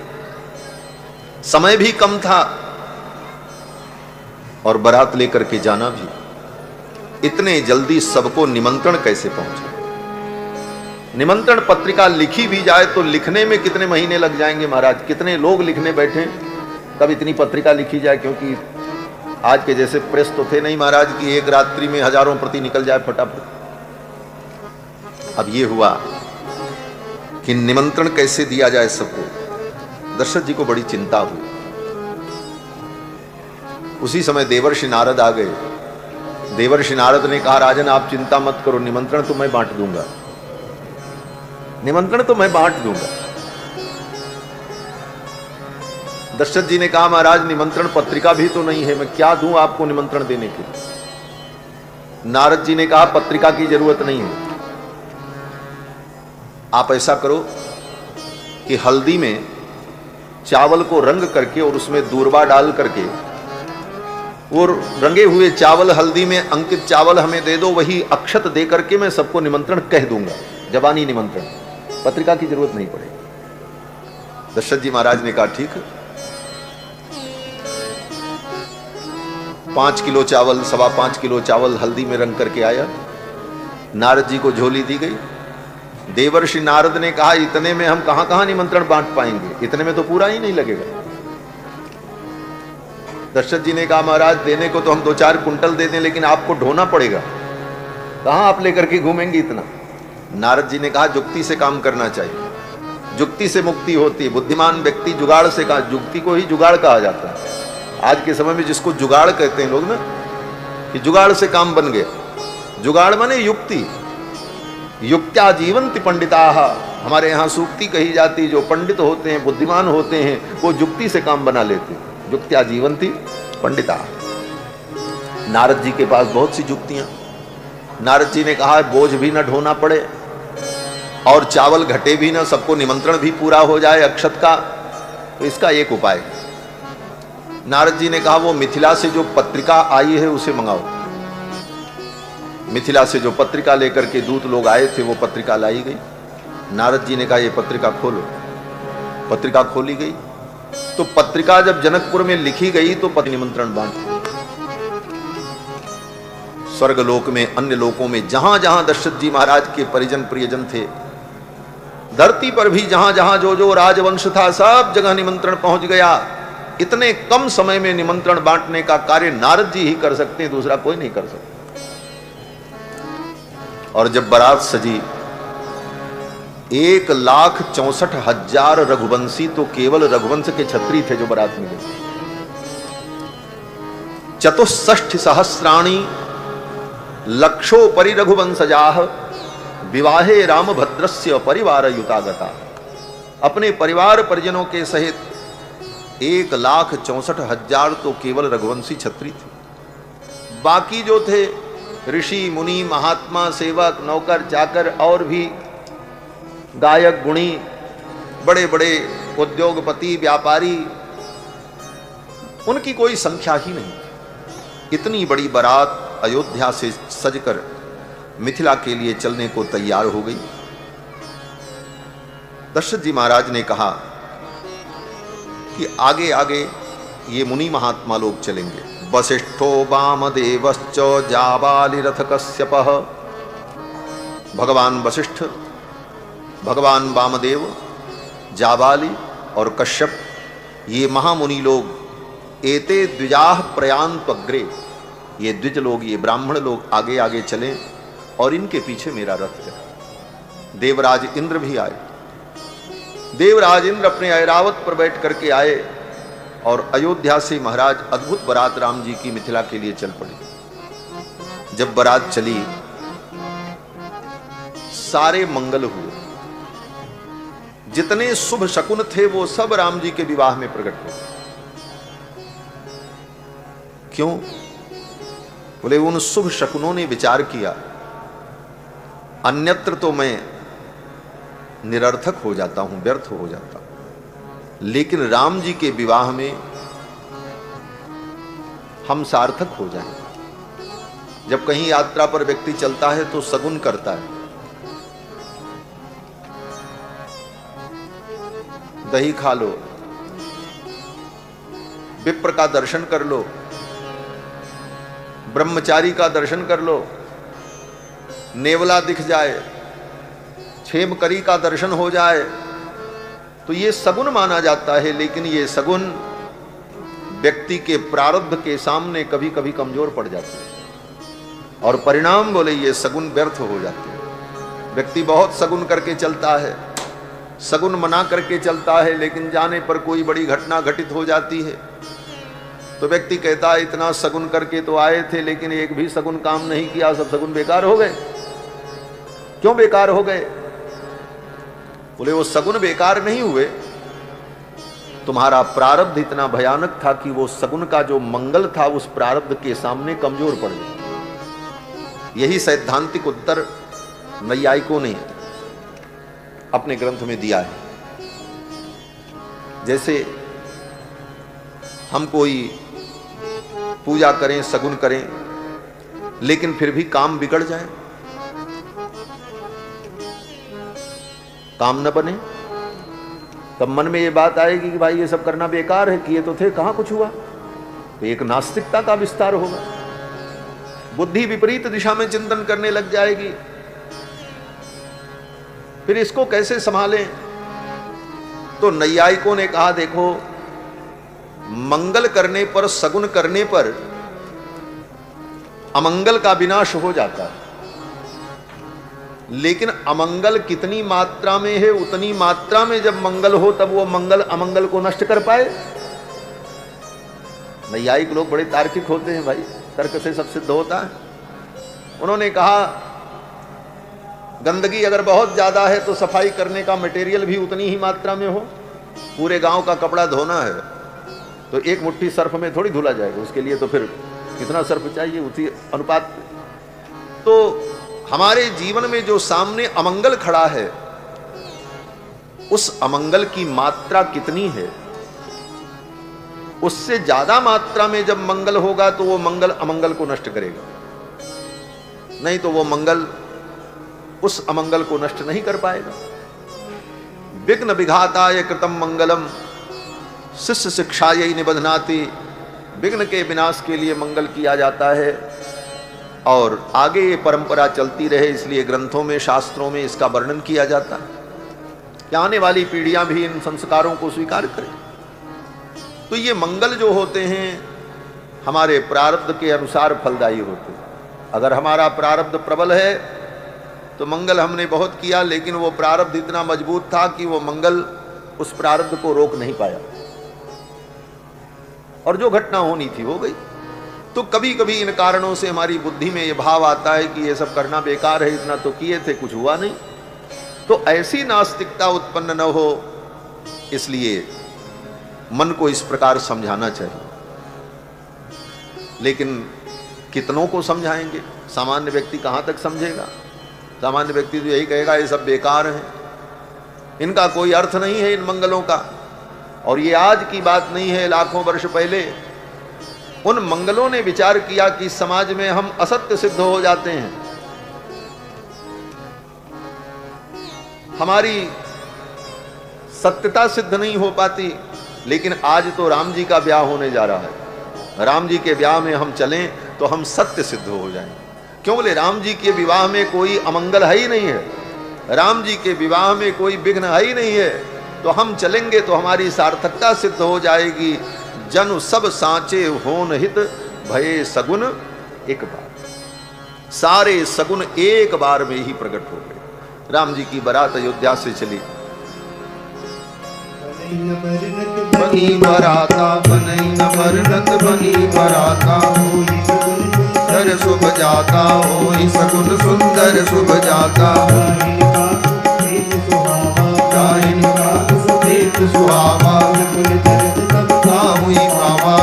समय भी कम था और बारात लेकर के जाना भी। इतने जल्दी सबको निमंत्रण कैसे पहुंचे? निमंत्रण पत्रिका लिखी भी जाए तो लिखने में कितने महीने लग जाएंगे महाराज, कितने लोग लिखने बैठे तब इतनी पत्रिका लिखी जाए, क्योंकि आज के जैसे प्रेस तो थे नहीं महाराज कि एक रात्रि में हजारों प्रति निकल जाए फटाफट। अब ये हुआ कि निमंत्रण कैसे दिया जाए सबको। दशरथ जी को बड़ी चिंता हुई। उसी समय देवर्षि नारद आ गए। देवर्षि नारद ने कहा, राजन आप चिंता मत करो, निमंत्रण तो मैं बांट दूंगा, निमंत्रण तो मैं बांट दूंगा। दशरथ जी ने कहा, महाराज निमंत्रण पत्रिका भी तो नहीं है, मैं क्या दूं आपको निमंत्रण देने के लिए। नारद जी ने कहा, पत्रिका की जरूरत नहीं है, आप ऐसा करो कि हल्दी में चावल को रंग करके और उसमें दूर्वा डाल करके वो रंगे हुए चावल हल्दी में अंकित चावल हमें दे दो, वही अक्षत दे करके मैं सबको निमंत्रण कह दूंगा, जबानी निमंत्रण, पत्रिका की जरूरत नहीं पड़ेगी। दशरथ जी महाराज ने कहा ठीक है। 5 किलो चावल, 5.25 किलो चावल हल्दी में रंग करके आया। नारद जी को झोली दी गई। देवर्षि नारद ने कहा, इतने में हम कहां कहां निमंत्रण बांट पाएंगे, इतने में तो पूरा ही नहीं लगेगा। दशरथ जी ने कहा, महाराज देने को तो हम 2-4 कुंटल दे दें, लेकिन आपको ढोना पड़ेगा, कहां आप लेकर के घूमेंगे इतना। नारद जी ने कहा, जुक्ति से काम करना चाहिए, जुक्ति से मुक्ति होती है। बुद्धिमान व्यक्ति जुगाड़ से कहा, जुक्ति को ही जुगाड़ कहा जाता है। आज के समय में जिसको जुगाड़ कहते हैं लोग ना, कि जुगाड़ से काम बन गया। जुगाड़ माने युक्ति, युक्त्या जीवंति पंडिताः। हमारे यहाँ सूक्ति कही जाती, जो पंडित होते हैं, बुद्धिमान होते हैं, वो जुक्ति से काम बना लेते हैं। जुक्त्या जीवंति पंडिताः। नारद जी के पास बहुत सी जुक्तियां। नारद जी ने कहा, बोझ भी न ढोना पड़े और चावल घटे भी न, सबको निमंत्रण भी पूरा हो जाए अक्षत का, तो इसका एक उपाय। नारद जी ने कहा, वो मिथिला से जो पत्रिका आई है उसे मंगाओ। मिथिला से जो पत्रिका लेकर के दूत लोग आए थे वो पत्रिका लाई गई। नारद जी ने कहा, ये पत्रिका खोलो। पत्रिका खोली गई तो पत्रिका जब जनकपुर में लिखी गई तो पति निमंत्रण बांट। स्वर्ग लोक में, अन्य लोकों में, जहां जहां दशरथ जी महाराज के परिजन प्रियजन थे, धरती पर भी जहां जहां जो जो राजवंश था, सब जगह निमंत्रण पहुंच गया। इतने कम समय में निमंत्रण बांटने का कार्य नारद जी ही कर सकते हैं, दूसरा कोई नहीं कर सकता। और जब बारात सजी, 1,64,000 रघुवंशी तो केवल रघुवंश के छत्री थे जो बारात में गए। 64 सहस्राणी लक्षोपरि रघुवंशजाः विवाहे रामभद्रस्य परिवार युतागता। अपने परिवार परिजनों के सहित 1,64,000 तो केवल रघुवंशी छत्री थे। बाकी जो थे ऋषि मुनि महात्मा सेवक नौकर चाकर और भी गायक गुणी, बड़े बड़े उद्योगपति व्यापारी, उनकी कोई संख्या ही नहीं। इतनी बड़ी बारात अयोध्या से सजकर मिथिला के लिए चलने को तैयार हो गई। दशरथ जी महाराज ने कहा कि आगे आगे ये मुनि महात्मा लोग चलेंगे। वसिष्ठो वामदेवश्च जाबालिरथ कश्यपः। भगवान वशिष्ठ, भगवान वामदेव, जाबाली और कश्यप, ये महामुनि लोग, एते द्विजाः प्रयान्त्वग्रे, ये द्विज लोग, ये ब्राह्मण लोग आगे आगे चलें और इनके पीछे मेरा रथ है। देवराज इंद्र भी आए। देवराज इंद्र अपने ऐरावत पर बैठ करके आए और अयोध्या से महाराज अद्भुत बारात राम जी की मिथिला के लिए चल पड़ी। जब बारात चली, सारे मंगल हुए। जितने शुभ शकुन थे वो सब राम जी के विवाह में प्रकट हुए। क्यों? बोले उन शुभ शकुनों ने विचार किया, अन्यत्र तो मैं निरर्थक हो जाता हूं, व्यर्थ हो जाता हूं, लेकिन राम जी के विवाह में हम सार्थक हो जाएंगे। जब कहीं यात्रा पर व्यक्ति चलता है तो सगुन करता है, दही खा लो, विप्र का दर्शन कर लो, ब्रह्मचारी का दर्शन कर लो, नेवला दिख जाए, क्षेमकरी का दर्शन हो जाए, तो ये सगुन माना जाता है। लेकिन ये सगुन व्यक्ति के प्रारब्ध के सामने कभी कभी कमजोर पड़ जाते हैं और परिणाम बोले ये सगुन व्यर्थ हो जाते हैं। व्यक्ति बहुत सगुन करके चलता है, सगुन मना करके चलता है, लेकिन जाने पर कोई बड़ी घटना घटित हो जाती है तो व्यक्ति कहता है इतना सगुन करके तो आए थे लेकिन एक भी सगुन काम नहीं किया, सब सगुन बेकार हो गए। क्यों बेकार हो गए? बोले वो सगुन बेकार नहीं हुए, तुम्हारा प्रारब्ध इतना भयानक था कि वो सगुन का जो मंगल था उस प्रारब्ध के सामने कमजोर पड़ गया। यही सैद्धांतिक उत्तर नैयायिकों ने अपने ग्रंथ में दिया है। जैसे हम कोई पूजा करें, सगुन करें, लेकिन फिर भी काम बिगड़ जाए, काम न बने, तब मन में ये बात आएगी कि भाई ये सब करना बेकार है, किए तो थे, कहां कुछ हुआ, तो एक नास्तिकता का विस्तार होगा। बुद्धि विपरीत दिशा में चिंतन करने लग जाएगी। फिर इसको कैसे संभालें? तो नैयायिकों ने कहा देखो, मंगल करने पर, सगुन करने पर अमंगल का विनाश हो जाता है, लेकिन अमंगल कितनी मात्रा में है, उतनी मात्रा में जब मंगल हो तब वो मंगल अमंगल को नष्ट कर पाए। नैयायिक लोग बड़े तार्किक होते हैं भाई, तर्क से सब सिद्ध होता है। उन्होंने कहा गंदगी अगर बहुत ज्यादा है तो सफाई करने का मटेरियल भी उतनी ही मात्रा में हो। पूरे गांव का कपड़ा धोना है तो एक मुट्ठी सर्फ में थोड़ी धुला जाएगा, उसके लिए तो फिर कितना सर्फ चाहिए, उसी अनुपात। तो हमारे जीवन में जो सामने अमंगल खड़ा है, उस अमंगल की मात्रा कितनी है, उससे ज्यादा मात्रा में जब मंगल होगा तो वो मंगल अमंगल को नष्ट करेगा, नहीं तो वो मंगल उस अमंगल को नष्ट नहीं कर पाएगा। विघ्न विघाताय कृतम मंगलम शिष्य शिक्षायै निबध्नाति। विघ्न के विनाश के लिए मंगल किया जाता है और आगे ये परंपरा चलती रहे, इसलिए ग्रंथों में, शास्त्रों में इसका वर्णन किया जाता है कि आने वाली पीढ़ियां भी इन संस्कारों को स्वीकार करें। तो ये मंगल जो होते हैं हमारे प्रारब्ध के अनुसार फलदायी होते हैं। अगर हमारा प्रारब्ध प्रबल है तो मंगल हमने बहुत किया, लेकिन वो प्रारब्ध इतना मजबूत था कि वो मंगल उस प्रारब्ध को रोक नहीं पाया और जो घटना होनी थी हो गई। तो कभी कभी इन कारणों से हमारी बुद्धि में ये भाव आता है कि ये सब करना बेकार है, इतना तो किए थे, कुछ हुआ नहीं। तो ऐसी नास्तिकता उत्पन्न न हो, इसलिए मन को इस प्रकार समझाना चाहिए। लेकिन कितनों को समझाएंगे? सामान्य व्यक्ति कहां तक समझेगा? सामान्य व्यक्ति तो यही कहेगा ये सब बेकार है, इनका कोई अर्थ नहीं है इन मंगलों का। और ये आज की बात नहीं है, लाखों वर्ष पहले उन मंगलों ने विचार किया कि समाज में हम असत्य सिद्ध हो जाते हैं, हमारी सत्यता सिद्ध नहीं हो पाती। लेकिन आज तो राम जी का ब्याह होने जा रहा है, राम जी के ब्याह में हम चलें तो हम सत्य सिद्ध हो जाएंगे। क्यों? बोले राम जी के विवाह में कोई अमंगल है ही नहीं है, राम जी के विवाह में कोई विघ्न है ही नहीं है, तो हम चलेंगे तो हमारी सार्थकता सिद्ध हो जाएगी। जन सब सांचे होन हित भये सगुन एक बार। सारे सगुन एक बार में ही प्रकट हो गए। राम जी की बारात अयोध्या से चली, बनी बराता, बनई न मरनत बनी बराता, सुंदर शुभ जाता, होई सगुन सुंदर शुभ जाता। सुहावा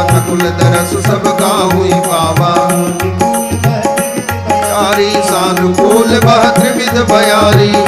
नकुल तरस सब का हुई प्यारी